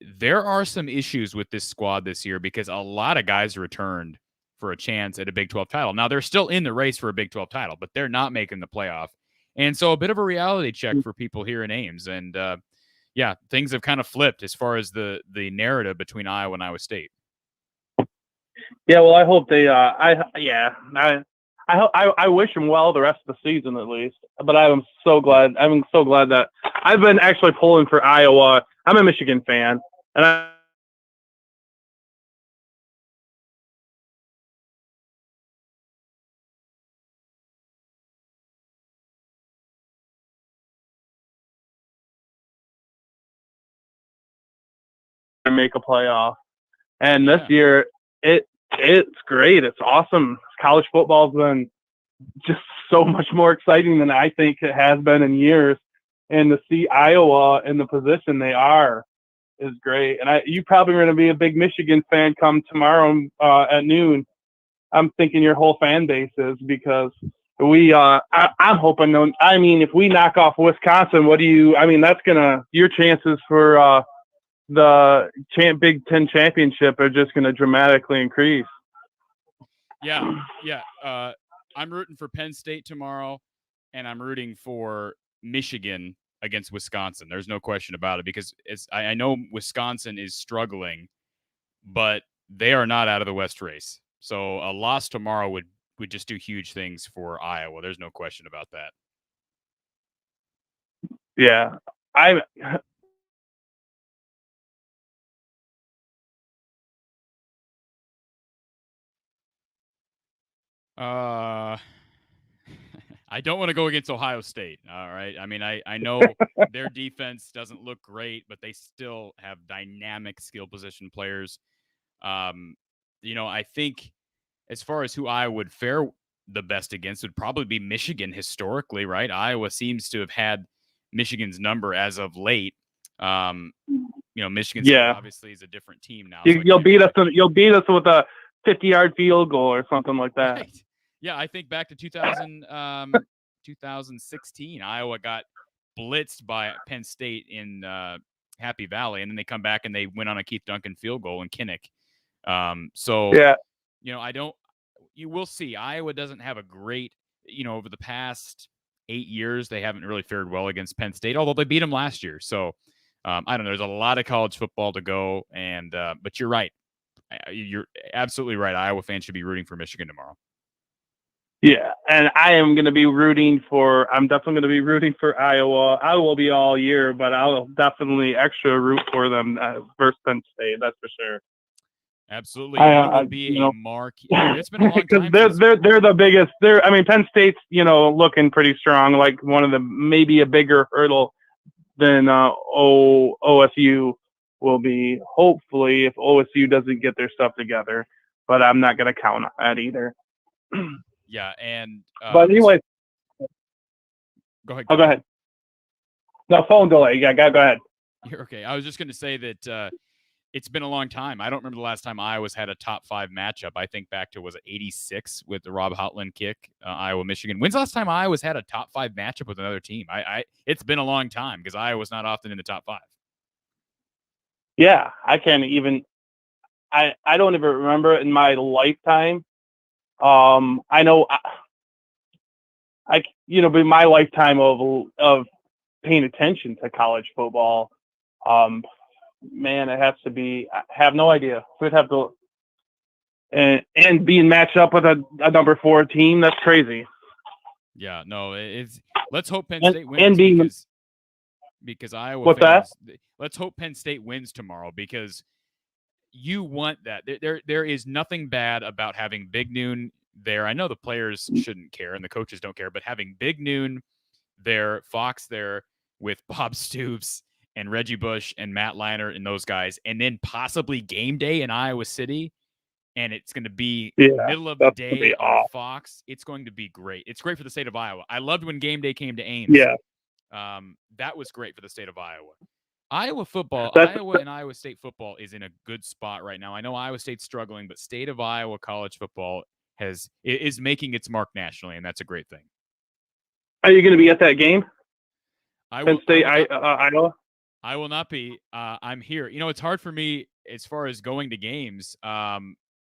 there are some issues with this squad this year because a lot of guys returned for a chance at a Big 12 title. Now, they're still in the race for a Big 12 title, but they're not making the playoff. And so a bit of a reality check for people here in Ames. And, things have kind of flipped as far as the narrative between Iowa and Iowa State. Yeah, well, I hope they. I wish them well the rest of the season at least. But I'm so glad. I'm so glad that I've been actually pulling for Iowa. I'm a Michigan fan, and I make a playoff. And this year, it's great. It's awesome. College football's been just so much more exciting than I think it has been in years. And to see Iowa in the position they are is great. And you probably are going to be a big Michigan fan come tomorrow at noon. I'm thinking your whole fan base is, because I'm hoping. I mean, if we knock off Wisconsin, that's your chances for the Big Ten championship are just going to dramatically increase. Yeah. I'm rooting for Penn State tomorrow, and I'm rooting for Michigan against Wisconsin. There's no question about it, because I know Wisconsin is struggling, but they are not out of the West race. So a loss tomorrow would just do huge things for Iowa. There's no question about that. Yeah. I don't want to go against Ohio State. All right. I mean, I know their defense doesn't look great, but they still have dynamic skill position players. I think as far as who I would fare the best against would probably be Michigan historically, right? Iowa seems to have had Michigan's number as of late. Michigan State obviously is a different team now. You'll beat us with a 50-yard field goal or something like that. Right. Yeah, I think back to 2016, Iowa got blitzed by Penn State in Happy Valley, and then they come back and they went on a Keith Duncan field goal in Kinnick. You will see. Iowa doesn't have a great, over the past 8 years, they haven't really fared well against Penn State, although they beat them last year. So I don't know. There's a lot of college football to go, and but you're right. You're absolutely right. Iowa fans should be rooting for Michigan tomorrow. Yeah, and I'm definitely going to be rooting for Iowa. I will be all year, but I'll definitely extra root for them versus Penn State. That's for sure. Absolutely. It will be a mark. It's been a long time. Because they're the biggest. Penn State's, looking pretty strong, like one of the, maybe a bigger hurdle than OSU will be, hopefully, if OSU doesn't get their stuff together. But I'm not going to count on that either. Yeah, and but anyway, go ahead. Go ahead. No, phone delay. Yeah, go ahead. You're okay. I was just going to say that it's been a long time. I don't remember the last time Iowa's had a top 5 matchup. I think back to, was it 86 with the Rob Houtland kick, Iowa-Michigan. When's the last time Iowa's had a top 5 matchup with another team? It's been a long time because Iowa's not often in the top 5. Yeah, I can't even. I don't even remember it in my lifetime. I know. But my lifetime of paying attention to college football, man, it has to be. I have no idea. We'd have to, and being matched up with a number 4 team, that's crazy. Yeah, no, let's hope Penn State wins because Iowa What's fans. Let's hope Penn State wins tomorrow because you want that. There is nothing bad about having Big Noon there. I know the players shouldn't care and the coaches don't care, but having Big Noon there, Fox there with Bob Stoops and Reggie Bush and Matt Leinart and those guys, and then possibly game day in Iowa City, and it's going to be middle of the day on Fox. It's going to be great. It's great for the state of Iowa. I loved when game day came to Ames. Yeah. That was great for the state of Iowa. Iowa football, Iowa and Iowa State football is in a good spot right now. I know Iowa State's struggling, but state of Iowa college football is making its mark nationally, and that's a great thing. Are you going to be at that game? Penn State, Iowa? I will not be. I'm here. It's hard for me as far as going to games.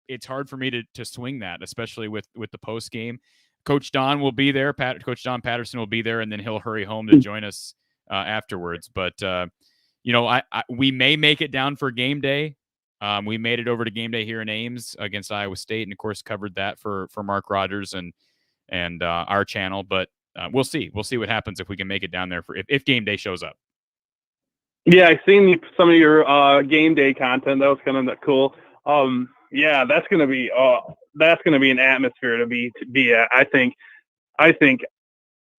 It's hard for me to swing that, especially with the post game. Coach Don will be there. Coach Don Patterson will be there, and then he'll hurry home to join us afterwards. But we may make it down for game day. We made it over to game day here in Ames against Iowa State, and of course covered that for Mark Rogers and our channel. But we'll see. We'll see what happens if we can make it down there for if game day shows up. Yeah, I've seen some of your game day content. That was kind of cool. Yeah, that's gonna be an atmosphere to be at. I think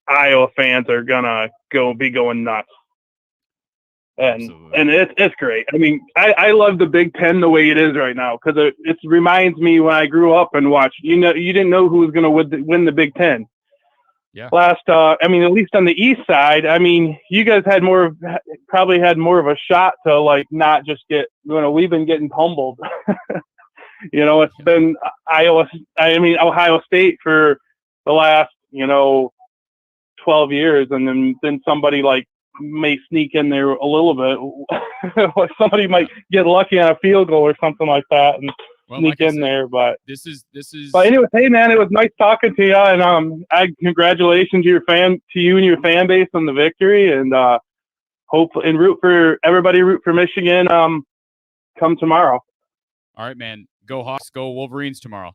Iowa fans are gonna be going nuts. And it's great. I mean, I love the Big Ten the way it is right now because it reminds me when I grew up and watched. You didn't know who was going to win the Big Ten. Yeah. At least on the East side, you guys probably had more of a shot to not just get. We've been getting pummeled. It's been Ohio State for the last 12 years, and then somebody may sneak in there a little bit. Somebody might get lucky on a field goal or something like that and sneak in there. But this is. But anyway, hey man, it was nice talking to you, and congratulations to you and your fan base on the victory, and root for Michigan. Come tomorrow. All right, man. Go Hawks. Go Wolverines tomorrow.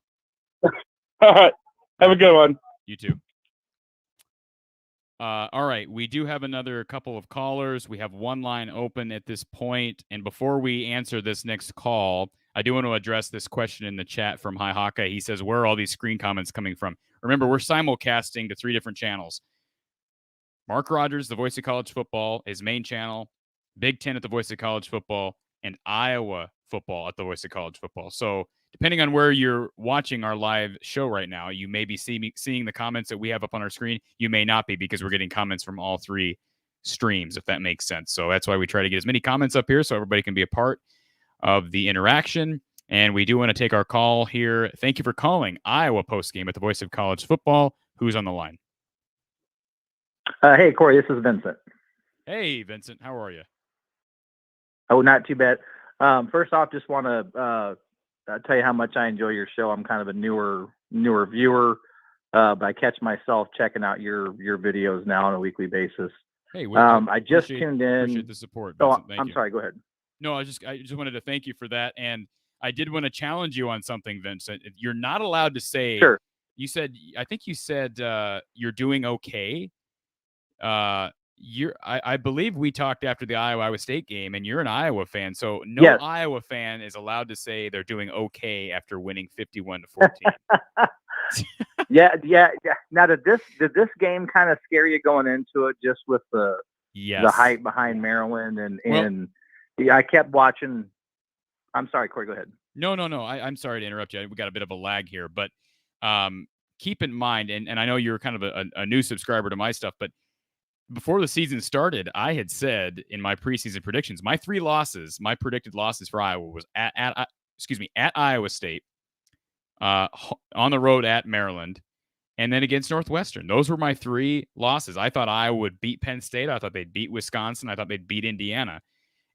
All right. Have a good one. You too. All right, we do have another couple of callers. We have one line open at this point, and before we answer this next call, I do want to address this question in the chat from Hi Hawkeye. He says, where are all these screen comments coming from? Remember, we're simulcasting to 3 different channels. Mark Rogers, the voice of college football, his main channel, Big Ten at the voice of college football, and Iowa football at the voice of college football. So depending on where you're watching our live show right now, you may be seeing the comments that we have up on our screen. You may not be because we're getting comments from all 3 streams, if that makes sense. So that's why we try to get as many comments up here so everybody can be a part of the interaction. And we do want to take our call here. Thank you for calling Iowa Postgame at the voice of college football. Who's on the line? Hey, Cory, this is Vincent. Hey, Vincent. How are you? Oh, not too bad. First off, just want to tell you how much I enjoy your show. I'm kind of a newer viewer, but I catch myself checking out your videos now on a weekly basis. Hey, I just tuned in. Appreciate the support, Vincent. Thank I'm you. Sorry. Go ahead. No, I just wanted to thank you for that, and I did want to challenge you on something, Vincent. You're not allowed to say. Sure. I think you said you're doing okay. I believe we talked after the Iowa State game, and you're an Iowa fan, so no Yes. Iowa fan is allowed to say they're doing okay after winning 51-14. Yeah. Now, did this game kind of scare you going into it, just with the hype behind Maryland and I kept watching. I'm sorry, Cory, go ahead. No. I'm sorry to interrupt you. We got a bit of a lag here, but keep in mind, and I know you're kind of a new subscriber to my stuff, but before the season started, I had said in my preseason predictions, my predicted losses for Iowa was at Iowa State, on the road at Maryland, and then against Northwestern. Those were my 3 losses. I thought Iowa would beat Penn State. I thought they'd beat Wisconsin. I thought they'd beat Indiana.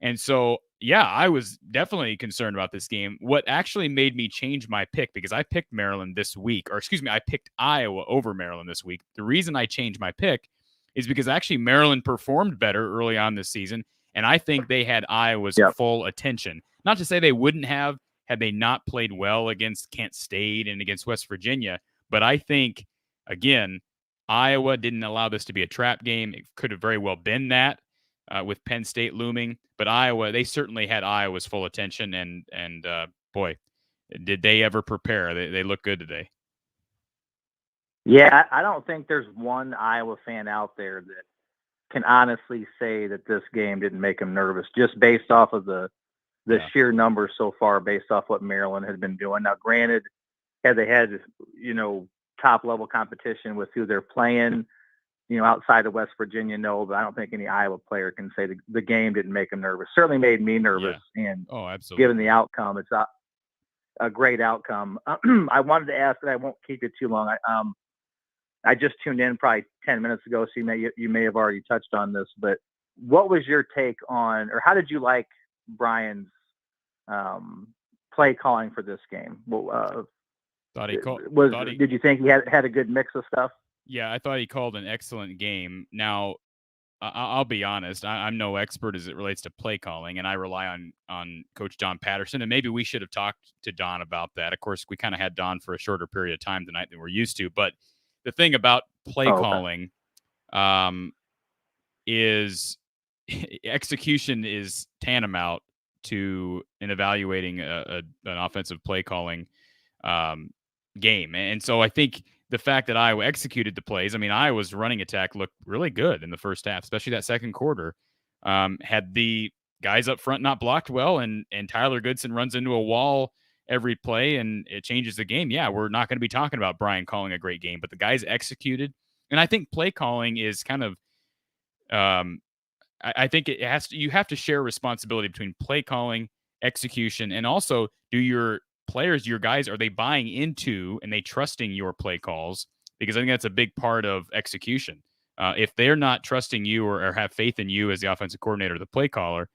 And so, yeah, I was definitely concerned about this game. What actually made me change my pick, because I picked Maryland this week, I picked Iowa over Maryland this week. The reason I changed my pick is because actually Maryland performed better early on this season, and I think they had Iowa's full attention. Not to say they wouldn't have had they not played well against Kent State and against West Virginia, but I think, again, Iowa didn't allow this to be a trap game. It could have very well been that with Penn State looming. But Iowa, they certainly had Iowa's full attention. And boy, did they ever prepare. They look good today. Yeah, I don't think there's one Iowa fan out there that can honestly say that this game didn't make them nervous, just based off of the sheer numbers so far, based off what Maryland had been doing. Now, granted, had they had, top level competition with who they're playing, outside of West Virginia, no, but I don't think any Iowa player can say the game didn't make them nervous. Certainly made me nervous. Yeah. And absolutely. Given the outcome, it's a great outcome. I wanted to ask, and I won't keep it too long. I just tuned in probably 10 minutes ago, so you may have already touched on this, but what was your take on, or how did you like Brian's play calling for this game? Did you think he had a good mix of stuff? Yeah, I thought he called an excellent game. Now, I'll be honest, I'm no expert as it relates to play calling, and I rely on Coach Don Patterson, and maybe we should have talked to Don about that. Of course, we kind of had Don for a shorter period of time tonight than we're used to, but the thing about play calling is execution is tantamount to in evaluating an offensive play calling game. And so I think the fact that Iowa executed the plays, Iowa's running attack looked really good in the first half, especially that second quarter. Had the guys up front not blocked well, and Tyler Goodson runs into a wall every play and it changes the game. Yeah, we're not going to be talking about Brian calling a great game, but the guys executed. And I think play calling is kind of, I think you have to share responsibility between play calling, execution, and also do your players, your guys, are they buying into and they trusting your play calls? Because I think that's a big part of execution. If they're not trusting you or have faith in you as the offensive coordinator or the play caller,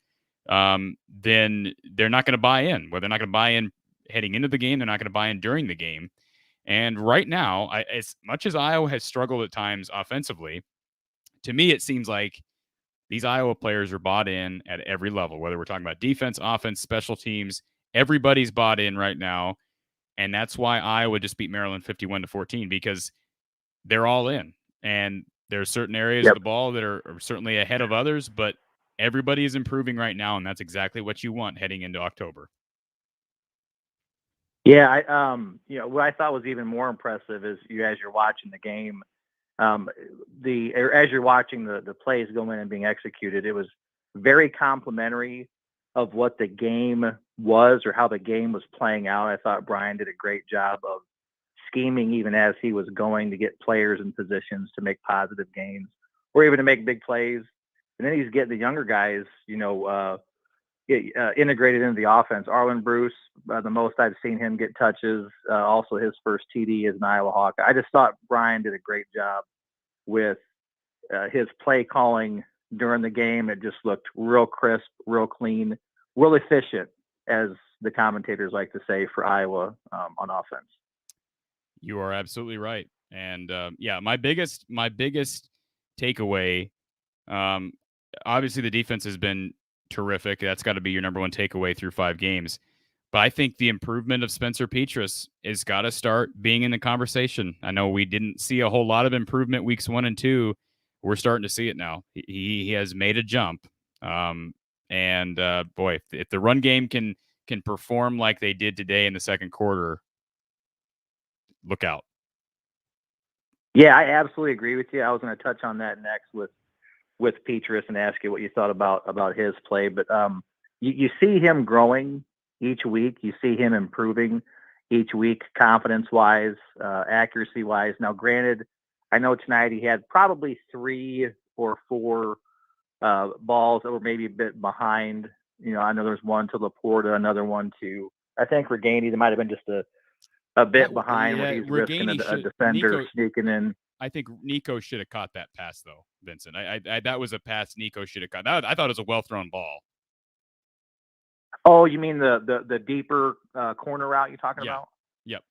then they're not going to buy in. Well, they're not going to buy in heading into the game. They're not going to buy in during the game. And right now, as much as Iowa has struggled at times offensively, to me, it seems like these Iowa players are bought in at every level, whether we're talking about defense, offense, special teams. Everybody's bought in right now, and that's why Iowa just beat Maryland 51-14, because they're all in. And there are certain areas of the ball that are certainly ahead of others, but everybody is improving right now, and that's exactly what you want heading into October. Yeah, what I thought was even more impressive is as you're watching the game, as you're watching the plays go in and being executed, it was very complimentary of what the game was or how the game was playing out. I thought Brian did a great job of scheming even as he was going to get players in positions to make positive gains or even to make big plays. And then he's getting the younger guys, integrated into the offense. Arlen Bruce, the most I've seen him get touches, also his first TD as an Iowa Hawkeye. I just thought Brian did a great job with his play calling during the game. It just looked real crisp, real clean, real efficient, as the commentators like to say, for Iowa on offense. You are absolutely right. And my biggest takeaway, obviously the defense has been terrific. That's got to be your number one takeaway through 5 games. But I think the improvement of Spencer Petras has got to start being in the conversation. I know we didn't see a whole lot of improvement weeks 1 and 2. We're starting to see it now. He has made a jump. And boy, if the run game can perform like they did today in the second quarter, look out. Yeah, I absolutely agree with you. I was going to touch on that next with Petras and ask you what you thought about his play. But you see him growing each week. You see him improving each week, confidence-wise, accuracy-wise. Now, granted, I know tonight he had probably 3 or 4 balls that were maybe a bit behind. I know there's one to Laporta, another one to, I think, Reganey. That might have been just a bit behind when he's risking a defender sneaking in. I think Nico should have caught that pass, though, Vincent. I that was a pass Nico should have caught. I thought it was a well-thrown ball. Oh, you mean the deeper corner route you're talking about? Yep.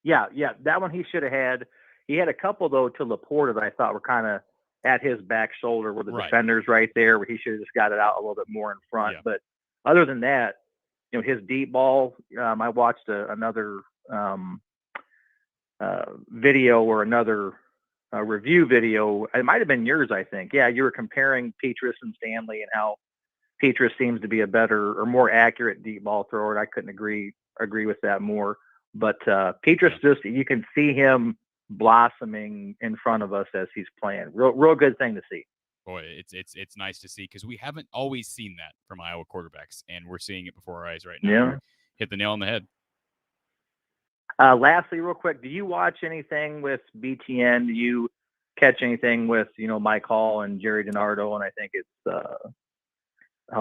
Yeah. That one he should have had. He had a couple, though, to Laporta that I thought were kind of at his back shoulder where the defender's right there, where he should have just got it out a little bit more in front. Yeah. But other than that, his deep ball, I watched another video or another review video. It might have been yours, I think. Yeah, you were comparing Petrus and Stanley and how Petrus seems to be a better or more accurate deep ball thrower. And I couldn't agree with that more. But Petrus, you can see him blossoming in front of us as he's playing. Real good thing to see. Boy, it's nice to see because we haven't always seen that from Iowa quarterbacks, and we're seeing it before our eyes right now. Yeah. Hit the nail on the head. Lastly, real quick, do you watch anything with BTN? Do you catch anything with, Mike Hall and Jerry DiNardo? And I think it's,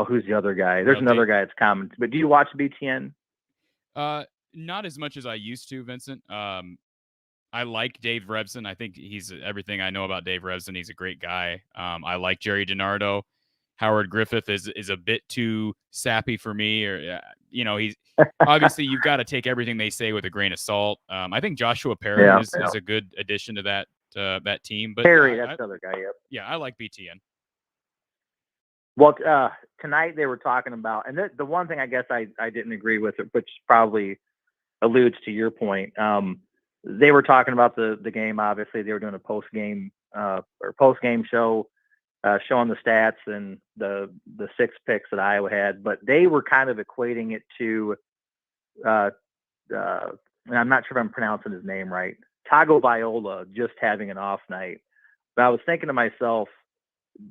who's the other guy? There's another guy that's common. But do you watch BTN? Not as much as I used to, Vincent. I like Dave Revson. I think he's everything I know about Dave Revson. He's a great guy. I like Jerry DiNardo. Howard Griffith is a bit too sappy for me. Or he's obviously you've got to take everything they say with a grain of salt. I think Joshua Perry is a good addition to that team. But Perry, that's the other guy. Yep. Yeah, I like BTN. Well, tonight they were talking about, and the one thing I guess I didn't agree with, which probably alludes to your point. They were talking about the game. Obviously, they were doing a post game show, showing the stats and the 6 picks that Iowa had. But they were kind of equating it to, and I'm not sure if I'm pronouncing his name right, Tagovailoa just having an off night. But I was thinking to myself,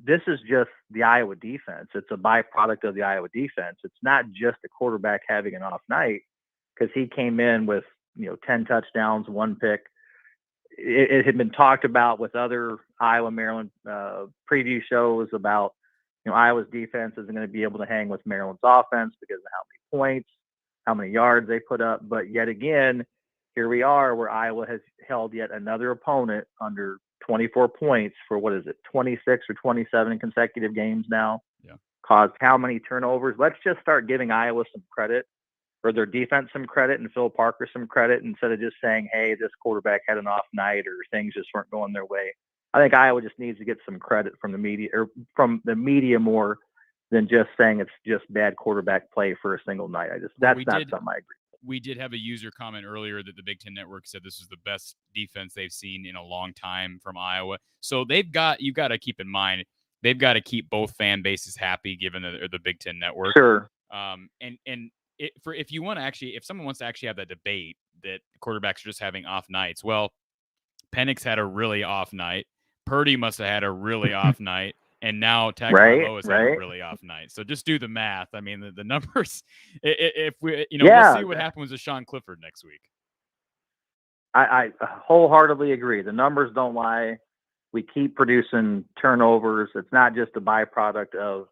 this is just the Iowa defense. It's a byproduct of the Iowa defense. It's not just the quarterback having an off night, because he came in with 10 touchdowns, 1 pick. It had been talked about with other Iowa Maryland preview shows about Iowa's defense isn't going to be able to hang with Maryland's offense because of how many points, how many yards they put up. But yet again, here we are where Iowa has held yet another opponent under 24 points for 26 or 27 consecutive games now. Yeah. Caused how many turnovers? Let's just start giving Iowa some credit, or their defense some credit, and Phil Parker some credit, instead of just saying, hey, this quarterback had an off night or things just weren't going their way. I think Iowa just needs to get some credit from the media, or from the media, more than just saying it's just bad quarterback play for a single night. That's not something I agree with. We did have a user comment earlier that the Big Ten Network said this was the best defense they've seen in a long time from Iowa. So you've got to keep in mind, they've got to keep both fan bases happy given the Big Ten Network. Sure. If someone wants to actually have that debate that quarterbacks are just having off nights, well, Penix had a really off night. Purdy must have had a really off night. And now Tagovailoa has had a really off night. So just do the math. I mean, the numbers, if we'll see what happens with Sean Clifford next week. I wholeheartedly agree. The numbers don't lie. We keep producing turnovers. It's not just a byproduct of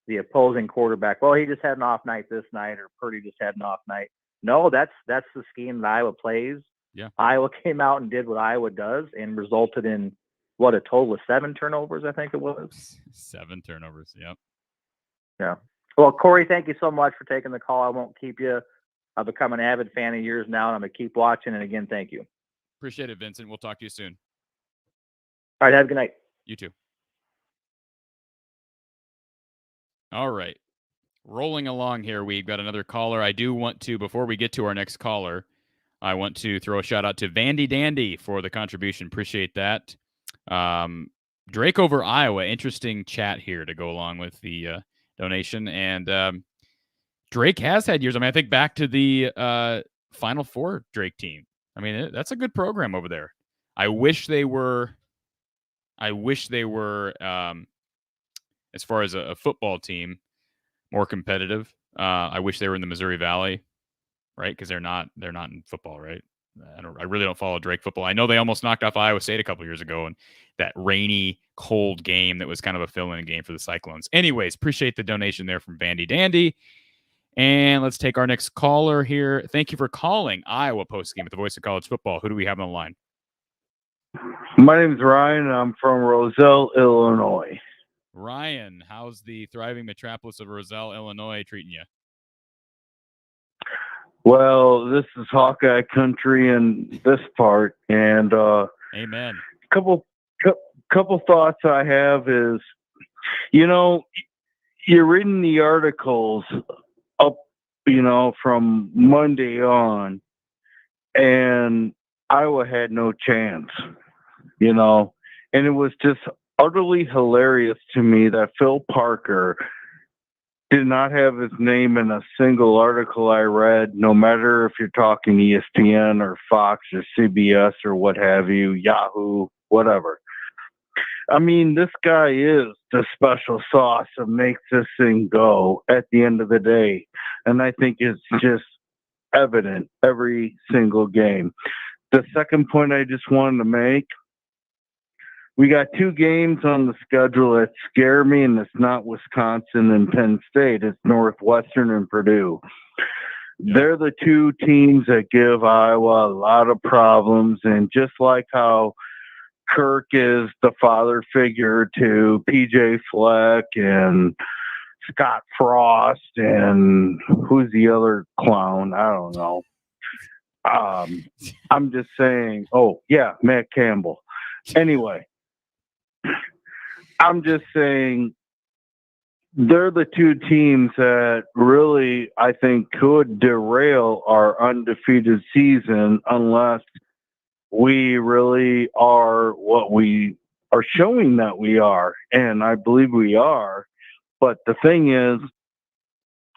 the opposing quarterback. Well, he just had an off night this night, or Purdy just had an off night. No, that's the scheme that Iowa plays. Yeah. Iowa came out and did what Iowa does and resulted in a total of 7 turnovers, I think it was. 7 turnovers. Yep. Yeah. Well, Cory, thank you so much for taking the call. I won't keep you. I've become an avid fan of yours now, and I'm going to keep watching. And again, thank you. Appreciate it, Vincent. We'll talk to you soon. All right. Have a good night. You too. All right. Rolling along here, we've got another caller. I do want to, before we get to our next caller, I want to throw a shout out to Vandy Dandy for the contribution. Appreciate that. Drake over Iowa. Interesting chat here to go along with the donation. And Drake has had years. I mean, I think back to the Final Four Drake team. I mean, that's a good program over there. I wish they were, as far as a football team, more competitive. I wish they were in the Missouri Valley, right? Because they're not in football, right? I really don't follow Drake football. I know they almost knocked off Iowa State a couple years ago, and that rainy, cold game that was kind of a fill-in game for the Cyclones. Anyways, appreciate the donation there from Bandy Dandy. And let's take our next caller here. Thank you for calling Iowa Postgame with the voice of college football. Who do we have on the line? My name is Ryan. I'm from Roselle, Illinois. Ryan, how's the thriving metropolis of Roselle, Illinois treating you? Well, this is Hawkeye country in this part, and amen. Couple thoughts I have is, you're reading the articles up, from Monday on, and Iowa had no chance, and it was just utterly hilarious to me that Phil Parker did not have his name in a single article I read, no matter if you're talking ESPN or Fox or CBS or what have you, Yahoo, whatever. I mean, this guy is the special sauce that makes this thing go at the end of the day. And I think it's just evident every single game. The second point I just wanted to make, we got 2 games on the schedule that scare me, and it's not Wisconsin and Penn State. It's Northwestern and Purdue. They're the 2 teams that give Iowa a lot of problems, and just like how Kirk is the father figure to PJ Fleck and Scott Frost and who's the other clown? I don't know. I'm just saying, Matt Campbell. Anyway, I'm just saying they're the 2 teams that really, I think, could derail our undefeated season unless we really are what we are showing that we are. And I believe we are. But the thing is,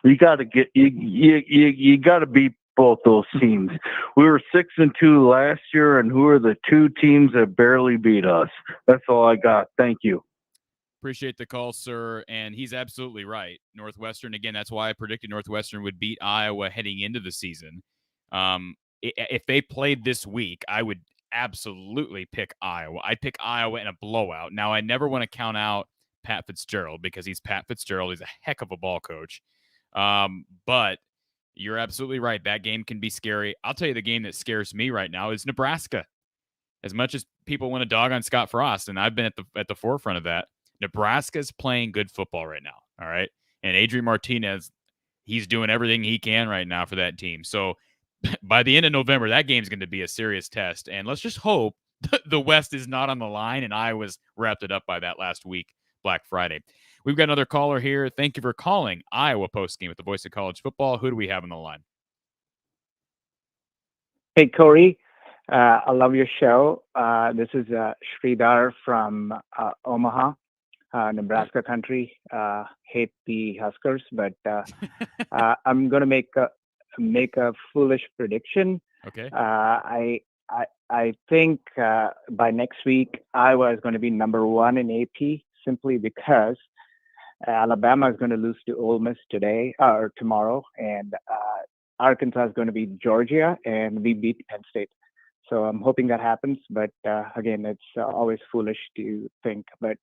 you got to beat both those teams. We were 6-2 last year, and who are the 2 teams that barely beat us? That's all I got. Thank you. Appreciate the call, sir. And he's absolutely right. Northwestern, again, that's why I predicted Northwestern would beat Iowa heading into the season. If they played this week, I would absolutely pick Iowa. I'd pick Iowa in a blowout. Now, I never want to count out Pat Fitzgerald because he's Pat Fitzgerald. He's a heck of a ball coach. But you're absolutely right. That game can be scary. I'll tell you the game that scares me right now is Nebraska. As much as people want to dog on Scott Frost, and I've been at the forefront of that, Nebraska's playing good football right now. All right. And Adrian Martinez, he's doing everything he can right now for that team. So by the end of November, that game's going to be a serious test. And let's just hope the West is not on the line and Iowa's wrapped it up by that last week, Black Friday. We've got another caller here. Thank you for calling Iowa Postgame with the voice of college football. Who do we have on the line? Hey, Cory. I love your show. This is Sridhar from Omaha, Nebraska country. Hate the Huskers, but I'm going to make a foolish prediction. Okay. I think by next week, Iowa is going to be number 1 in AP simply because Alabama is going to lose to Ole Miss today or tomorrow, and Arkansas is going to beat Georgia, and we beat Penn State. So I'm hoping that happens. But again, it's always foolish to think. But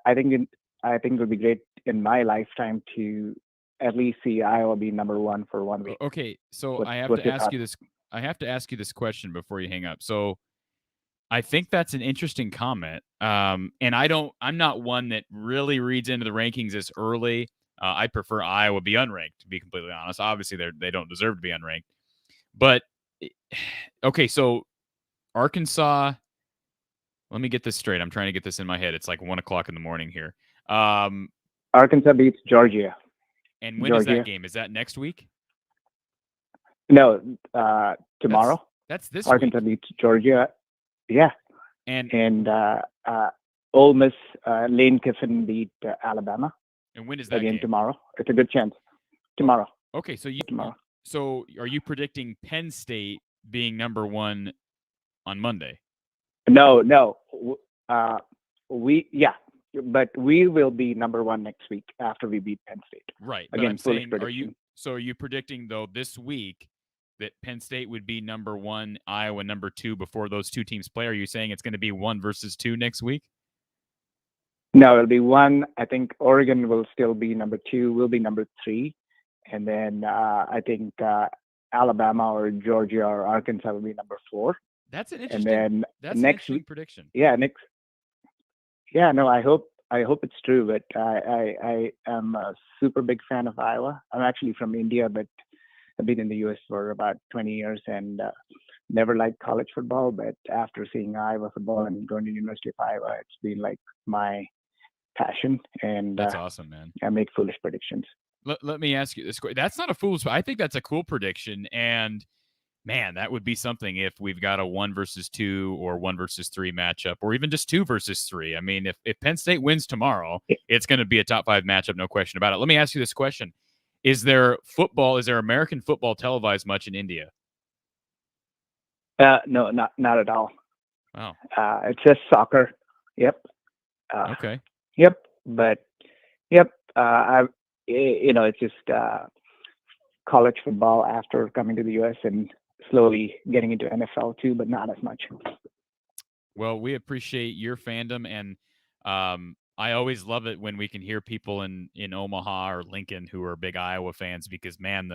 I think it would be great in my lifetime to at least see Iowa be number 1 for 1 week. Okay, so I have to ask you this. I have to ask you this question before you hang up. So I think that's an interesting comment. And I'm not one that really reads into the rankings this early. I prefer Iowa be unranked, to be completely honest. Obviously, they don't deserve to be unranked. But okay, so Arkansas. Let me get this straight. I'm trying to get this in my head. It's like 1:00 in the morning here. Arkansas beats Georgia. And when is that game? Is that next week? No, tomorrow. That's this Arkansas week. beats Georgia. Yeah. And Ole Miss, Lane Kiffin beat Alabama. And when is that again? game? Tomorrow. It's a good chance. Tomorrow. Okay, so tomorrow. So are you predicting Penn State being number 1 on Monday? No. But we will be number 1 next week after we beat Penn State. Right. Again, I'm saying, are you predicting though this week that Penn State would be number 1, Iowa number 2 before those two teams play? Are you saying it's going to be 1 versus 2 next week? No, it'll be 1. I think Oregon will still be number 2. We'll be number 3. And then I think Alabama or Georgia or Arkansas will be number 4. That's an interesting. And then next week prediction. Yeah, next. Yeah, no, I hope it's true. But I am a super big fan of Iowa. I'm actually from India, but I've been in the U.S. for about 20 years and never liked college football. But after seeing Iowa football and going to the University of Iowa, it's been like my passion. And that's awesome, man. I make foolish predictions. Let me ask you this. That's not a fool's. I think that's a cool prediction. And man, that would be something if we've got a 1 versus 2 or 1 versus 3 matchup, or even just 2 versus 3. I mean, if Penn State wins tomorrow, it's going to be a top 5 matchup, no question about it. Let me ask you this question. Is there American football televised much in India? No, not at all. Oh. It's just soccer. Yep. Okay. Yep. But yep. It's just college football after coming to the U.S. and slowly getting into NFL too, but not as much. Well, we appreciate your fandom, and I always love it when we can hear people in Omaha or Lincoln who are big Iowa fans, because man,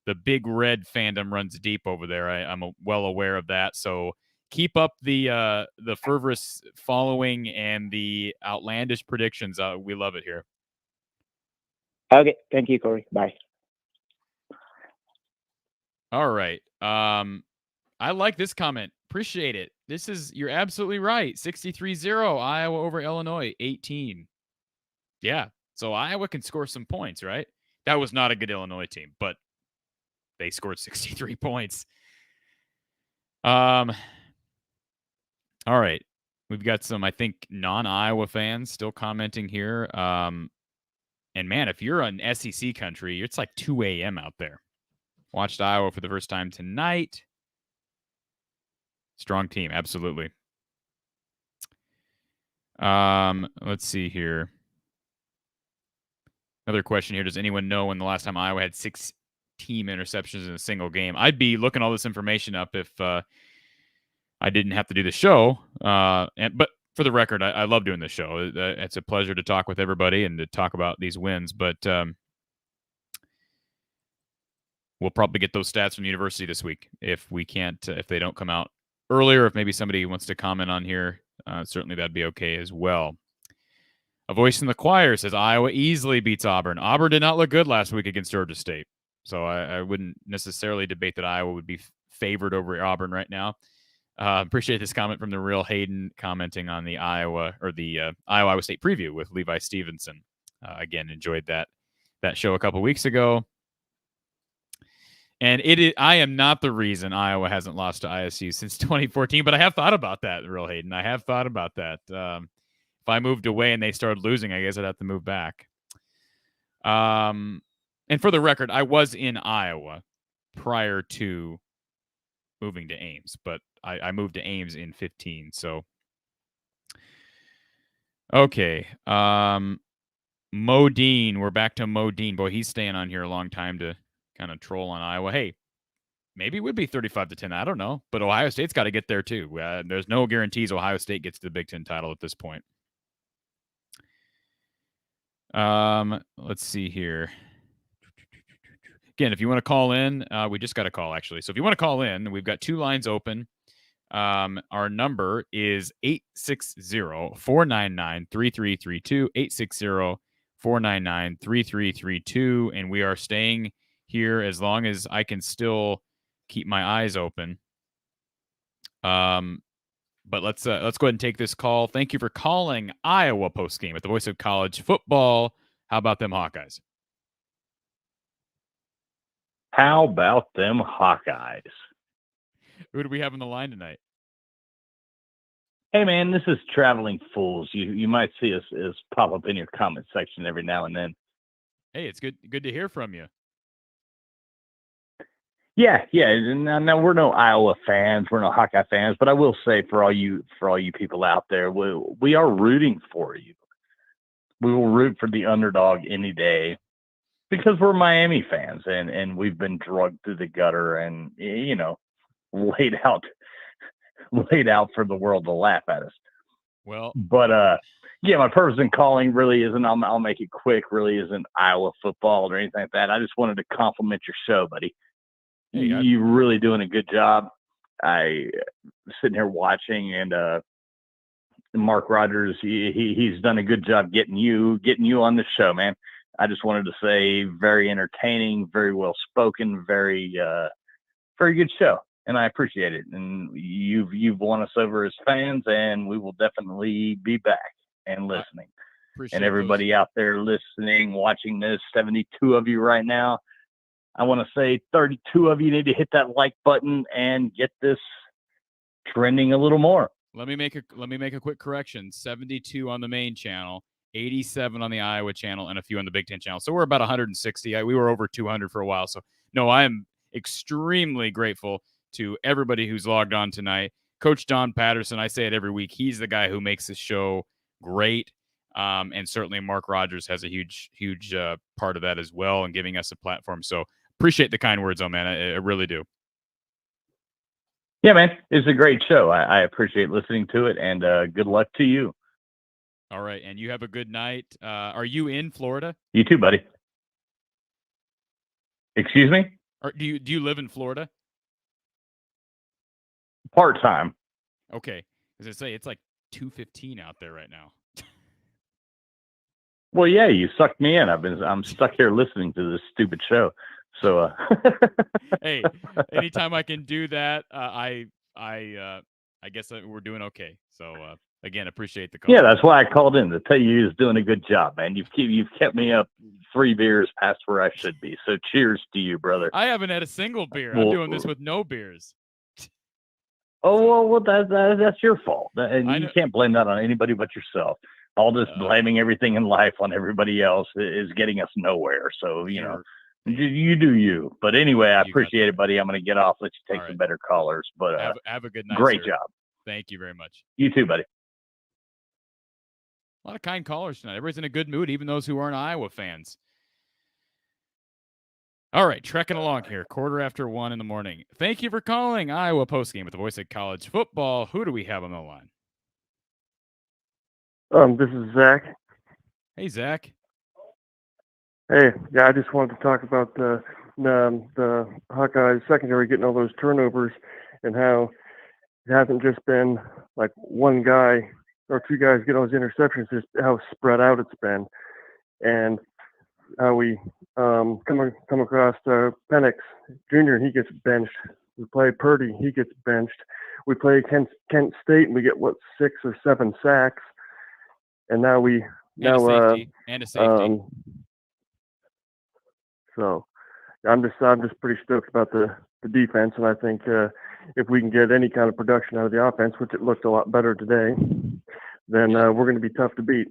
the big red fandom runs deep over there. I'm well aware of that. So keep up the fervorous following and the outlandish predictions. We love it here. Okay, thank you, Cory. Bye. All right. I like this comment. Appreciate it. You're absolutely right. 63-0, Iowa over Illinois, 18. Yeah. So Iowa can score some points, right? That was not a good Illinois team, but they scored 63 points. All right. We've got some, I think, non-Iowa fans still commenting here. And man, if you're an SEC country, it's like 2 a.m. out there. Watched Iowa for the first time tonight. Strong team, absolutely. Let's see here. Another question here. Does anyone know when the last time Iowa had 6 team interceptions in a single game? I'd be looking all this information up if I didn't have to do the show. But for the record, I love doing this show. It's a pleasure to talk with everybody and to talk about these wins. But we'll probably get those stats from the university this week if we can't, if they don't come out earlier. If maybe somebody wants to comment on here, certainly that'd be okay as well. A voice in the choir says Iowa easily beats Auburn. Auburn did not look good last week against Georgia State, so I wouldn't necessarily debate that Iowa would be favored over Auburn right now. Appreciate this comment from the real Hayden commenting on the Iowa State preview with Levi Stevenson. Again, enjoyed that show a couple weeks ago. And I am not the reason Iowa hasn't lost to ISU since 2014, but I have thought about that, real Hayden. I have thought about that. If I moved away and they started losing, I guess I'd have to move back. And for the record, I was in Iowa prior to moving to Ames, but I moved to Ames in 15. So, okay. Modine, we're back to Modine. Boy, he's staying on here a long time to kind of troll on Iowa. Hey, maybe it would be 35-10. I don't know, but Ohio State's got to get there too. There's no guarantees Ohio State gets the Big Ten title at this point. Let's see here. Again, if you want to call in, we just got a call actually. So if you want to call in, we've got 2 lines open. Our number is 860-499-3332, 860-499-3332, and we are staying here as long as I can still keep my eyes open. But let's go ahead and take this call. Thank you for calling Iowa Postgame at the voice of college football. How about them Hawkeyes? How about them Hawkeyes? Who do we have on the line tonight? Hey, man, this is Traveling Fools. You might see us pop up in your comment section every now and then. Hey, it's good to hear from you. Yeah. Now we're no Iowa fans, we're no Hawkeye fans, but I will say for all you people out there, we are rooting for you. We will root for the underdog any day because we're Miami fans and we've been drugged through the gutter and, laid out for the world to laugh at us. Well, but my purpose in calling really isn't, I'll make it quick, really isn't Iowa football or anything like that. I just wanted to compliment your show, buddy. Hey, you're really doing a good job. I sitting here watching, and Mark Rogers, he's done a good job getting you on the show, man. I just wanted to say, very entertaining, very well spoken, very good show, and I appreciate it. And you've won us over as fans, and we will definitely be back and listening. And everybody out there listening, watching this, 72 of you right now, I want to say 32 of you need to hit that like button and get this trending a little more. Let me make a quick correction. 72 on the main channel, 87 on the Iowa channel, and a few on the Big Ten channel. So we're about 160. We were over 200 for a while. So no, I am extremely grateful to everybody who's logged on tonight. Coach Don Patterson, I say it every week. He's the guy who makes this show great. And certainly Mark Rogers has a huge part of that as well, and giving us a platform. So appreciate the kind words, man. I really do. Yeah, man, it's a great show. I appreciate listening to it, and good luck to you. All right, and you have a good night. Are you in Florida? You too, buddy. Excuse me? Or do you live in Florida? Part-time. Okay. As I say, it's like 2:15 out there right now. Well, yeah, you sucked me in. I'm stuck here listening to this stupid show. So, hey, anytime I can do that, I guess we're doing okay. So, again, appreciate the call. Yeah, that's why I called in to tell you he was doing a good job, man. You've kept me up 3 beers past where I should be. So, cheers to you, brother. I haven't had a single beer. I'm doing this with no beers. Oh, well, that's your fault. And you can't blame that on anybody but yourself. All this blaming everything in life on everybody else is getting us nowhere. So, you do you. But anyway, I appreciate it, buddy. I'm going to get off. Let you take some better callers. But have a good night. Great sir. job. Thank you very much. You too, buddy. A lot of kind callers tonight. Everybody's in a good mood, even those who aren't Iowa fans. All right, trekking along here, 1:15 in the morning. Thank you for calling Iowa Postgame with the voice of college football. Who do we have on the line? This is Zach. Hey, Zach. Hey, yeah, I just wanted to talk about the Hawkeyes secondary getting all those turnovers and how it hasn't just been like one guy or 2 guys get all those interceptions, just how spread out it's been. And how we come across Penix Jr., he gets benched. We play Purdy, he gets benched. We play Kent State, and we get 6 or 7 sacks. And now a safety. So I'm just pretty stoked about the defense, and I think if we can get any kind of production out of the offense, which it looked a lot better today, then we're going to be tough to beat.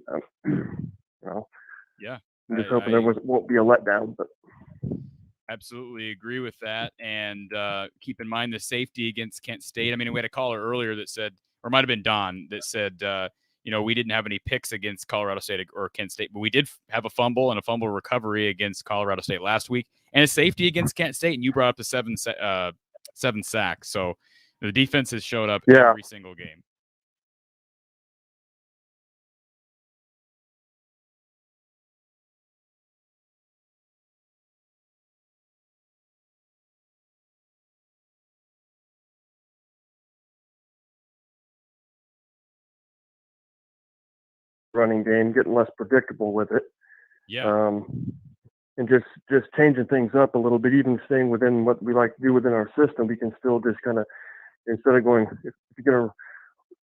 Yeah. I'm just hoping there won't be a letdown. But absolutely agree with that. And keep in mind the safety against Kent State. I mean, we had a caller earlier that said, or it might have been Don, that said, we didn't have any picks against Colorado State or Kent State, but we did have a fumble and a fumble recovery against Colorado State last week and a safety against Kent State. And you brought up the 7 sacks. So the defense has showed up every single game. running game, getting less predictable with it. Yeah. And just changing things up a little bit, even staying within what we like to do within our system, we can still just kind of, instead of going, if you're going to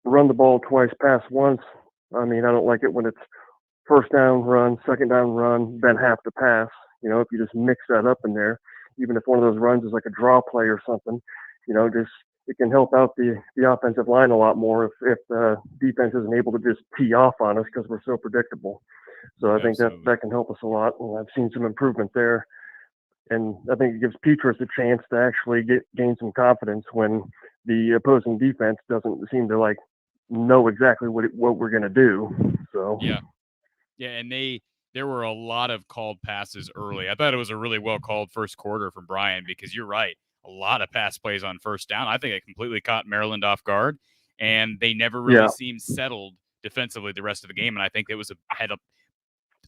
run the ball twice, pass once, I mean, I don't like it when it's first down run, second down run, then half the pass. If you just mix that up in there, even if one of those runs is like a draw play or something, just it can help out the offensive line a lot more if the defense isn't able to just tee off on us because we're so predictable. So I think that can help us a lot, and I've seen some improvement there. And I think it gives Petrus a chance to actually gain some confidence when the opposing defense doesn't seem to know exactly what we're going to do. So yeah, and they there were a lot of called passes early. I thought it was a really well called first quarter from Brian because you're right. A lot of pass plays on first down. I think it completely caught Maryland off guard, and they never really Yeah. seemed settled defensively the rest of the game. And I think it was had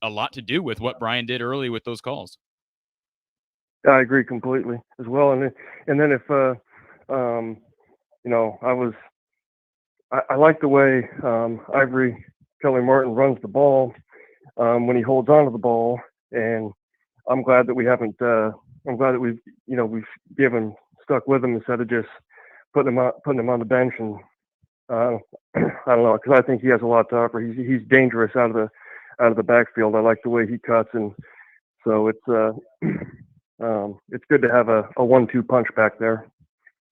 a lot to do with what Brian did early with those calls. I agree completely as well. And then if I like the way Ivory Kelly Martin runs the ball when he holds onto the ball, and I'm glad that we haven't. I'm glad that we've stuck with him instead of just putting him on the bench. And I don't know, because I think he has a lot to offer. He's dangerous out of the backfield. I like the way he cuts, and so it's good to have a 1-2 punch back there.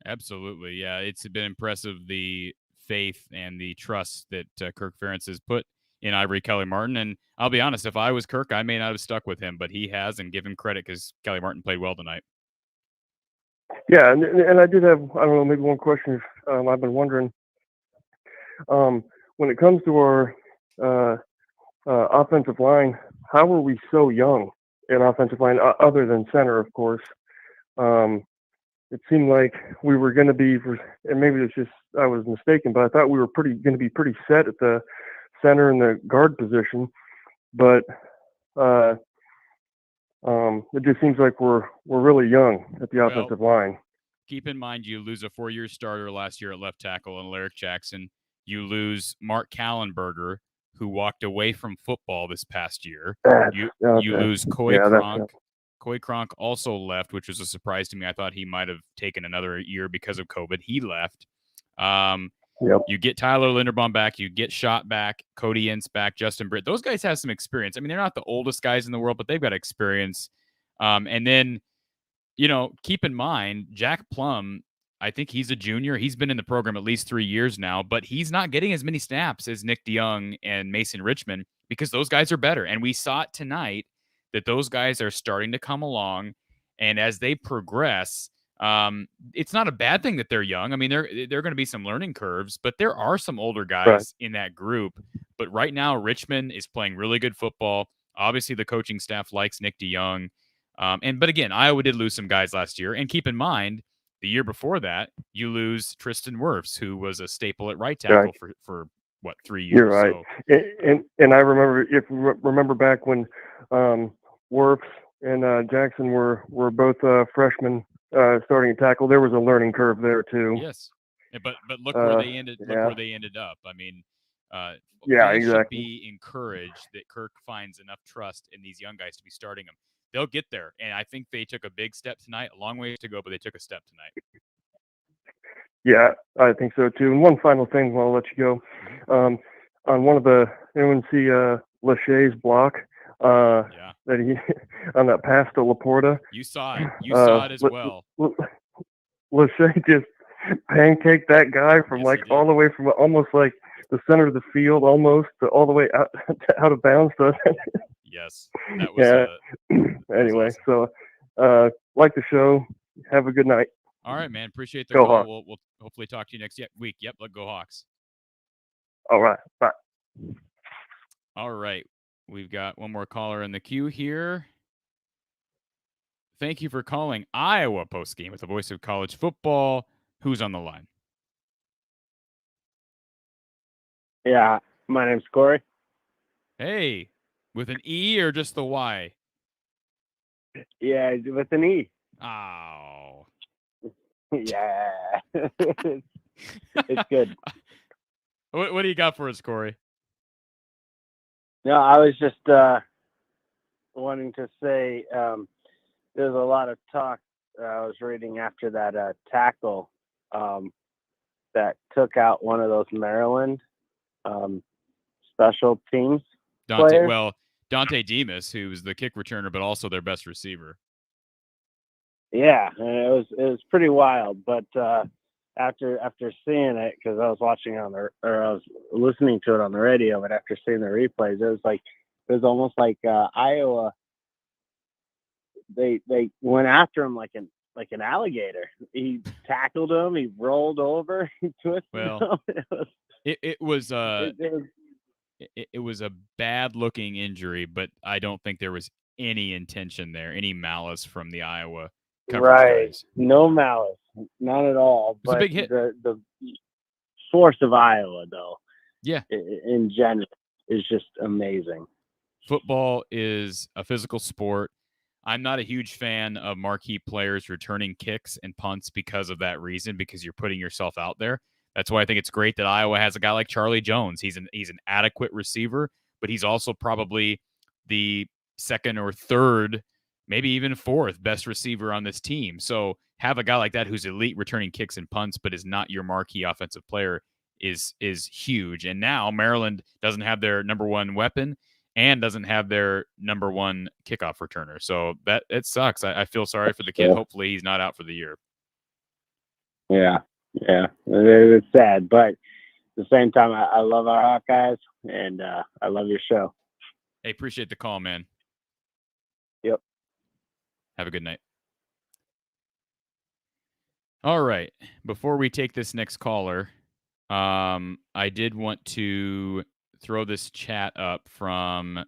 Absolutely, yeah. It's been impressive, the faith and the trust that Kirk Ferentz has put in Ivory Kelly Martin. And I'll be honest, if I was Kirk, I may not have stuck with him, but he has, and give him credit because Kelly Martin played well tonight. Yeah, and I did have, I don't know, maybe one question. I've been wondering, when it comes to our offensive line, how are we so young in offensive line, other than center, of course? It seemed like we were going to be, and maybe it's just I was mistaken, but I thought we were going to be pretty set at the center and the guard position. But it just seems like we're really young at the offensive line. Keep in mind, you lose a 4-year starter last year at left tackle and Alaric Jackson. You lose Mark Kallenberger, who walked away from football this past year. You lose Coy Cronk. Coy Cronk also left, which was a surprise to me. I thought he might have taken another year because of COVID. He left. You get Tyler Linderbaum back. You get Schott back. Cody Ince back. Justin Britt. Those guys have some experience. I mean, they're not the oldest guys in the world, but they've got experience. And then, keep in mind, Jack Plum, I think he's a junior. He's been in the program at least 3 years now, but he's not getting as many snaps as Nick DeYoung and Mason Richmond because those guys are better. And we saw it tonight that those guys are starting to come along. And as they progress, it's not a bad thing that they're young. I mean, there are going to be some learning curves, but there are some older guys in that group. But right now, Richmond is playing really good football. Obviously, the coaching staff likes Nick DeYoung. But again, Iowa did lose some guys last year. And keep in mind, the year before that, you lose Tristan Wirfs, who was a staple at right tackle for what, 3 years? You're right. So. And I remember back when Wirfs and Jackson were both freshmen starting at tackle, there was a learning curve there too. Yes. But look where they ended. Look where they ended up. I mean, exactly. Should be encouraged that Kirk finds enough trust in these young guys to be starting them. They'll get there, and I think they took a big step tonight. A long way to go, but they took a step tonight. Yeah, I think so too. And one final thing, while I'll let you go. On one of the UNC Lachey's block, that he on that pass to Laporta. You saw it. You saw it as well. Lachey just pancaked that guy from all the way from almost like the center of the field, almost to all the way out of bounds. Yes, that was. Anyway, awesome. So like the show. Have a good night. All right, man. Appreciate the call. Hawks. We'll hopefully talk to you next week. Yep, let's go Hawks. All right, bye. All right, we've got one more caller in the queue here. Thank you for calling Iowa Postgame with the voice of college football. Who's on the line? Yeah, my name's Cory. Hey, with an E or just the Y? Yeah, with an E. Oh. Yeah. It's good. What do you got for us, Cory? No, I was just wanting to say there's a lot of talk I was reading after that tackle that took out one of those Maryland special teams players. Dante Demas, who was the kick returner, but also their best receiver. Yeah, and it was pretty wild. But after seeing it, because I was watching I was listening to it on the radio, but after seeing the replays, it was almost like Iowa. They went after him like an alligator. He tackled him. He rolled over. He twisted him. it was a bad-looking injury, but I don't think there was any intention there, any malice from the Iowa coverage Right. guys. No malice. None at all. It's a But big hit. the force of Iowa, though, Yeah. in general, is just amazing. Football is a physical sport. I'm not a huge fan of marquee players returning kicks and punts because of that reason, because you're putting yourself out there. That's why I think it's great that Iowa has a guy like Charlie Jones. He's an adequate receiver, but he's also probably the second or third, maybe even fourth best receiver on this team. So have a guy like that who's elite returning kicks and punts, but is not your marquee offensive player is huge. And now Maryland doesn't have their number one weapon and doesn't have their number one kickoff returner. So that it sucks. I feel sorry for the kid. Yeah. Hopefully he's not out for the year. Yeah. It's sad, but at the same time, I love our Hawkeyes, and I love your show. Hey, appreciate the call, man. Yep. Have a good night. All right. Before we take this next caller, I did want to throw this chat up from,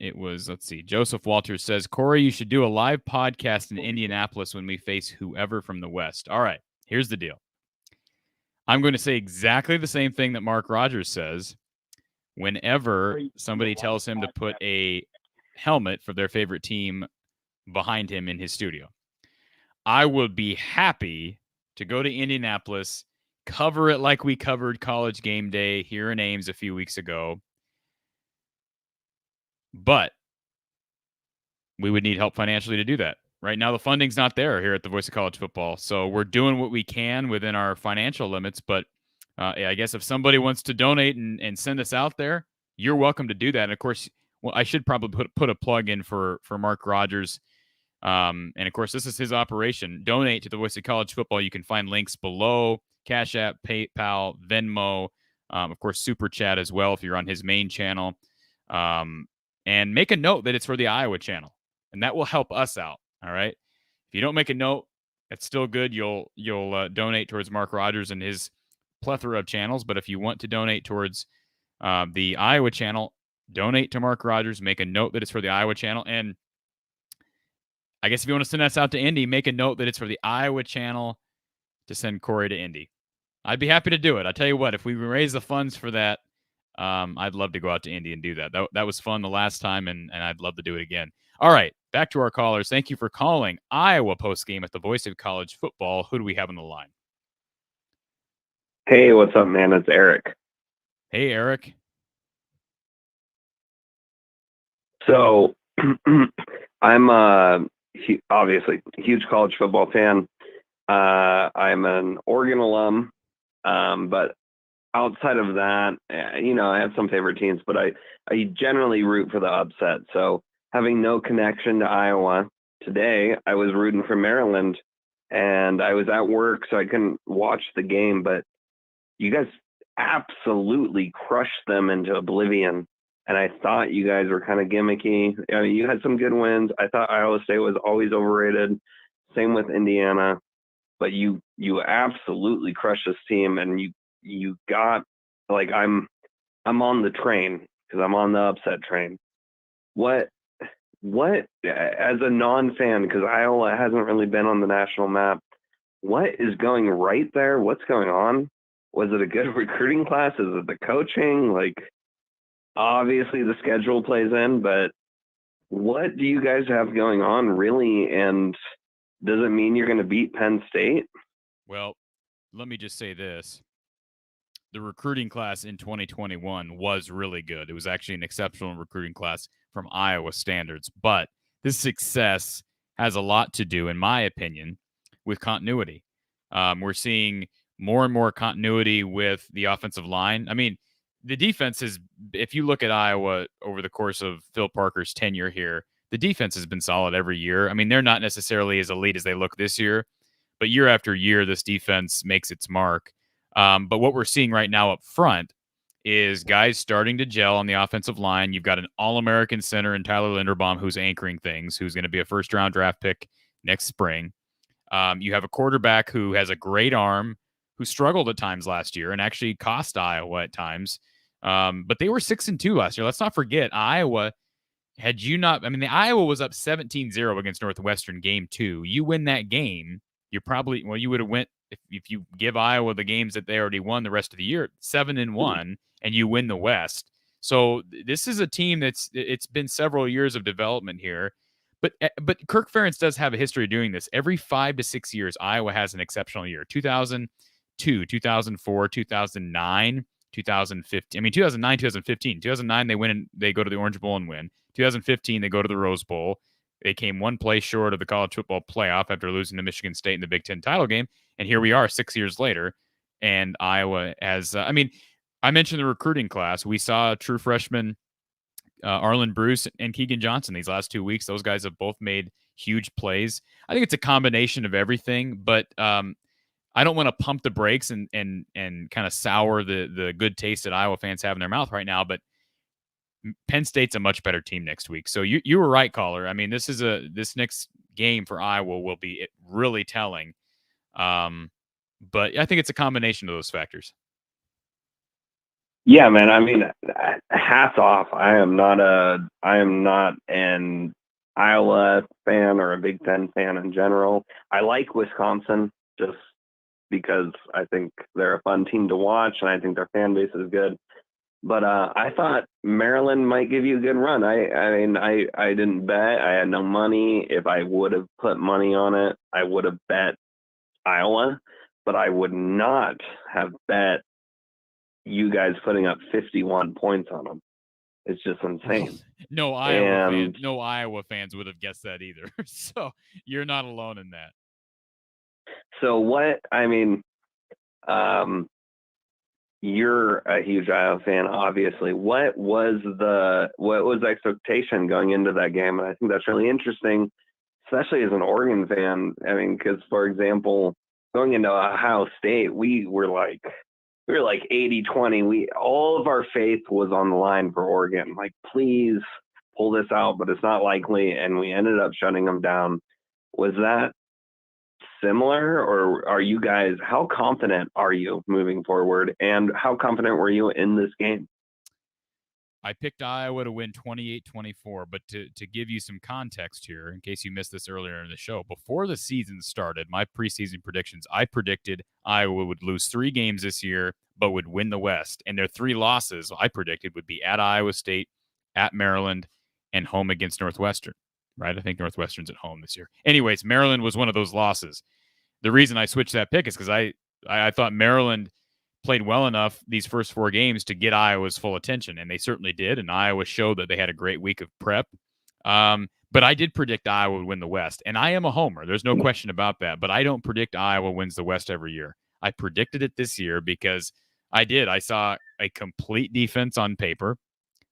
let's see, Joseph Walters says, Cory, you should do a live podcast in Indianapolis when we face whoever from the West. All right. Here's the deal. I'm going to say exactly the same thing that Mark Rogers says whenever somebody tells him to put a helmet for their favorite team behind him in his studio. I would be happy to go to Indianapolis, cover it like we covered College Game Day here in Ames a few weeks ago, but we would need help financially to do that. Right now, the funding's not there here at the Voice of College Football. So we're doing what we can within our financial limits. But I guess if somebody wants to donate and send us out there, you're welcome to do that. And of course, well, I should probably put a plug in for Mark Rogers. And of course, this is his operation. Donate to the Voice of College Football. You can find links below: Cash App, PayPal, Venmo, of course, Super Chat as well if you're on his main channel. And make a note that it's for the Iowa channel, and that will help us out. All right. If you don't make a note, it's still good. You'll donate towards Mark Rogers and his plethora of channels. But if you want to donate towards the Iowa channel, donate to Mark Rogers. Make a note that it's for the Iowa channel. And I guess if you want to send us out to Indy, make a note that it's for the Iowa channel to send Cory to Indy. I'd be happy to do it. I tell you what, if we raise the funds for that, I'd love to go out to Indy and do that. That was fun the last time, and I'd love to do it again. All right, back to our callers. Thank you for calling Iowa Postgame at the Voice of College Football. Who do we have on the line? Hey, what's up, man? It's Eric. Hey, Eric. So I'm obviously a huge college football fan. I'm an Oregon alum, but outside of that, I have some favorite teams, but I generally root for the upset. So having no connection to Iowa, today I was rooting for Maryland, and I was at work, so I couldn't watch the game, but you guys absolutely crushed them into oblivion. And I thought you guys were kind of gimmicky. I mean, you had some good wins. I thought Iowa State was always overrated. Same with Indiana. But you absolutely crushed this team, and you got, like, I'm on the train because I'm on the upset train. What as a non-fan, because Iowa hasn't really been on the national map, what is going right there? What's going on? Was it a good recruiting class? Is it the coaching? Like, obviously the schedule plays in, but what do you guys have going on really? And does it mean you're going to beat Penn State? Well, let me just say this. The recruiting class in 2021 was really good. It was actually an exceptional recruiting class from Iowa standards. But this success has a lot to do, in my opinion, with continuity. We're seeing more and more continuity with the offensive line. I mean, the defense is, if you look at Iowa over the course of Phil Parker's tenure here, the defense has been solid every year. I mean, they're not necessarily as elite as they look this year, but year after year, this defense makes its mark. But what we're seeing right now up front is guys starting to gel on the offensive line. You've got an All-American center in Tyler Linderbaum who's anchoring things, who's going to be a first-round draft pick next spring. You have a quarterback who has a great arm, who struggled at times last year and actually cost Iowa at times. But they were 6-2 last year. Let's not forget Iowa. The Iowa was up 17-0 against Northwestern game 2. You win that game, you would have went if you give Iowa the games that they already won the rest of the year, 7-1, and you win the West. So this is a team it's been several years of development here. But Kirk Ferentz does have a history of doing this. Every 5 to 6 years, Iowa has an exceptional year. 2002, 2004, 2009, 2015. 2009, 2015. 2009, they go to the Orange Bowl and win. 2015, they go to the Rose Bowl. They came one play short of the college football playoff after losing to Michigan State in the Big Ten title game. And here we are 6 years later. And Iowa has, I mentioned the recruiting class. We saw true freshman Arlen Bruce and Keegan Johnson these last 2 weeks. Those guys have both made huge plays. I think it's a combination of everything, but I don't want to pump the brakes and kind of sour the good taste that Iowa fans have in their mouth right now. But Penn State's a much better team next week. So you were right, caller. This next game for Iowa will be really telling. But I think it's a combination of those factors. Yeah, man. Hats off. I am not an Iowa fan or a Big Ten fan in general. I like Wisconsin just because I think they're a fun team to watch, and I think their fan base is good. But I thought Maryland might give you a good run. I didn't bet. I had no money. If I would have put money on it, I would have bet Iowa. But I would not have bet you guys putting up 51 points on them. It's just insane. No Iowa fans would have guessed that either. So you're not alone in that. So you're a huge Iowa fan, obviously. What was the expectation going into that game? And I think that's really interesting, especially as an Oregon fan. Because for example, going into Ohio State, we were like 80-20. All of our faith was on the line for Oregon. Like, please pull this out, but it's not likely. And we ended up shutting them down. Was that similar, or are you guys, how confident are you moving forward, and how confident were you in this game? I picked Iowa to win 28-24, but to give you some context here, in case you missed this earlier in the show, before the season started, my preseason predictions, I predicted Iowa would lose 3 games this year, but would win the West. And their 3 losses I predicted would be at Iowa State, at Maryland, and home against Northwestern, right? I think Northwestern's at home this year. Anyways, Maryland was one of those losses. The reason I switched that pick is because I thought Maryland played well enough these first 4 games to get Iowa's full attention, and they certainly did, and Iowa showed that they had a great week of prep. But I did predict Iowa would win the West, and I am a homer. There's no question about that, but I don't predict Iowa wins the West every year. I predicted it this year because I did. I saw a complete defense on paper.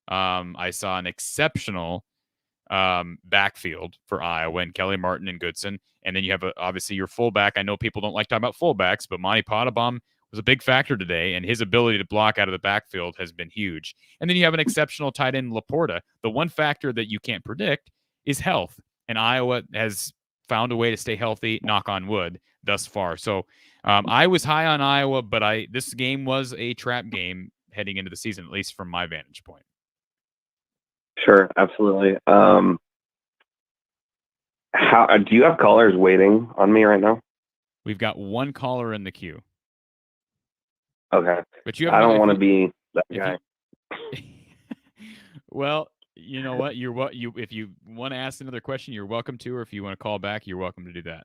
I saw an exceptional backfield for Iowa and Kelly Martin and Goodson, and then you have obviously your fullback. I know people don't like talking about fullbacks, but Monty Pottebaum was a big factor today, and his ability to block out of the backfield has been huge. And then you have an exceptional tight end, Laporta. The one factor that you can't predict is health, and Iowa has found a way to stay healthy, knock on wood, thus far. So I was high on Iowa, but this game was a trap game heading into the season, at least from my vantage point. Sure, absolutely. How do you have callers waiting on me right now? We've got one caller in the queue. Okay. But I don't want to be that guy. Well, you know what? If you want to ask another question, you're welcome to, or if you want to call back, you're welcome to do that.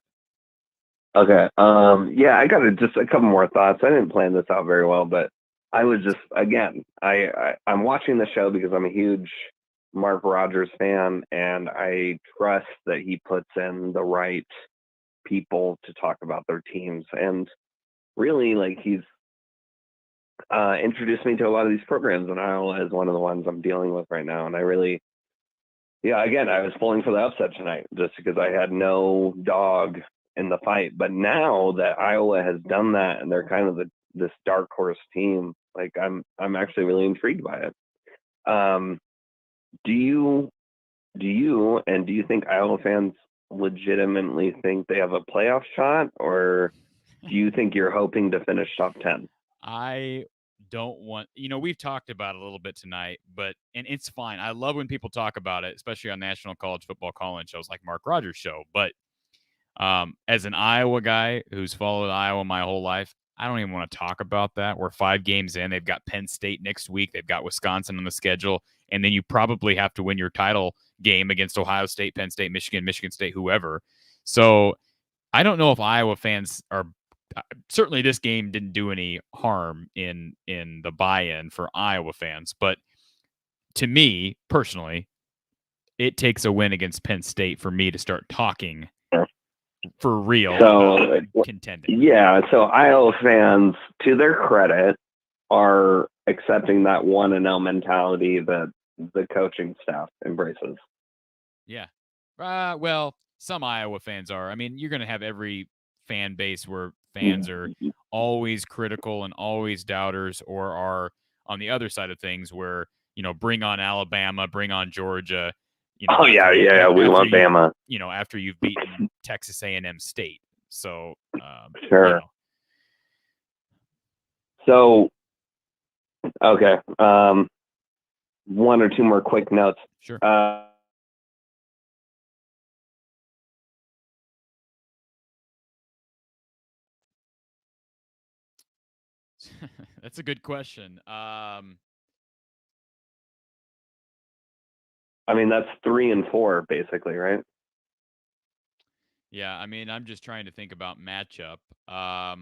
Okay. Yeah, I got just a couple more thoughts. I didn't plan this out very well, but I was just, again, I'm watching the show because I'm a huge Mark Rogers fan, and I trust that he puts in the right people to talk about their teams. And really, he's introduced me to a lot of these programs, and Iowa is one of the ones I'm dealing with right now. And I really, again, I was pulling for the upset tonight just because I had no dog in the fight. But now that Iowa has done that, and they're kind of this dark horse team, I'm actually really intrigued by it. Do you think Iowa fans legitimately think they have a playoff shot, or do you think you're hoping to finish top 10? I don't want, we've talked about it a little bit tonight, and it's fine. I love when people talk about it, especially on national college football call-in shows like Mark Rogers' show. But as an Iowa guy who's followed Iowa my whole life, I don't even want to talk about that. We're 5 games in. They've got Penn State next week. They've got Wisconsin on the schedule. And then you probably have to win your title game against Ohio State, Penn State, Michigan State, whoever. So I don't know if Iowa fans are certainly this game didn't do any harm in the buy-in for Iowa fans. But to me, personally, it takes a win against Penn State for me to start talking for real about contending. Yeah, so Iowa fans, to their credit, are accepting that 1-0 mentality that the coaching staff embraces. Yeah. Well, some Iowa fans are. I mean, you're going to have every fan base where fans are always critical and always doubters, or are on the other side of things where, bring on Alabama, bring on Georgia. We want Bama. After you've beaten Texas A&M State. So, sure. So, okay. 1 or 2 more quick notes. Sure. That's a good question. I mean, that's 3 and 4, basically, right? Yeah, I mean, I'm just trying to think about matchup. I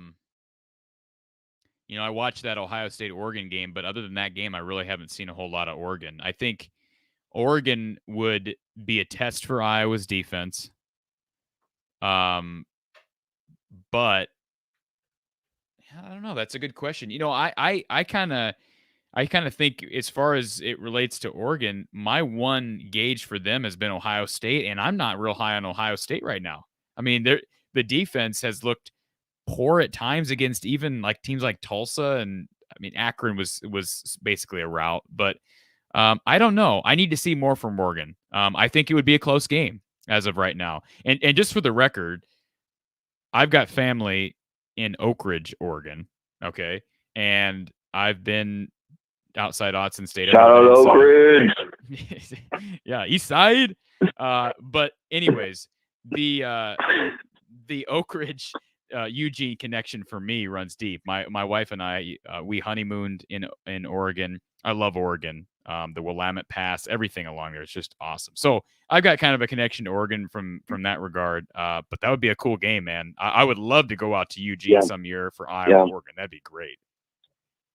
watched that Ohio State-Oregon game, but other than that game, I really haven't seen a whole lot of Oregon. I think Oregon would be a test for Iowa's defense. But I don't know. That's a good question. I kind of think, as far as it relates to Oregon, my one gauge for them has been Ohio State, and I'm not real high on Ohio State right now. I mean, the defense has looked poor at times against even like teams like Tulsa, and I mean Akron was basically a rout. But I don't know. I need to see more from Oregon. I think it would be a close game as of right now. And just for the record, I've got family in Oak Ridge, Oregon. Okay, and I've been outside Autzen State. Shout out Oak Ridge. Yeah, East Side. But anyways, the Oak Ridge Eugene connection for me runs deep. My wife and I, we honeymooned in Oregon. I love Oregon. The Willamette Pass, everything along there. It's just awesome. So I've got kind of a connection to Oregon from that regard. But that would be a cool game, man. I would love to go out to Eugene some year for Iowa, Oregon. That'd be great.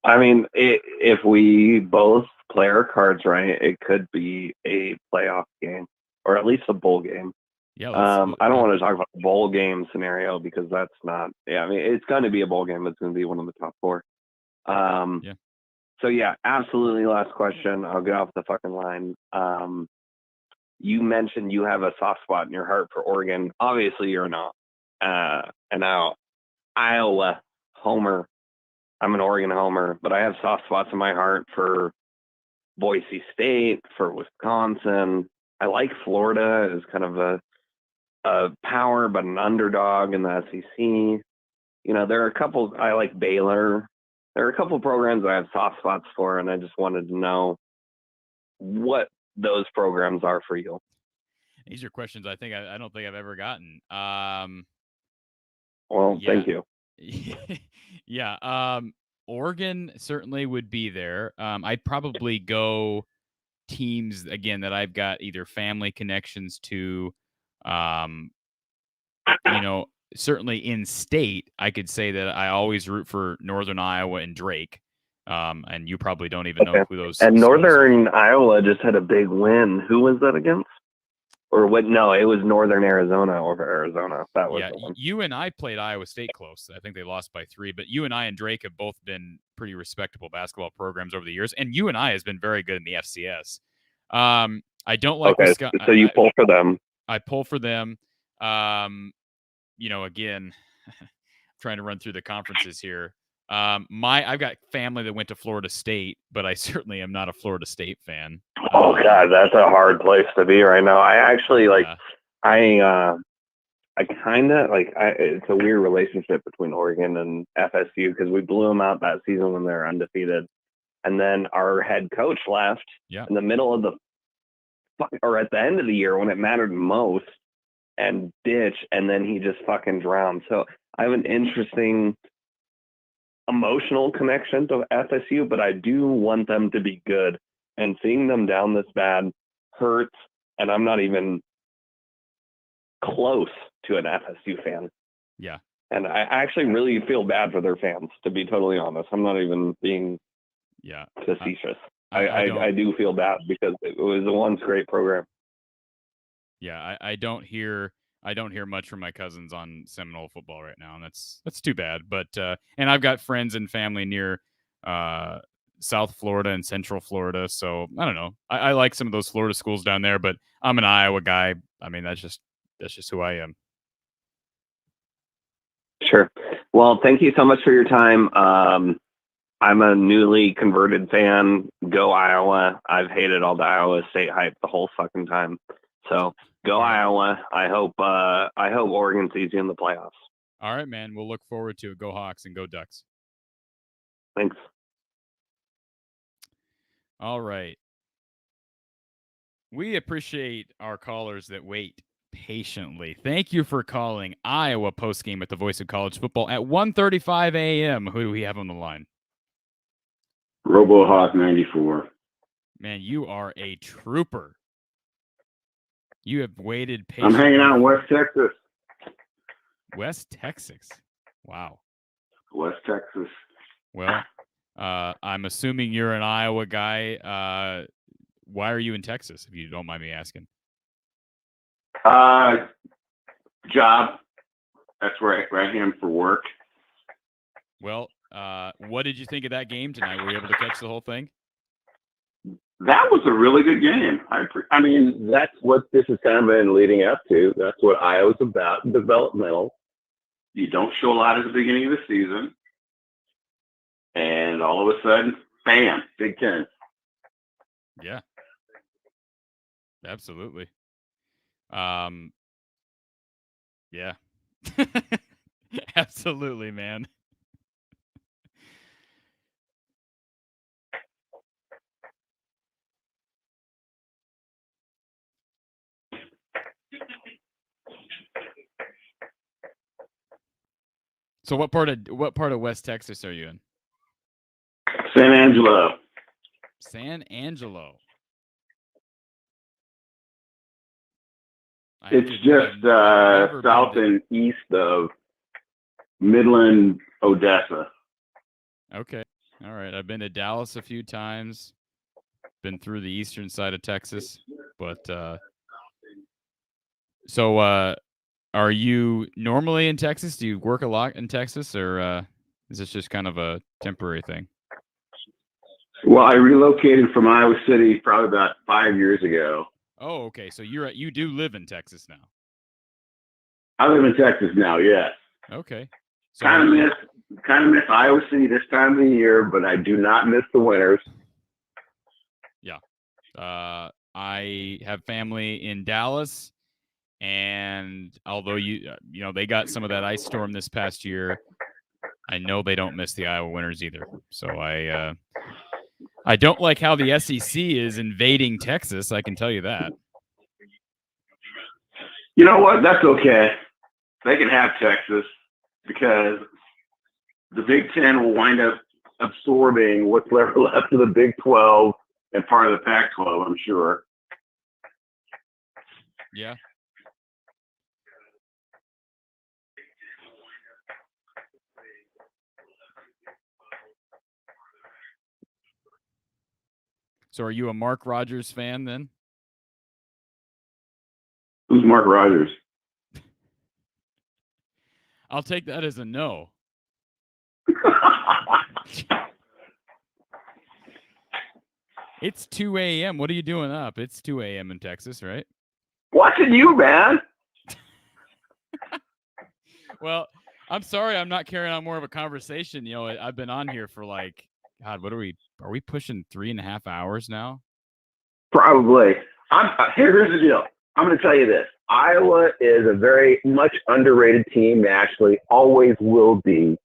I mean, if we both play our cards right, it could be a playoff game, or at least a bowl game. Yeah. I don't want to talk about the bowl game scenario because that's not. Yeah, I mean, it's going to be a bowl game. It's going to be one of the top 4. Yeah. So yeah, absolutely. Last question. I'll get off the fucking line. You mentioned you have a soft spot in your heart for Oregon. Obviously, you're not. And now, Iowa homer. I'm an Oregon homer, but I have soft spots in my heart for Boise State, for Wisconsin. I like Florida as kind of a power, but an underdog in the SEC. There are a couple. I like Baylor. There are a couple programs I have soft spots for, and I just wanted to know what those programs are for you. These are questions I don't think I've ever gotten. Well, thank you. Yeah. Oregon certainly would be there. I'd probably go teams again that I've got either family connections to, certainly in state, I could say that I always root for Northern Iowa and Drake. And you probably don't even know who those. And Northern Iowa just had a big win. Who was that against? Or what? No, it was Northern Arizona over Arizona. That was the one. You and I played Iowa State close. I think they lost by 3. But you and I and Drake have both been pretty respectable basketball programs over the years. And you and I has been very good in the FCS. I don't like Wisconsin. So you pull for them. I pull for them. Again, trying to run through the conferences here. I've got family that went to Florida State, but I certainly am not a Florida State fan. Oh God, that's a hard place to be right now. I actually I kind of it's a weird relationship between Oregon and FSU because we blew them out that season when they were undefeated. And then our head coach left in the middle of or at the end of the year when it mattered most and ditched, and then he just fucking drowned. So I have an interesting emotional connection to FSU, but I do want them to be good. And seeing them down this bad hurts, and I'm not even close to an FSU fan. Yeah. And I actually really feel bad for their fans, to be totally honest. I'm not even being facetious. I do feel bad because it was a once great program. Yeah, I don't hear much from my cousins on Seminole football right now, and that's too bad. But and I've got friends and family near South Florida and Central Florida, so I don't know. I like some of those Florida schools down there, but I'm an Iowa guy. I mean, that's just who I am. Sure. Well, thank you so much for your time. I'm a newly converted fan. Go Iowa. I've hated all the Iowa State hype the whole fucking time. So go Iowa. I hope Oregon sees you in the playoffs. All right, man. We'll look forward to it. Go Hawks and go Ducks. Thanks. All right. We appreciate our callers that wait patiently. Thank you for calling Iowa Postgame at the Voice of College Football at 1:35 a.m. Who do we have on the line? RoboHawk 94. Man, you are a trooper. You have waited patiently. I'm hanging out in West Texas. West Texas. Wow. West Texas. Well, I'm assuming you're an Iowa guy. Why are you in Texas, if you don't mind me asking? Job. That's where I am for work. Well, what did you think of that game tonight? Were you able to catch the whole thing? That was a really good game. I mean, that's what this has kind of been leading up to. That's what Iowa's about, developmental. You don't show a lot at the beginning of the season. And all of a sudden, bam, Big Ten. Yeah. Absolutely. Yeah. Absolutely, man. So what part of West Texas are you in? San Angelo. San Angelo. It's just south and east of Midland, Odessa. Okay. All right. I've been to Dallas a few times. Been through the eastern side of Texas, but so are you normally in Texas? Do you work a lot in Texas, or is this just kind of a temporary thing? Well, I relocated from Iowa City probably about 5 years ago. Oh, okay. So you do live in Texas now. I live in Texas now, yes. Okay. So kind of miss Iowa City this time of the year, but I do not miss the winters. Yeah. I have family in Dallas, and although they got some of that ice storm this past year, I know they don't miss the Iowa winters either. So I don't like how the SEC is invading Texas. I can tell you that. You know what? That's okay. They can have Texas because the Big Ten will wind up absorbing what's left of the Big 12 and part of the Pac-12, I'm sure. Yeah. So are you a Mark Rogers fan then? Who's Mark Rogers? I'll take that as a no. It's 2 a.m. What are you doing up? It's 2 a.m. in Texas, right? Watching you, man. Well, I'm sorry I'm not carrying on more of a conversation. I've been on here for God, what are we pushing 3.5 hours now? Probably. Here's the deal. I'm going to tell you this. Iowa is a very much underrated team nationally, always will be.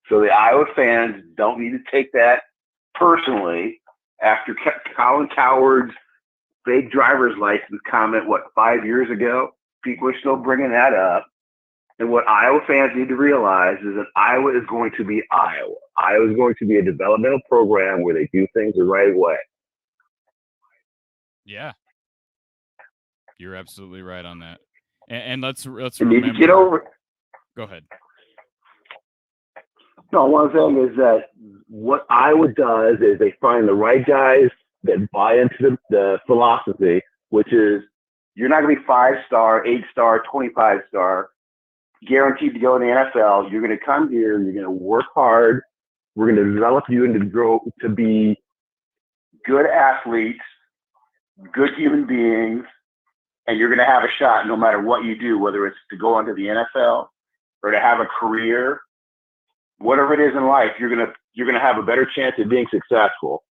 So the Iowa fans don't need to take that personally. After Colin Coward's fake driver's license comment, 5 years ago, people are still bringing that up. And what Iowa fans need to realize is that Iowa is going to be Iowa. Iowa is going to be a developmental program where they do things the right way. Yeah. You're absolutely right on that. And let's You remember. need to get over. Go ahead. No, what I'm saying is that what Iowa does is they find the right guys that buy into the philosophy, which is you're not going to be 5-star, 8-star, 25-star, guaranteed to go in the NFL. You're going to come here, you're going to work hard. We're going to develop you and to grow to be good athletes, good human beings, and you're going to have a shot no matter what you do, whether it's to go into the NFL or to have a career. Whatever it is in life, you're gonna have a better chance of being successful.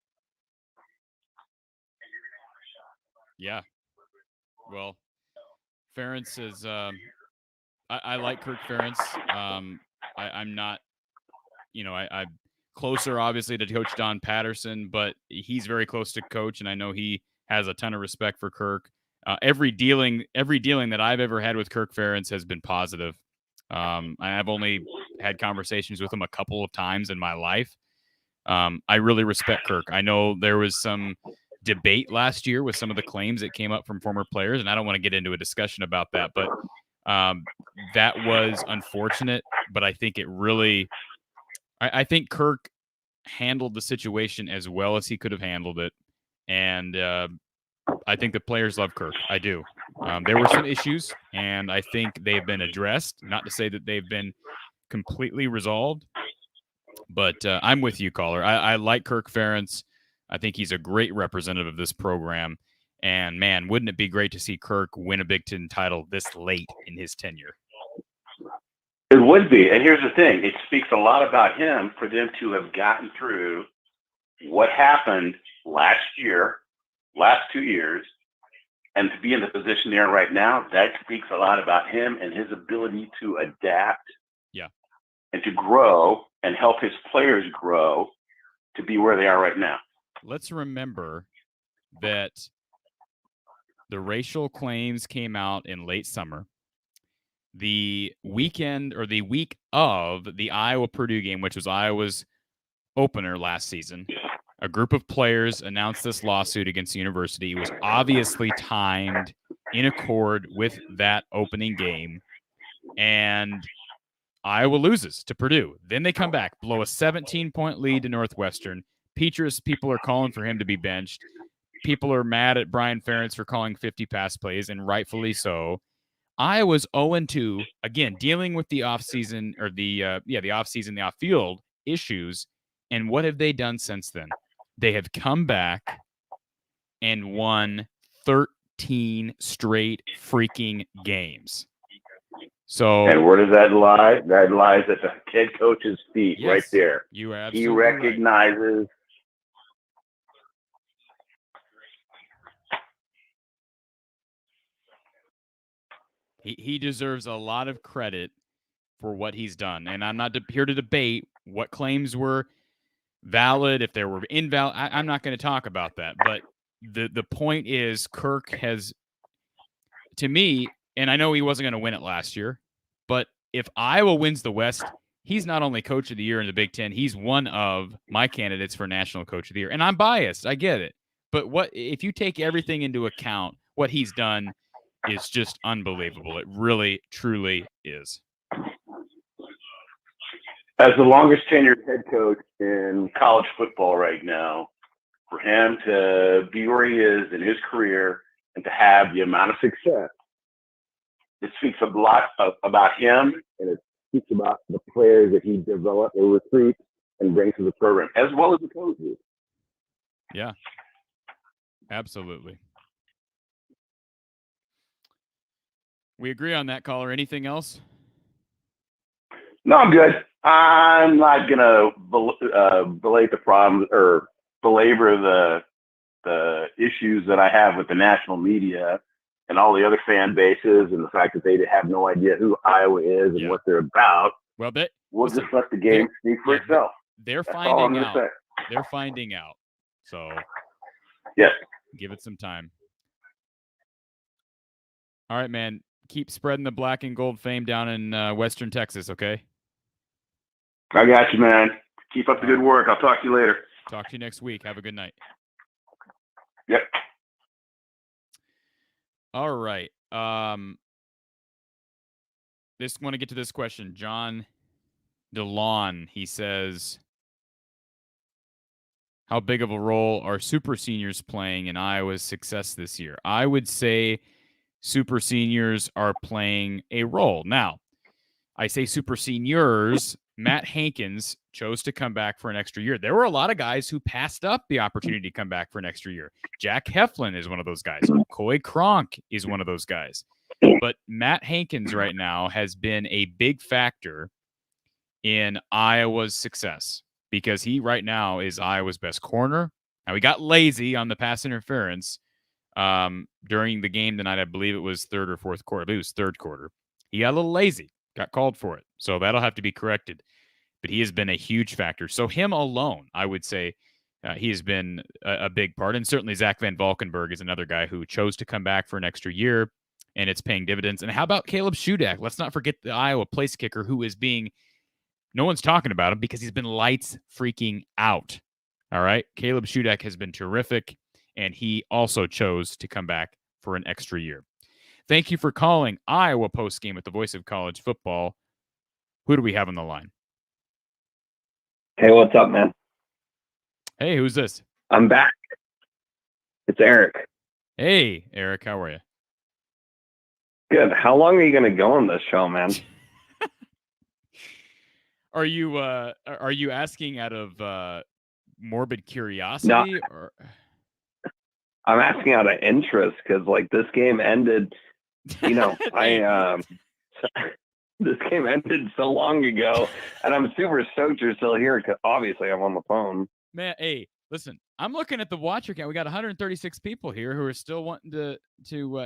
Yeah. Well, Ferentz is. I like Kirk Ferentz. I'm not. I'm closer, obviously, to Coach Don Patterson, but he's very close to Coach, and I know he has a ton of respect for Kirk. Every dealing that I've ever had with Kirk Ferentz has been positive. I've only had conversations with him a couple of times in my life. I really respect Kirk. I know there was some debate last year with some of the claims that came up from former players, and I don't want to get into a discussion about that, but that was unfortunate. But I think I think Kirk handled the situation as well as he could have handled it, and I think the players love Kirk. I do. There were some issues, and I think they've been addressed. Not to say that they've been completely resolved, but I'm with you, caller. I like Kirk Ferentz. I think he's a great representative of this program. And, man, wouldn't it be great to see Kirk win a Big Ten title this late in his tenure? It would be. And here's the thing. It speaks a lot about him for them to have gotten through what happened last year, last 2 years, and to be in the position they're in right now. That speaks a lot about him and his ability to adapt, and to grow and help his players grow to be where they are right now. Let's remember that the racial claims came out in late summer. The weekend or the week of the Iowa-Purdue game, which was Iowa's opener last season, a group of players announced this lawsuit against the university. It was obviously timed in accord with that opening game, and Iowa loses to Purdue. Then they come back, blow a 17-point lead to Northwestern. Petras, people are calling for him to be benched. People are mad at Brian Ferentz for calling 50 pass plays, and rightfully so. Iowa's 0-2, again, dealing with the offseason or the offseason, the off-field issues. And what have they done since then? They have come back and won 13 straight freaking games. So, and where does that lie? That lies at the head coach's feet, yes, right there. You are absolutely he recognizes. Right. He deserves a lot of credit for what he's done. And I'm not here to debate what claims were valid, if they were invalid. I'm not going to talk about that. But the point is, Kirk has, to me, and I know he wasn't going to win it last year, but if Iowa wins the West, he's not only Coach of the Year in the Big Ten, he's one of my candidates for National Coach of the Year. And I'm biased. I get it. But what if you take everything into account, what he's done is just unbelievable. It really, truly is. As the longest tenured head coach in college football right now, for him to be where he is in his career and to have the amount of success, it speaks a lot about him, and it speaks about the players that he developed or recruits and brings to the program, as well as the coaches. Yeah, absolutely. We agree on that, caller. Anything else? No, I'm good. I'm not gonna belay the problems or belabor the issues that I have with the national media and all the other fan bases, and the fact that they have no idea who Iowa is and what they're about. Well, we'll just let the game speak for itself. They're That's all I'm finding gonna out. say. They're finding out. So Yes. give it some time. All right, man. Keep spreading the black and gold fame down in Western Texas, okay? I got you, man. Keep up the good work. I'll talk to you later. Talk to you next week. Have a good night. Yep. All right. Just want to get to this question. John DeLon, he says, how big of a role are super seniors playing in Iowa's success this year? I would say super seniors are playing a role. Now, I say super seniors. Matt Hankins chose to come back for an extra year. There were a lot of guys who passed up the opportunity to come back for an extra year. Jack Heflin is one of those guys. Coy Cronk is one of those guys. But Matt Hankins right now has been a big factor in Iowa's success because he right now is Iowa's best corner. Now, he got lazy on the pass interference during the game tonight. I believe it was third or fourth quarter. I believe it was third quarter. He got a little lazy, got called for it. So that'll have to be corrected. But he has been a huge factor. So him alone, I would say, he has been a big part. And certainly Zach Van Valkenburg is another guy who chose to come back for an extra year, and it's paying dividends. And how about Caleb Shudak? Let's not forget the Iowa place kicker who is being – no one's talking about him because he's been lights freaking out. All right? Caleb Shudak has been terrific, and he also chose to come back for an extra year. Thank you for calling Iowa Postgame with the voice of college football. Who do we have on the line? Hey, what's up, man? Hey, who's this? I'm back. It's Eric. Hey, Eric, how are you? Good. How long are you going to go on this show, man? Are you asking out of morbid curiosity? No. Or? I'm asking out of interest because, like, this game ended, you know, this game ended so long ago, and I'm super stoked you're still here because obviously I'm on the phone. Man, hey, listen, I'm looking at the watcher count. We got 136 people here who are still wanting to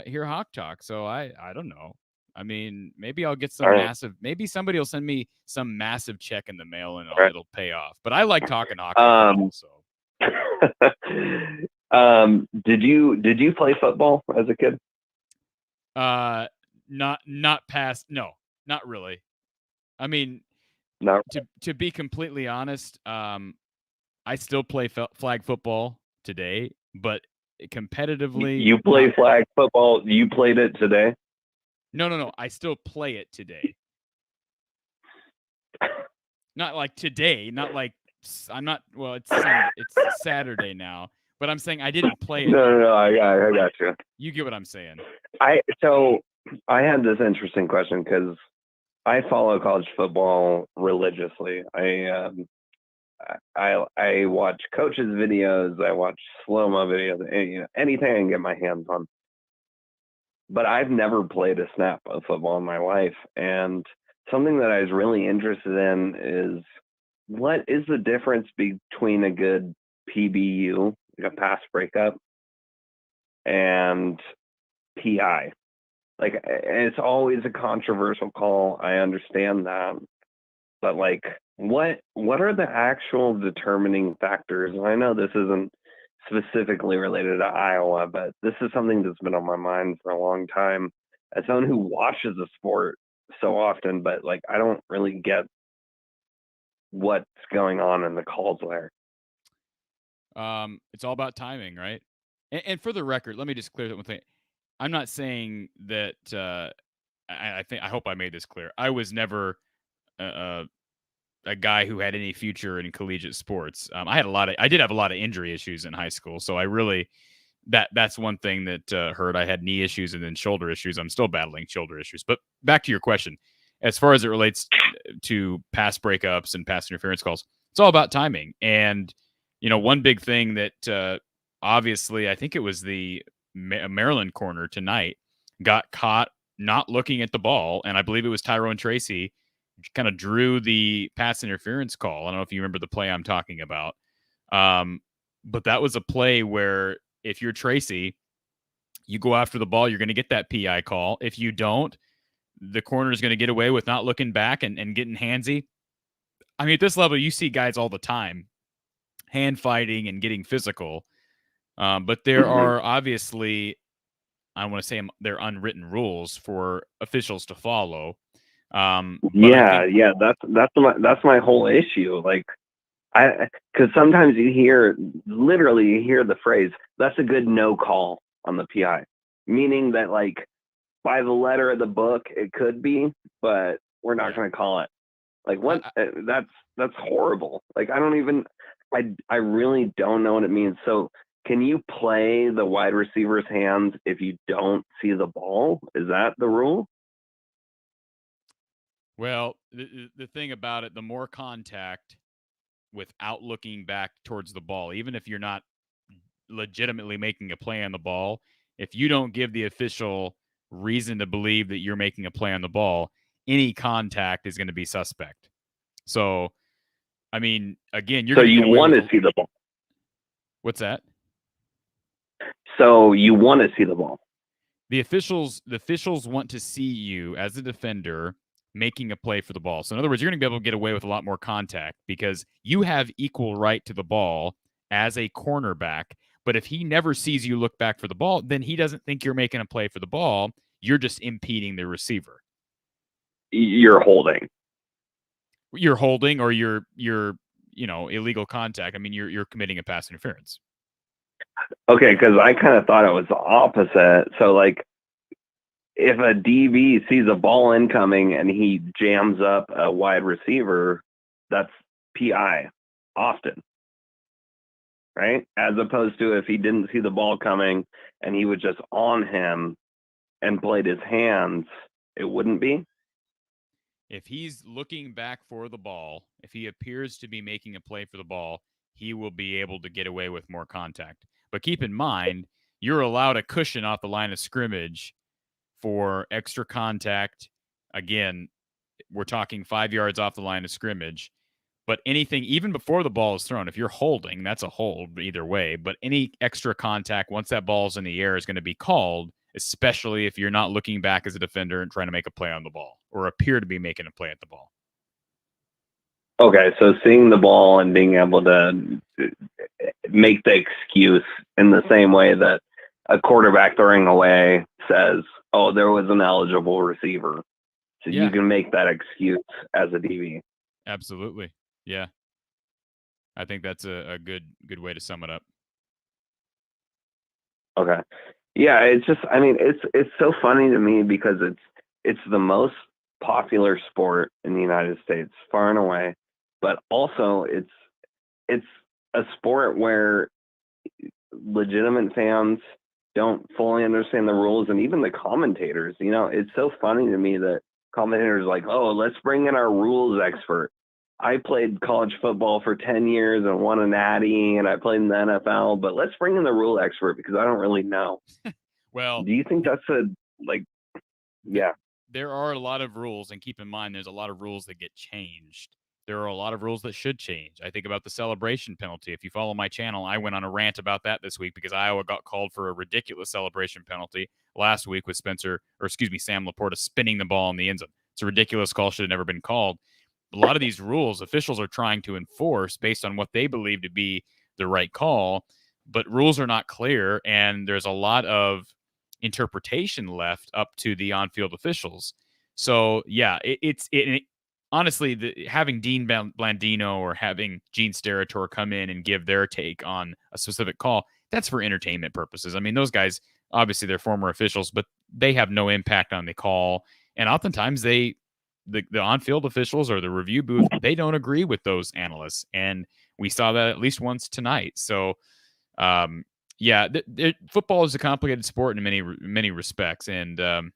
hear Hawk Talk. So I don't know. I mean, maybe I'll get some massive. Maybe somebody will send me some massive check in the mail and it'll pay off. But I like talking hockey. Did you play football as a kid? Not past. No, not really. I mean, no. To be completely honest, I still play flag football today, but competitively. You play flag football? You played it today? No. I still play it today. Not like today. Not like I'm not. Well, it's Saturday now, but I'm saying I didn't play it. No. I got you. You get what I'm saying. So I had this interesting question because I follow college football religiously. I watch coaches' videos. I watch slow-mo videos. Anything I can get my hands on. But I've never played a snap of football in my life. And something that I was really interested in is what is the difference between a good PBU, like a pass breakup, and PI? Like, it's always a controversial call. I understand that. But, like, what are the actual determining factors? And I know this isn't specifically related to Iowa, but this is something that's been on my mind for a long time as someone who watches the sport so often, but like I don't really get what's going on in the calls there. It's all about timing, right? And for the record, let me just clear that one thing. I'm not saying that I hope I made this clear. I was never a guy who had any future in collegiate sports. I did have a lot of injury issues in high school. So I really, that's one thing that hurt. I had knee issues and then shoulder issues. I'm still battling shoulder issues, but back to your question, as far as it relates to pass breakups and pass interference calls, it's all about timing. And, you know, one big thing that obviously, I think it was the Maryland corner tonight got caught not looking at the ball. And I believe it was Tyrone Tracy kind of drew the pass interference call. I don't know if you remember the play I'm talking about. But that was a play where if you're Tracy You go after the ball, you're going to get that PI call. If you don't, the corner is going to get away with not looking back and getting handsy. I mean, at this level, you see guys all the time hand fighting and getting physical. But there are obviously, I want to say they're unwritten rules for officials to follow. Yeah, that's my whole issue. Like, because sometimes you hear the phrase, "That's a good no call on the PI," meaning that like by the letter of the book it could be, but we're not going to call it. Like what? That's horrible. Like I really don't know what it means. So can you play the wide receiver's hands if you don't see the ball? Is that the rule? Well, the thing about it, the more contact without looking back towards the ball, even if you're not legitimately making a play on the ball, if you don't give the official reason to believe that you're making a play on the ball, any contact is going to be suspect. So, I mean, again, you're So going to you get away want with to see the ball. What's that? So you want to see the ball. The officials want to see you as a defender making a play for the ball. So in other words, you're going to be able to get away with a lot more contact because you have equal right to the ball as a cornerback. But if he never sees you look back for the ball, then he doesn't think you're making a play for the ball. You're just impeding the receiver. You're holding. You're holding, or you're illegal contact. I mean, you're committing a pass interference. Okay, because I kind of thought it was the opposite. So like, if a DB sees a ball incoming and he jams up a wide receiver, that's PI often, right? As opposed to if he didn't see the ball coming and he was just on him and played his hands, it wouldn't be. If he's looking back for the ball, if he appears to be making a play for the ball, he will be able to get away with more contact. But keep in mind, you're allowed a cushion off the line of scrimmage for extra contact. Again, we're talking 5 yards off the line of scrimmage. But anything, even before the ball is thrown, if you're holding, that's a hold either way. But any extra contact, once that ball's in the air, is going to be called, especially if you're not looking back as a defender and trying to make a play on the ball or appear to be making a play at the ball. Okay, so seeing the ball and being able to make the excuse in the same way that a quarterback throwing away says, "Oh, there was an eligible receiver." So you can make that excuse as a DB. Absolutely. Yeah. I think that's a good way to sum it up. Okay. Yeah, it's just, I mean, it's so funny to me because it's the most popular sport in the United States, far and away, but also it's a sport where legitimate fans don't fully understand the rules, and even the commentators, it's so funny to me that commentators are like, "Oh, let's bring in our rules expert. I played college football for 10 years and won a natty, and I played in the NFL, but let's bring in the rule expert because I don't really know." Well, do you think that's yeah? There are a lot of rules, and keep in mind, there's a lot of rules that get changed. There are a lot of rules that should change. I think about the celebration penalty. If you follow my channel, I went on a rant about that this week because Iowa got called for a ridiculous celebration penalty last week with Sam Laporta spinning the ball in the end zone. It's a ridiculous call, should have never been called. A lot of these rules officials are trying to enforce based on what they believe to be the right call, but rules are not clear, and there's a lot of interpretation left up to the on-field officials. So yeah, honestly, having Dean Blandino or having Gene Steratore come in and give their take on a specific call, that's for entertainment purposes. I mean, those guys, obviously they're former officials, but they have no impact on the call. And oftentimes the on-field officials or the review booth, they don't agree with those analysts. And we saw that at least once tonight. So yeah, football is a complicated sport in many respects. And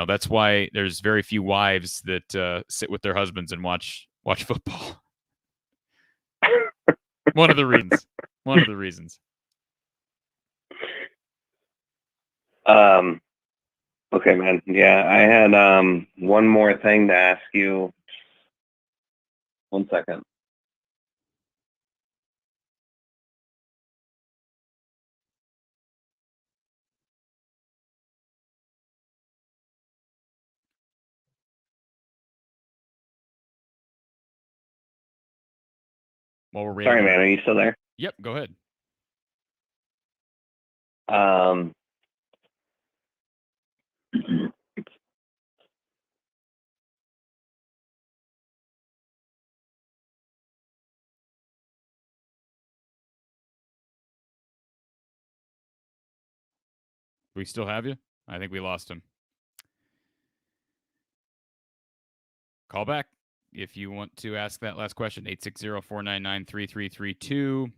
that's why there's very few wives that sit with their husbands and watch football. One of the reasons. Okay, man. Yeah, I had one more thing to ask you. 1 second. While we're Sorry, man. Are you still there? Yep, go ahead. We still have you? I think we lost him. Call back if you want to ask that last question, 860-499-3332.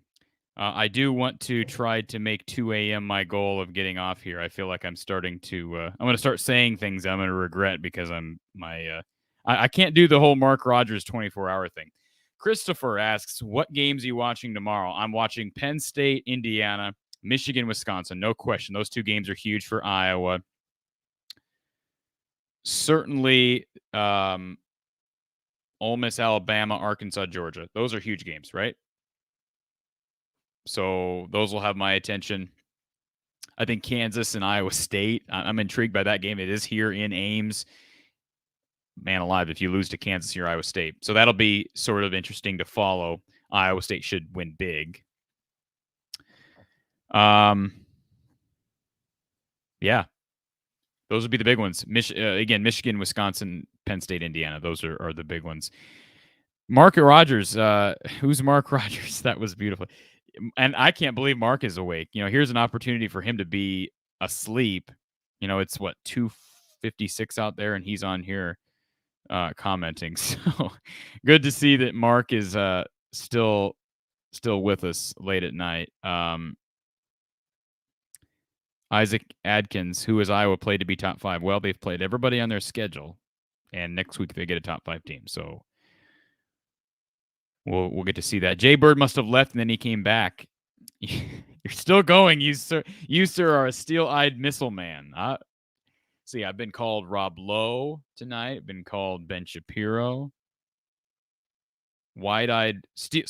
I do want to try to make 2 a.m. my goal of getting off here. I feel like I'm starting to I'm going to start saying things I'm going to regret because I can't do the whole Mark Rogers 24-hour thing. Christopher asks, what games are you watching tomorrow? I'm watching Penn State, Indiana, Michigan, Wisconsin. No question. Those 2 games are huge for Iowa. Certainly, Ole Miss, Alabama, Arkansas, Georgia. Those are huge games, right? So those will have my attention. I think Kansas and Iowa State. I'm intrigued by that game. It is here in Ames. Man alive, if you lose to Kansas or Iowa State. So that'll be sort of interesting to follow. Iowa State should win big. Yeah. Those would be the big ones. Again, Michigan, Wisconsin, Penn State, Indiana. Those are the big ones. Mark Rogers. Who's Mark Rogers? That was beautiful. And I can't believe Mark is awake. Here's an opportunity for him to be asleep. It's 2:56 out there, and he's on here commenting. So good to see that Mark is still with us late at night. Isaac Adkins, who has Iowa played to be top 5? Well, they've played everybody on their schedule, and next week they get a top 5 team. So we'll get to see that. Jay Bird must have left, and then he came back. You're still going. You sir are a steel-eyed missile man. See, I've been called Rob Lowe tonight. I've been called Ben Shapiro. Wide-eyed, a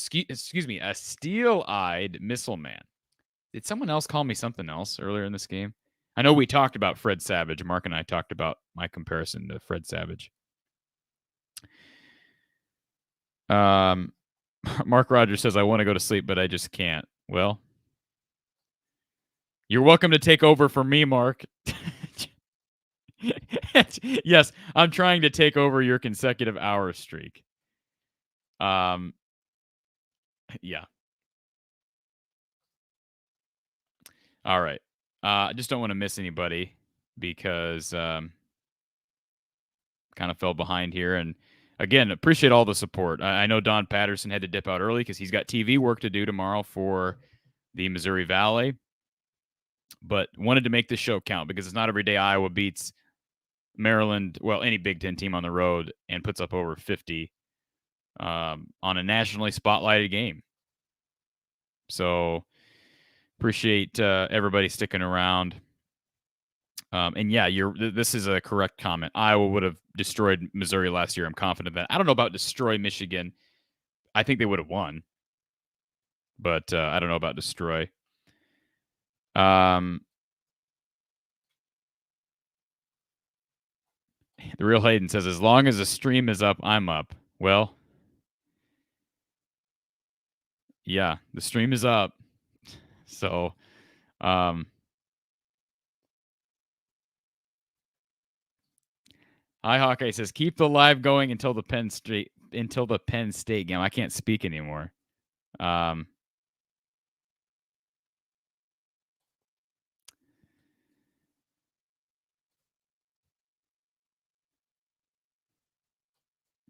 steel-eyed missile man. Did someone else call me something else earlier in this game? I know we talked about Fred Savage. Mark and I talked about my comparison to Fred Savage. Mark Rogers says, I want to go to sleep, but I just can't. Well, you're welcome to take over for me, Mark. Yes, I'm trying to take over your consecutive hour streak. Yeah. All right. I just don't want to miss anybody because kind of fell behind here. And again, appreciate all the support. I know Don Patterson had to dip out early because he's got TV work to do tomorrow for the Missouri Valley. But wanted to make this show count because it's not every day Iowa beats Maryland, well, any Big Ten team on the road, and puts up over 50 on a nationally spotlighted game. So appreciate everybody sticking around. And yeah, this is a correct comment. Iowa would have destroyed Missouri last year. I'm confident that. I don't know about destroy Michigan. I think they would have won, but I don't know about destroy. The Real Hayden says, as long as the stream is up, I'm up. Well, yeah, the stream is up. So, Hi Hawkeye says, keep the live going until the Penn State game. I can't speak anymore.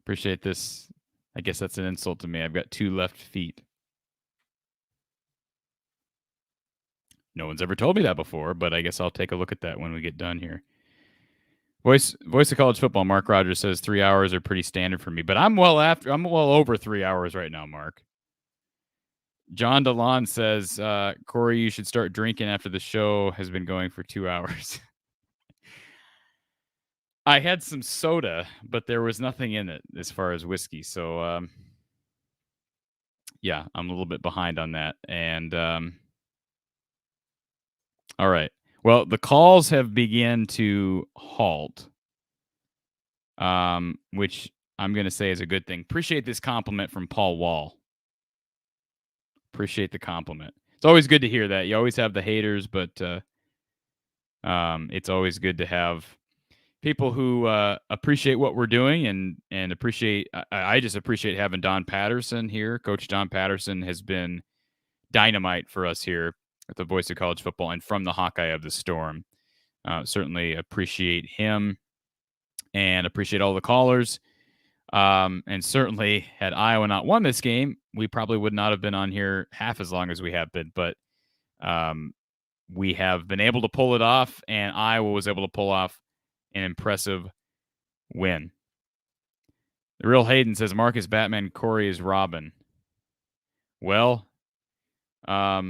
Appreciate this. I guess that's an insult to me. I've got 2 left feet. No one's ever told me that before, but I guess I'll take a look at that when we get done here. Voice of College Football, Mark Rogers says 3 hours are pretty standard for me, but I'm well over 3 hours right now, Mark. John DeLon says, Cory, you should start drinking after the show has been going for 2 hours. I had some soda, but there was nothing in it as far as whiskey. So, yeah, I'm a little bit behind on that. And, all right. Well, the calls have begun to halt, which I'm going to say is a good thing. Appreciate this compliment from Paul Wall. Appreciate the compliment. It's always good to hear that. You always have the haters, but it's always good to have people who appreciate what we're doing and appreciate. I just appreciate having Don Patterson here. Coach Don Patterson has been dynamite for us here at the Voice of College Football and from the Hawkeye of the Storm. Certainly appreciate him and appreciate all the callers. And certainly, had Iowa not won this game, we probably would not have been on here half as long as we have been. But we have been able to pull it off, and Iowa was able to pull off an impressive win. The Real Hayden says, Mark is Batman, Cory is Robin. Well, I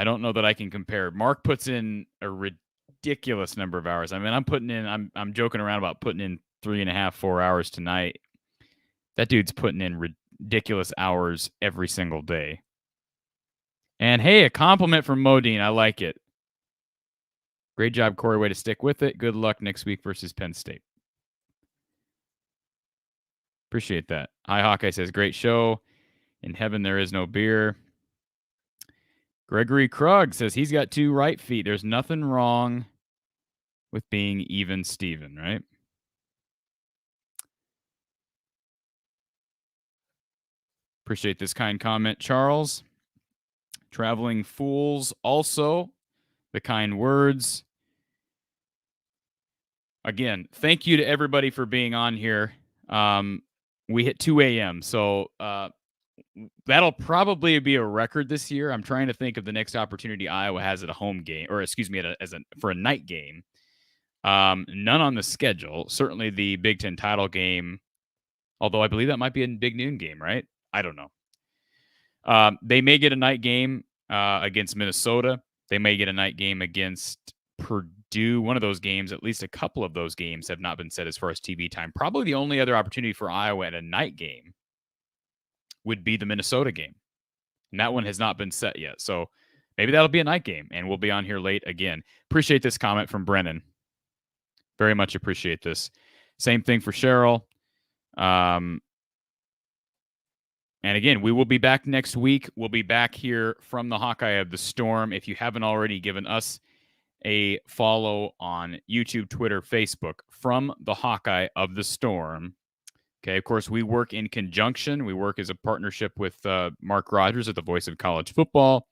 don't know that I can compare. Mark puts in a ridiculous number of hours. I mean, I'm joking around about putting in 3.5, 4 hours tonight. That dude's putting in ridiculous hours every single day. And hey, a compliment from Modine. I like it. Great job, Cory. Way to stick with it. Good luck next week versus Penn State. Appreciate that. Hi, Hawkeye says, great show. In heaven, there is no beer. Gregory Krug says he's got 2 right feet. There's nothing wrong with being even Steven, right? Appreciate this kind comment, Charles. Traveling Fools also, the kind words. Again, thank you to everybody for being on here. We hit 2 a.m., so that'll probably be a record this year. I'm trying to think of the next opportunity Iowa has at a home game, or excuse me, for a night game. None on the schedule. Certainly the Big Ten title game, although I believe that might be a big noon game, right? I don't know. They may get a night game against Minnesota. They may get a night game against Purdue. One of those games, at least a couple of those games, have not been set as far as TV time. Probably the only other opportunity for Iowa at a night game would be the Minnesota game. And that one has not been set yet. So maybe that'll be a night game, and we'll be on here late again. Appreciate this comment from Brennan. Very much appreciate this. Same thing for Cheryl. And again, we will be back next week. We'll be back here from the Hawkeye of the Storm. If you haven't already given us a follow on YouTube, Twitter, Facebook, From the Hawkeye of the Storm. Okay, of course, we work in conjunction. We work as a partnership with Mark Rogers at the Voice of College Football.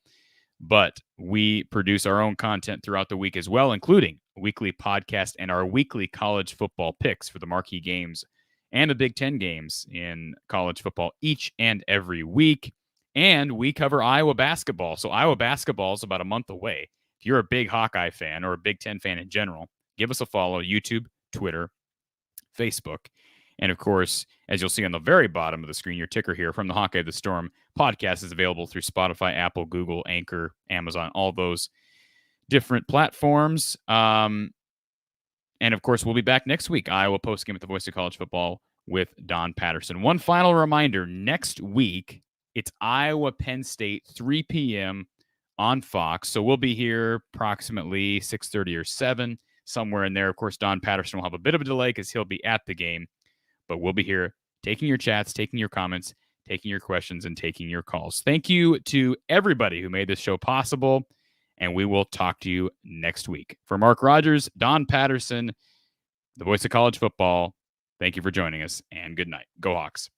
But we produce our own content throughout the week as well, including a weekly podcast and our weekly college football picks for the marquee games and the Big Ten games in college football each and every week. And we cover Iowa basketball. So Iowa basketball is about a month away. If you're a big Hawkeye fan or a Big Ten fan in general, give us a follow, YouTube, Twitter, Facebook. And of course, as you'll see on the very bottom of the screen, your ticker here, From the Hawkeye of the Storm podcast is available through Spotify, Apple, Google, Anchor, Amazon, all those different platforms. And of course, we'll be back next week, Iowa Postgame at the Voice of College Football with Don Patterson. One final reminder, next week, it's Iowa Penn State, 3 p.m. on Fox. So we'll be here approximately 6:30 or 7, somewhere in there. Of course, Don Patterson will have a bit of a delay because he'll be at the game. But we'll be here taking your chats, taking your comments, taking your questions, and taking your calls. Thank you to everybody who made this show possible, and we will talk to you next week. For Mark Rogers, Don Patterson, the Voice of College Football, thank you for joining us, and good night. Go Hawks.